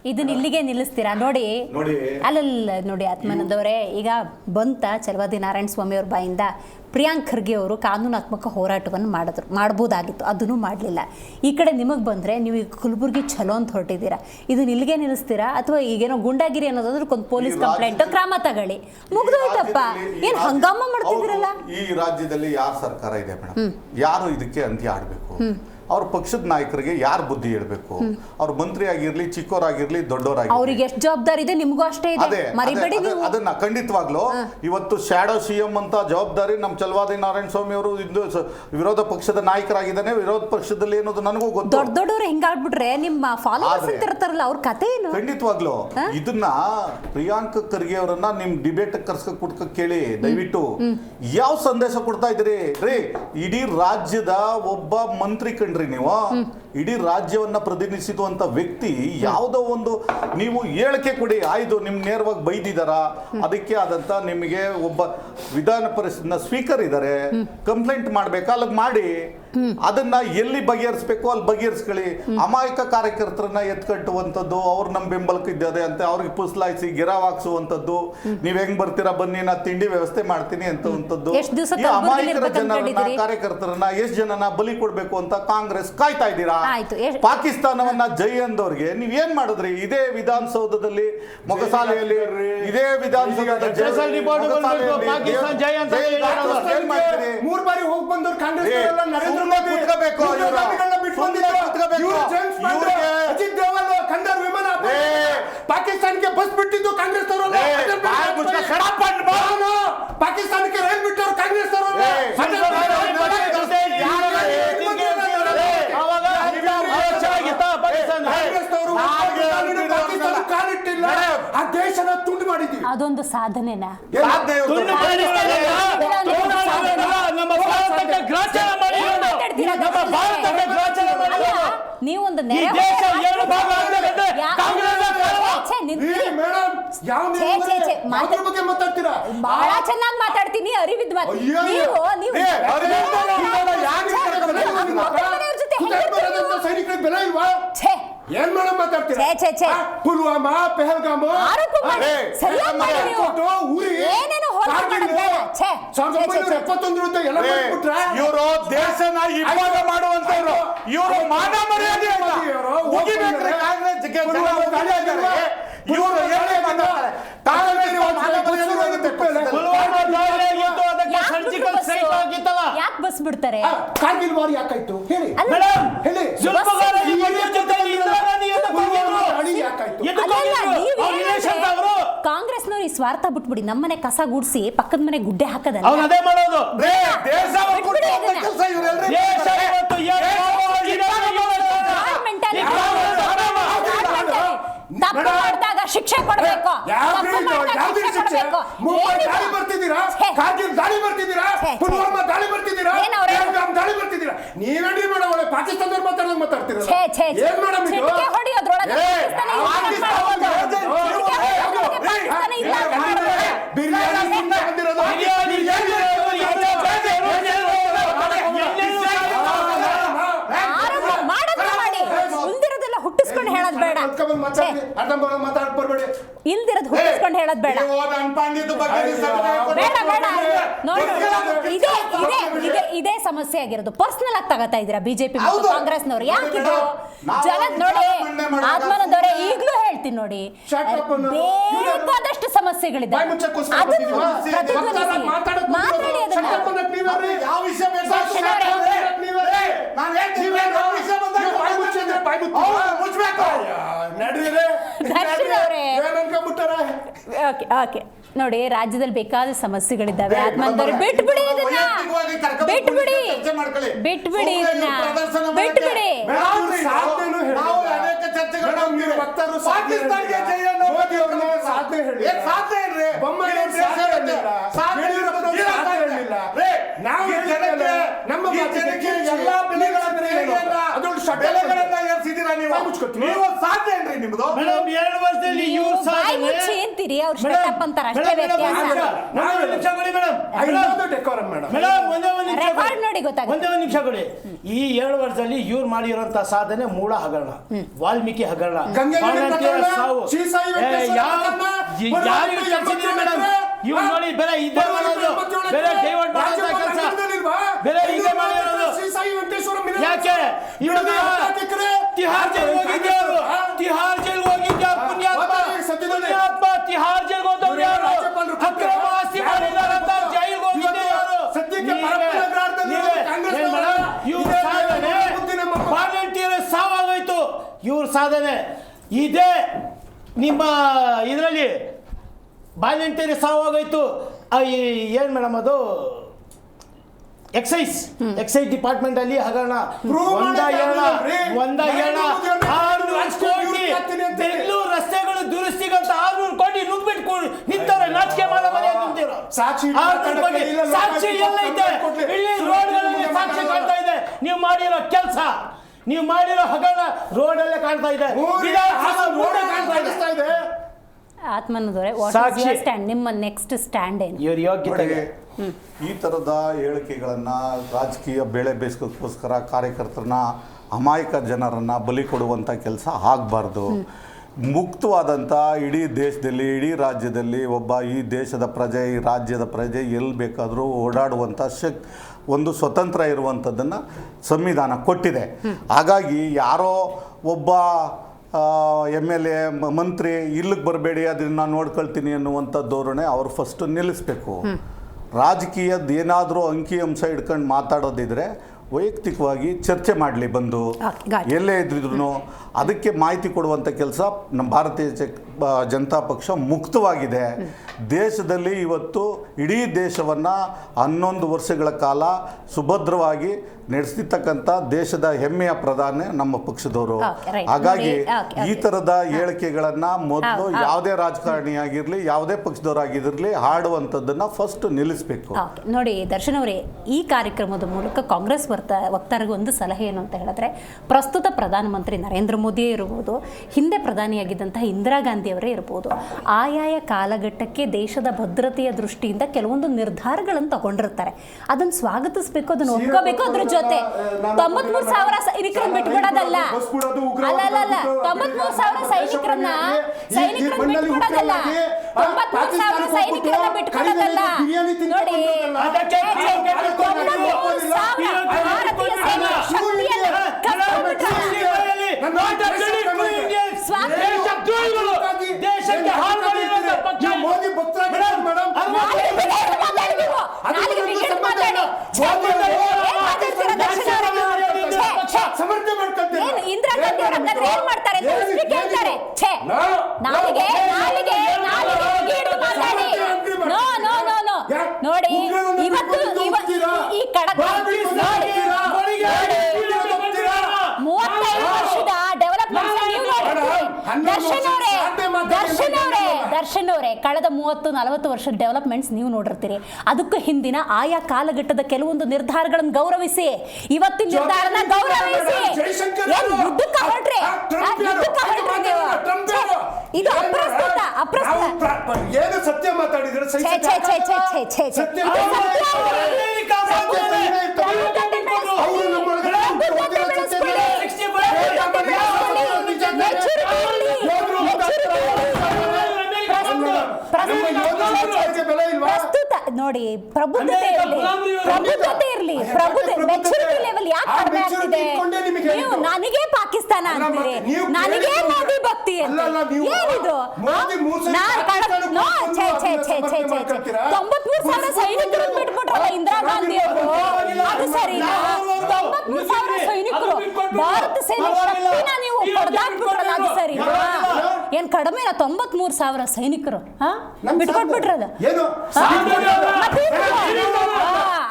ಇದನ್ನ ಇಲ್ಲಿಗೆ ನಿಲ್ಲಿಸ್ತೀರಾ? ನೋಡಿ ಅಲ್ಲಲ್ಲ ನೋಡಿ ಆತ್ಮಾನಂದವರೇ, ಈಗ ಬಂತ ಚಲವಾದಿ ನಾರಾಯಣ ಸ್ವಾಮಿ ಅವ್ರ ಬಾಯಿಂದ ಪ್ರಿಯಾಂಕ್ ಖರ್ಗೆ ಅವರು ಕಾನೂನಾತ್ಮಕ ಹೋರಾಟವನ್ನು ಮಾಡ್ಬೋದಾಗಿತ್ತು, ಅದನ್ನು ಮಾಡಲಿಲ್ಲ. ಈ ಕಡೆ ನಿಮಗೆ ಬಂದರೆ ನೀವು ಈಗ ಕಲಬುರ್ಗಿ ಚಲೋ ಅಂತ ಹೊರಟಿದ್ದೀರಾ. ಇದನ್ನ ಇಲ್ಲಿಗೆ ನಿಲ್ಲಿಸ್ತೀರಾ ಅಥವಾ ಈಗೇನೋ ಗುಂಡಾಗಿರಿ ಅನ್ನೋದಾದ್ರೂ ಪೊಲೀಸ್ ಕಂಪ್ಲೇಂಟ್ ಕ್ರಮ ತಗೊಳ್ಳಿ, ಮುಗ್ದೋಯ್ತಪ್ಪ. ಏನು ಹಂಗಾಮ ಮಾಡ್ತಿದ್ದೀರಲ್ಲ? ಈ ರಾಜ್ಯದಲ್ಲಿ ಯಾರ ಸರ್ಕಾರ ಇದೆ ಮೇಡಮ್? ಯಾರು ಇದಕ್ಕೆ ಅಂತ್ಯ ಆಡಬೇಕು? ಅವ್ರ ಪಕ್ಷದ ನಾಯಕರಿಗೆ ಯಾರು ಬುದ್ಧಿ ಹೇಳ್ಬೇಕು? ಅವ್ರ ಮಂತ್ರಿ ಆಗಿರ್ಲಿ, ಚಿಕ್ಕವರಾಗಿರ್ಲಿ, ದೊಡ್ಡವರಾಗಿರ್ಲಿ, ಅವ್ರಿಗೆ ಎಷ್ಟು ಜವಾಬ್ದಾರಿ ಇದೆ ನಿಮಗೂ ಅಷ್ಟೇ ಇದೆ. ಮರಿಬೇಡಿ ನೀವು ಅದನ್ನ. ಖಂಡಿತವಾಗ್ಲೂ ಇವತ್ತು ಶಾಡೋ CM ಅಂತ ಜವಾಬ್ದಾರಿ ನಮ್ಮ ಚಲವಾದಿ ನಾರಾಯಣ ಸ್ವಾಮಿ ಅವರು ವಿರೋಧ ಪಕ್ಷದ ನಾಯಕರಾಗಿದ್ದಾನೆ. ವಿರೋಧ ಪಕ್ಷದಲ್ಲಿ ಏನೋದು ನನಗೂ ಗೊತ್ತು. ದೊಡ್ಡವರು ಹಿಂಗಾಗ್ಬಿಟ್ರೆ ನಿಮ್ಮ ಫಾಲೋವರ್ಸ್ ಇರ್ತಾರಲ್ಲ ಅವ್ರ ಕತೆ ಏನು? ಖಂಡಿತವಾಗ್ಲೂ ಇದನ್ನ ಪ್ರಿಯಾಂಕ್ ಖರ್ಗೆ ಅವರನ್ನ ನಿಮ್ ಡಿಬೇಟ್ ಕುಡ್ಕ ಕೇಳಿ ದಯವಿಟ್ಟು. ಯಾವ ಸಂದೇಶ ಕೊಡ್ತಾ ಇದ್ದೀರಿ ರೀ? ಇಡೀ ರಾಜ್ಯದ ಒಬ್ಬ ಮಂತ್ರಿ ಕಂಡ್ರಿ ನೀವು. ಇಡೀ ರಾಜ್ಯವನ್ನ ಪ್ರತಿನಿಧಿಸುವಂತ ವ್ಯಕ್ತಿ ಯಾವುದೋ ಒಂದು ನೀವು ಹೇಳಿಕೆ ಕೊಡಿ. ಆಯ್ತು, ನಿಮ್ ನೇರವಾಗಿ ಬೈದಿದಾರ, ಅದಕ್ಕೆ ಆದಂತ ನಿಮಗೆ ಒಬ್ಬ ವಿಧಾನ ಪರಿಷತ್ನ ಸ್ಪೀಕರ್ ಇದ್ದಾರೆ, ಕಂಪ್ಲೇಂಟ್ ಮಾಡ್ಬೇಕಾ ಅಲ್ಲಿಗೆ ಮಾಡಿ. ಅದನ್ನ ಎಲ್ಲಿ ಬಗೆಹರಿಸಬೇಕು ಅಲ್ಲಿ ಬಗೆಹರಿಸ್ಕೊಳ್ಳಿ. ಅಮಾಯಕ ಕಾರ್ಯಕರ್ತರನ್ನ ಎತ್ಕಟ್ಟುವಂಥದ್ದು, ಅವ್ರು ನಮ್ಮ ಬೆಂಬಲಕ್ಕೆ ಇದ್ದಾರೆ ಅಂತ ಅವ್ರಿಗೆ ಪುಸ್ಲಾಯಿಸಿ ಗಿರಾವ್ ಹಾಕ್ಸುವಂಥದ್ದು, ನೀವ್ ಹೆಂಗ್ ಬರ್ತೀರಾ ಬನ್ನಿ ನಾ ತಿಂಡಿ ವ್ಯವಸ್ಥೆ ಮಾಡ್ತೀನಿ ಅಂತವಂಥದ್ದು. ಈ ಅಮಾಯಕರ ಜನರನ್ನ, ಕಾರ್ಯಕರ್ತರನ್ನ, ಎಷ್ಟು ಜನನ ಬಲಿ ಕೊಡ್ಬೇಕು ಅಂತ ಕಾಂಗ್ರೆಸ್ ಕಾಯ್ತಾ ಇದ್ದೀರಾ? ಪಾಕಿಸ್ತಾನವನ್ನ ಜೈ ಅಂದವ್ರಿಗೆ ನೀವ್ ಏನ್ ಮಾಡಿದ್ರಿ? ಇದೇ ವಿಧಾನಸೌಧದಲ್ಲಿ ಮೊಗಸಾಲೆಯಲ್ಲಿ, ಇದೇ ವಿಧಾನಸೌಧದಲ್ಲಿ 3 ಬಾರಿ ಹೋಗಿ ಬಂದವ್ರು ಕಾಂಗ್ರೆಸ್ ಕುತ್ಕೋಬೇಕು. ಖಂಡರ್ ವಿಮಾನ ಪಾಕಿಸ್ತಾನಕ್ಕೆ ಬಸ್ ಬಿಟ್ಟಿದ್ದು ಕಾಂಗ್ರೆಸ್ ಪಾಕಿಸ್ತಾನಕ್ಕೆ ರೈಲ್ ಬಿಟ್ಟವರು ಕಾಂಗ್ರೆಸ್ ಕಾಲಿಟ್ಟಿಲ್ಲ, ಆ ದೇಶನ ತುಂಡು ಮಾಡಿದ್ದೀವಿ. ಅದೊಂದು ಸಾಧನೆನಾ? ನೀವೊಂದು ಬಹಳ ಚೆನ್ನಾಗಿ ಮಾತಾಡ್ತೀನಿ, ಅರಿವಿದ್ ಮಾತು. ಸೈನಿಕರಿಗೆ ಬೆಲೆ ಇಲ್ವಾ? ಏನ್ ಮೇಡಮ್ ಮಾತಾಡ್ತೀರಾ? ಪುಲ್ವಾಮಾ, ಪೆಹಲ್ಗಾಮ್, ಇವರು ದೇಶನ ಇವಾಗ ಮಾಡುವಂತವ್ರು, ಇವರು ಮಾನ ಮರ್ಯಾದೆ ಯಾಕೆ ಬಸ್ ಬಿಡ್ತಾರೆ? ಕಾರ್ಗಿಲ್ ವಾರ್ ಯಾಕಾಯ್ತು ಹೇಳಿ ಹೇಳಿ. ಕಾಂಗ್ರೆಸ್ನವ್ರು ಈ ಸ್ವಾರ್ಥ ಬಿಟ್ಬಿಡಿ, ನಮ್ಮನೆ ಕಸ ಗುಡ್ಸಿ ಪಕ್ಕದ ಮನೆ ಗುಡ್ಡೆ ಹಾಕದಲ್ಲ. ಅದೇ ಮಾಡೋದು. ತಪ್ಪು ಮಾಡಿದಾಗ ಶಿಕ್ಷೆ ಕೊಡಬೇಕು. ಮುಂಬೈ ದಾಳಿ ಬರ್ತಿದ್ದೀರಾ, ಕಾರ್ಗಿಲ್ ದಾಳಿ ಬರ್ತಿದ್ದೀರಾ, ಪುಲ್ವಾಮಾ ದಾಳಿ ಬರ್ತಿದ್ದೀರಾ, ಪೆಹಲ್ಗಾಮ್ ದಾಳಿ ಬರ್ತಿದ್ದೀರಾ. ನೀವೇನ್ರಿ ಮೇಡಮ್ ಒಳ್ಳೆ ಪಾಕಿಸ್ತಾನದವ್ರು ಮಾತಾಡೋದು ಮಾತಾಡ್ತೀರಾ? ಏನ್ ಮೇಡಮ್ ಇದು? ಬಿರಿಯಾನಿ ಬಂದಿರೋದು ಹುಟ್ಟಿಸ್ಕೊಂಡು ಹೇಳೋದ್ ಬೇಡ, ಇಲ್ದಿರೋದು ಹುಟ್ಟಿಸ್ಕೊಂಡು ಹೇಳೋದ್ ಬೇಡ. ಬೇಡ ಬೇಡ ಇದೇ ಸಮಸ್ಯೆ ಆಗಿರೋದು. ಪರ್ಸನಲ್ ಆಗಿ ತಗೋತಾ ಇದ್ದೀರಾ ಬಿಜೆಪಿ ಮತ್ತು ಕಾಂಗ್ರೆಸ್ನವ್ರು. ಯಾಕಿದು ಜನ ನೋಡಿ, ಆತ್ಮನದವರೇ ಈಗಲೂ ಹೇಳ್ತೀನಿ ನೋಡಿ, ಬೇಕಾದಷ್ಟು ಸಮಸ್ಯೆಗಳಿದೆ. ಮಾತಾಡಿ ಓಕೆ ನೋಡಿ, ರಾಜ್ಯದಲ್ಲಿ ಬೇಕಾದ ಸಮಸ್ಯೆಗಳಿದ್ದಾವೆ. ಆತ್ಮಂದವ್ರು ಬಿಟ್ಬಿಡಿ ಇದನ್ನ, ಬಿಟ್ಬಿಡಿ ಬಿಟ್ಬಿಡಿ ಇದನ್ನ, ಬಿಟ್ಬಿಡಿ. ಅಂತೀರಿ, ಅವ್ರು ಶಟಪ್ ಅಂತಾರ, ಅಷ್ಟೇ ವ್ಯತ್ಯಾಸ. ರೆಕಾರ್ಡ್ ನೋಡಿ ಗೊತ್ತಾಗುತ್ತೆ. ಒಂದೇ ಒಂದು ನಿಮಿಷ ಕೊಡಿ. ಈ 7 ವರ್ಷದಲ್ಲಿ ಇವ್ರು ಮಾಡಿರುವಂತ ಸಾಧನೆ ಮೂಲ ಹಗರಣ, ವಾಲ್ಮೀಕಿ ಹಗರಣ, ಸಾವು. ಇವ್ರು ನೋಡಿ ಬೇರೆ ಇದೇ ಮಾಡೋದು, ಬೇರೆ ಡೈವರ್ಟ್ ಮಾಡೋದ ಕೆಲಸ, ಬೇರೆ ಇದೇ ಮಾಡಿರೋದು. ಯಾಕೆ ಇವಾಗ ತಿಹಾರ್ ಜೈಲ್ ಹೋಗಿದ್ಯಾರು? ತಿಹಾರ್ ಜೈಲ್ ಹೋಗಿದ್ಯಾರು? ಪುಣ್ಯಾತ್ಮ ತಿಹಾರ್ ಜೈಲ್ ಹೋದವ್ರು ಯಾರು? ಅಕ್ರಮ ಆಸ್ತಿ ಮಾಡಿದಾರಂತ ಜೈಲ್ ಹೋಗಿದ್ದೆ ಯಾರು? ವಾಲಂಟಿಯರ್ ಸಾವಾಗೋಯ್ತು. ಇವ್ರ ಸಾಧನೆ ಇದೇ. ನಿಮ್ಮ ಇದರಲ್ಲಿ ವಾಲಂಟಿಯರ್ ಸಾವಾಗೋಯ್ತು. ಏನ್ ಮೇಡಮ್ ಅದು ಎಕ್ಸೈಸ್ ಡಿಪಾರ್ಟ್ಮೆಂಟ್ ಅಲ್ಲಿ ಹಗರಣ. ಒಂದ ಏಳ 600 ಕೋಟಿ ಬೆಂಗಳೂರು ರಸ್ತೆಗಳು ದುರಸ್ತಿಗಂತ 600 ಕೋಟಿ ನುಗ್ಬಿಟ್ಟು ನಿಂತವ್ರೆ. ನಾಚಿಕೆ ಮಾಡೋ ಮನೆ ನಿಂತಿರೋ ಸಾಕ್ಷಿ ಎಲ್ಲ ಐತೆ. ಇಲ್ಲಿ ರೋಡ್ಗಳಲ್ಲಿ ಸಾಕ್ಷಿ ಕಾಣ್ತಾ ಇದೆ. ನೀವು ಮಾಡಿರೋ ಕೆಲಸ, ನೀವು ಮಾಡಿರೋ ಹಗರಣ ರೋಡಲ್ಲೇ ಕಾಣ್ತಾ ಇದೆ. ಆತ್ಮನದವರೇ, ಸ್ಟ್ಯಾಂಡ್ ನಿಮ್ಮ ನೆಕ್ಸ್ಟ್ ಸ್ಟ್ಯಾಂಡ್ ಏನು? ಇವ್ರ ಯೋಗ್ಯತೆ ಈ ಥರದ ಹೇಳಿಕೆಗಳನ್ನು, ರಾಜಕೀಯ ಬೇಳೆ ಬೇಯಿಸೋಕ್ಕೋಸ್ಕರ ಕಾರ್ಯಕರ್ತರನ್ನ, ಅಮಾಯಕ ಜನರನ್ನು ಬಲಿ ಕೊಡುವಂಥ ಕೆಲಸ ಆಗಬಾರ್ದು. ಮುಕ್ತವಾದಂಥ ಇಡೀ ದೇಶದಲ್ಲಿ, ಇಡೀ ರಾಜ್ಯದಲ್ಲಿ ಒಬ್ಬ ಈ ದೇಶದ ಪ್ರಜೆ, ಈ ರಾಜ್ಯದ ಪ್ರಜೆ ಎಲ್ಲಿ ಬೇಕಾದರೂ ಓಡಾಡುವಂಥ ಒಂದು ಸ್ವತಂತ್ರ ಇರುವಂಥದ್ದನ್ನು ಸಂವಿಧಾನ ಕೊಟ್ಟಿದೆ. ಹಾಗಾಗಿ ಯಾರೋ ಒಬ್ಬ MLA ಮಂತ್ರಿ ಇಲ್ಲಿಗೆ ಬರಬೇಡಿ, ಅದನ್ನು ನೋಡ್ಕೊಳ್ತೀನಿ ಅನ್ನುವಂಥ ಧೋರಣೆ ಅವರು ಫಸ್ಟು ನಿಲ್ಲಿಸಬೇಕು. ರಾಜಕೀಯದ ಏನಾದರೂ ಅಂಕಿಅಂಶ ಇಟ್ಕೊಂಡು ಮಾತಾಡೋದಿದ್ರೆ ವೈಯಕ್ತಿಕವಾಗಿ ಚರ್ಚೆ ಮಾಡಲಿ, ಬಂದು ಎಲ್ಲೇ ಇದ್ರೂ ಅದಕ್ಕೆ ಮಾಹಿತಿ ಕೊಡುವಂಥ ಕೆಲಸ ನಮ್ಮ ಭಾರತೀಯ ಜನತಾ ಪಕ್ಷ ಮುಕ್ತವಾಗಿದೆ. ದೇಶದಲ್ಲಿ ಇವತ್ತು ಇಡೀ ದೇಶವನ್ನು 11 ವರ್ಷಗಳ ಕಾಲ ಸುಭದ್ರವಾಗಿ ನಡೆಸಿರ್ತಕ್ಕಂಥ ದೇಶದ ಹೆಮ್ಮೆಯ ಪ್ರಧಾನಿ ನಮ್ಮ ಪಕ್ಷದವರು. Okay, right. ಹಾಗಾಗಿ Okay. ಈ ತರದ ಹೇಳಿಕೆಗಳನ್ನ ಮೊದಲು ಯಾವುದೇ ರಾಜಕಾರಣಿ ಆಗಿರ್ಲಿ ಯಾವುದೇ ಪಕ್ಷದವರಾಗಿರ್ಲಿ ಹಾಡುವಂಥದ್ದನ್ನ ಫಸ್ಟ್ ನಿಲ್ಲಿಸಬೇಕು. ಓಕೆ, ನೋಡಿ ದರ್ಶನ್ ಅವರೇ, ಈ ಕಾರ್ಯಕ್ರಮದ ಮೂಲಕ ಕಾಂಗ್ರೆಸ್ ವಕ್ತಾರರಿಗೆ ಒಂದು ಸಲಹೆ ಏನು ಅಂತ ಹೇಳಿದ್ರೆ, ಪ್ರಸ್ತುತ ಪ್ರಧಾನಮಂತ್ರಿ ನರೇಂದ್ರ ಮೋದಿಯೇ ಇರಬಹುದು, ಹಿಂದೆ ಪ್ರಧಾನಿಯಾಗಿದ್ದಂತಹ ಇಂದಿರಾ ಗಾಂಧಿ ಅವರೇ ಇರಬಹುದು, ಆಯಾಯ ಕಾಲಘಟ್ಟಕ್ಕೆ ದೇಶದ ಭದ್ರತೆಯ ದೃಷ್ಟಿಯಿಂದ ಕೆಲವೊಂದು ನಿರ್ಧಾರಗಳನ್ನು ತಗೊಂಡಿರ್ತಾರೆ. ಅದನ್ನು ಸ್ವಾಗತಿಸಬೇಕು, ಅದನ್ನು ಒಪ್ಕೋಬೇಕು. ಅದ್ರ ಜೊತೆ 93,000 ಸೈನಿಕರನ್ನು ಬಿಟ್ಕೊಡೋದಲ್ಲ, ಅಲ್ಲ 93,000 ಸೈನಿಕರನ್ನ ಬಿಟ್ಕೊಡೋದಲ್ಲ, 93,000 ಸೈನಿಕರನ್ನ ಬಿಟ್ಕೊಡೋದಲ್ಲ. ನೋಡಿ, 93,000 ಭಾರತೀಯ ಸೇನಾ ಶಕ್ತಿಯನ್ನು ಇಂದಿರಾ ಗಾಂಧಿ ಅವರು ಏನ್ ಮಾಡ್ತಾರೆ ಕೇಳ್ತಾರೆ. ನೋಡಿ, ಇವತ್ತು ಈ ಕಡಕ 35 ವರ್ಷದ ಡೆವಲಪ್ಮೆಂಟ್ ದರ್ಶನ್ ಅವರೇ ಕಳೆದ 30-40 ವರ್ಷದ ಡೆವಲಪ್ಮೆಂಟ್ಸ್ ನೀವು ನೋಡಿರ್ತೀರಿ. ಅದಕ್ಕೂ ಹಿಂದಿನ ಆಯಾ ಕಾಲಘಟ್ಟದ ಕೆಲವೊಂದು ನಿರ್ಧಾರಗಳನ್ನು ಗೌರವಿಸಿ, ಇವತ್ತಿನ ನಿರ್ಧಾರನ ಗೌರವಿಸಿ. ಯುದ್ಧಕ್ಕೆ ಹೊರಟ್ರಿ, ಇದು ಅಪ್ರಸ್ತುತ. ಏನು ಸತ್ಯ ಮಾತಾಡಿದ್ರೆ ಪ್ರಸ್ತುತ ನೋಡಿ, ಪ್ರಬುದ್ಧತೆ ಇರಲಿ, ಮೆಚುರಿಟಿ ಲೆವೆಲ್ ಯಾಕೆ ಕಡಿಮೆ ಆಗ್ತಿದೆ? ನೀವು ನನಗೆ ಪಾಕಿಸ್ತಾನ ಅಂತೀರಿ, ನನಗೆ ಮೋದಿ ಭಕ್ತಿ ಅಂತ. ಏನಿದು? 93,000 ಸೈನಿಕರನ್ನು ಬಿಟ್ಬಿಟ್ರಲ್ಲ ಇಂದಿರಾ ಗಾಂಧಿ ಅವರು, ಅದು ಸರಿನಾ? 93,000 ಸೈನಿಕರು ಭಾರತ ಸೇನೆ ಶಕ್ತಿನ ನೀವು ಹೊಡೆದಾಕ್ಬಿಟ್ರಲ್ಲ, ಅದು ಸರಿನಾ? ಏನ್ ಕಡಿಮೆನಾ? 93,000 ಸೈನಿಕರು ಬಿಟ್ಕೊಟ್ಬಿಟ್ರದ?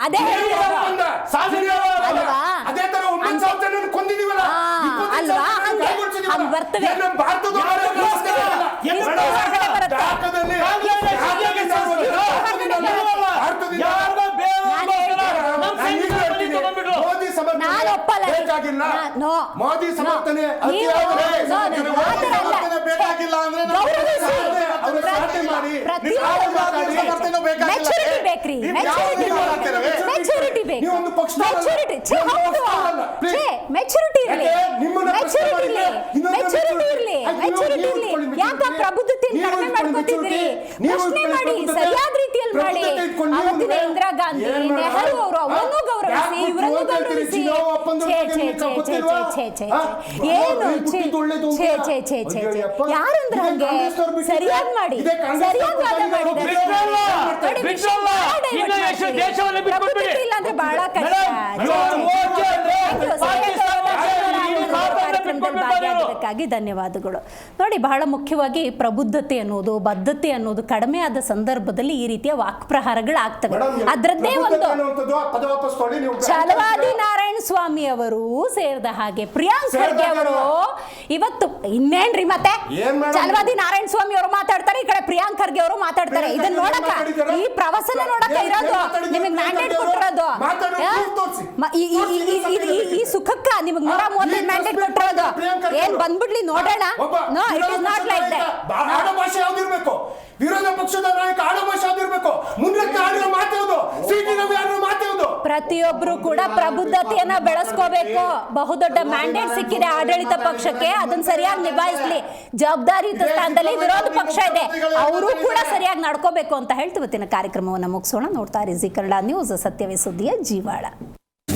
ಅದೇ ಅಲ್ವಾ? ಹಂಗ್ ಬರ್ತವೆ. ನಾನು ಒಪ್ಪಲ್ಲ. ಮೋದಿ ಸಮರ್ಥನೆ ಯಾಕ ಪ್ರಬುದ್ಧತೆ ಕಡಿಮೆ ಮಾಡ್ಕೊತಿದ್ರಿ? ಪ್ರಶ್ನೆ ಮಾಡಿ, ಸರಿಯಾದ ರೀತಿಯಲ್ಲಿ ಮಾಡಿ. ಅವತ್ತಿನ ಇಂದಿರಾ ಗಾಂಧಿ, ನೆಹರು ಅವರು ಅವರನ್ನು ಗೌರವಿಸಿ, ಇವರನ್ನು ಗೌರವಿಸಿ. ಯಾರಂದ್ರೆ ಹಂಗೆ ಸರಿಯಾಗಿ ಮಾಡಿ, ಸರಿಯಾಗಿ ವಾದ ಮಾಡಿದ್ದಾರೆ. ಇಲ್ಲಾಂದ್ರೆ ಬಹಳ ಕಷ್ಟ. ಭಾಗಿಯಾಗಿದ್ದಕ್ಕಾಗಿ ಧನ್ಯವಾದಗಳು. ನೋಡಿ, ಬಹಳ ಮುಖ್ಯವಾಗಿ ಪ್ರಬುದ್ಧತೆ ಅನ್ನೋದು, ಬದ್ಧತೆ ಅನ್ನೋದು ಕಡಿಮೆ ಆದ ಸಂದರ್ಭದಲ್ಲಿ ಈ ರೀತಿಯ ವಾಕ್ಪ್ರಹಾರಗಳಾಗ್ತವೆ. ಅದರದ್ದೇ ಒಂದು ಛಲವಾದಿ ನಾರಾಯಣ ಸ್ವಾಮಿ ಅವರು ಸೇರಿದ ಹಾಗೆ ಪ್ರಿಯಾಂಕ್ ಖರ್ಗೆ ಅವರು ಇವತ್ತು ಇನ್ನೇನ್ರಿ ಮತ್ತೆ ಛಲವಾದಿ ನಾರಾಯಣ ಸ್ವಾಮಿ ಅವರು ಮಾತಾಡ್ತಾರೆ, ಈ ಕಡೆ ಪ್ರಿಯಾಂಕ್ ಖರ್ಗೆ ಅವರು ಮಾತಾಡ್ತಾರೆ. ಇದನ್ನ ನೋಡಕ, ಈ ಪ್ರವಾಸನ ನೋಡಕ ಇರೋದು, ನಿಮಗೆ ಮ್ಯಾಂಡೇಟ್ ಕೊಟ್ಟಿರೋದು, ಈ ಸುಖಕ್ಕ ನಿಮಗೆ 135 ಮ್ಯಾಂಡೇಟ್ ಕೊಟ್ಟಿರೋದು. ಏನ್ ಬಂದ್ಬಿಡ್ಲಿ ನೋಡೋಣ? No, it is not like that. ಆಡಭಾಷೆ ಯಾವ್ದಿರ್ಬೇಕು? ವಿರೋಧ ಪಕ್ಷದ ನಾಯಕ ಆಡಭಾಷೆ ಯಾವ್ದಿರ್ಬೇಕು? ಮುಂದಕ್ಕೆ ಆಡಿರೋ ಮಾತಾಡೋದು, ಸಿಟಿ ರವಿ ಆಡಿರೋ ಮಾತಾಡೋದು. ಪ್ರತಿಯೊಬ್ರು ಕೂಡ ಪ್ರಬುದ್ಧತೆಯನ್ನ ಬೆಳೆಸ್ಕೋಬೇಕು. ಬಹುದೊಡ್ಡ ಮ್ಯಾಂಡೇಟ್ ಸಿಕ್ಕಿದೆ ಆಡಳಿತ ಪಕ್ಷಕ್ಕೆ, ಅದನ್ನ ಸರಿಯಾಗಿ ನಿಭಾಯಿಸಲಿ. ಜವಾಬ್ದಾರಿಯುತ ಸ್ಥಾನದಲ್ಲಿ ವಿರೋಧ ಪಕ್ಷ ಇದೆ, ಅವರು ಕೂಡ ಸರಿಯಾಗಿ ನಡ್ಕೋಬೇಕು ಅಂತ ಹೇಳ್ತೀವಿ. ಇವತ್ತಿನ ಕಾರ್ಯಕ್ರಮವನ್ನು ಮುಗಿಸೋಣ. ನೋಡ್ತಾ ಇರಿ ಜೀ ಕನ್ನಡ ನ್ಯೂಸ್, ಸತ್ಯವೇ ಸುದ್ದಿಯ ಜೀವಾಳ.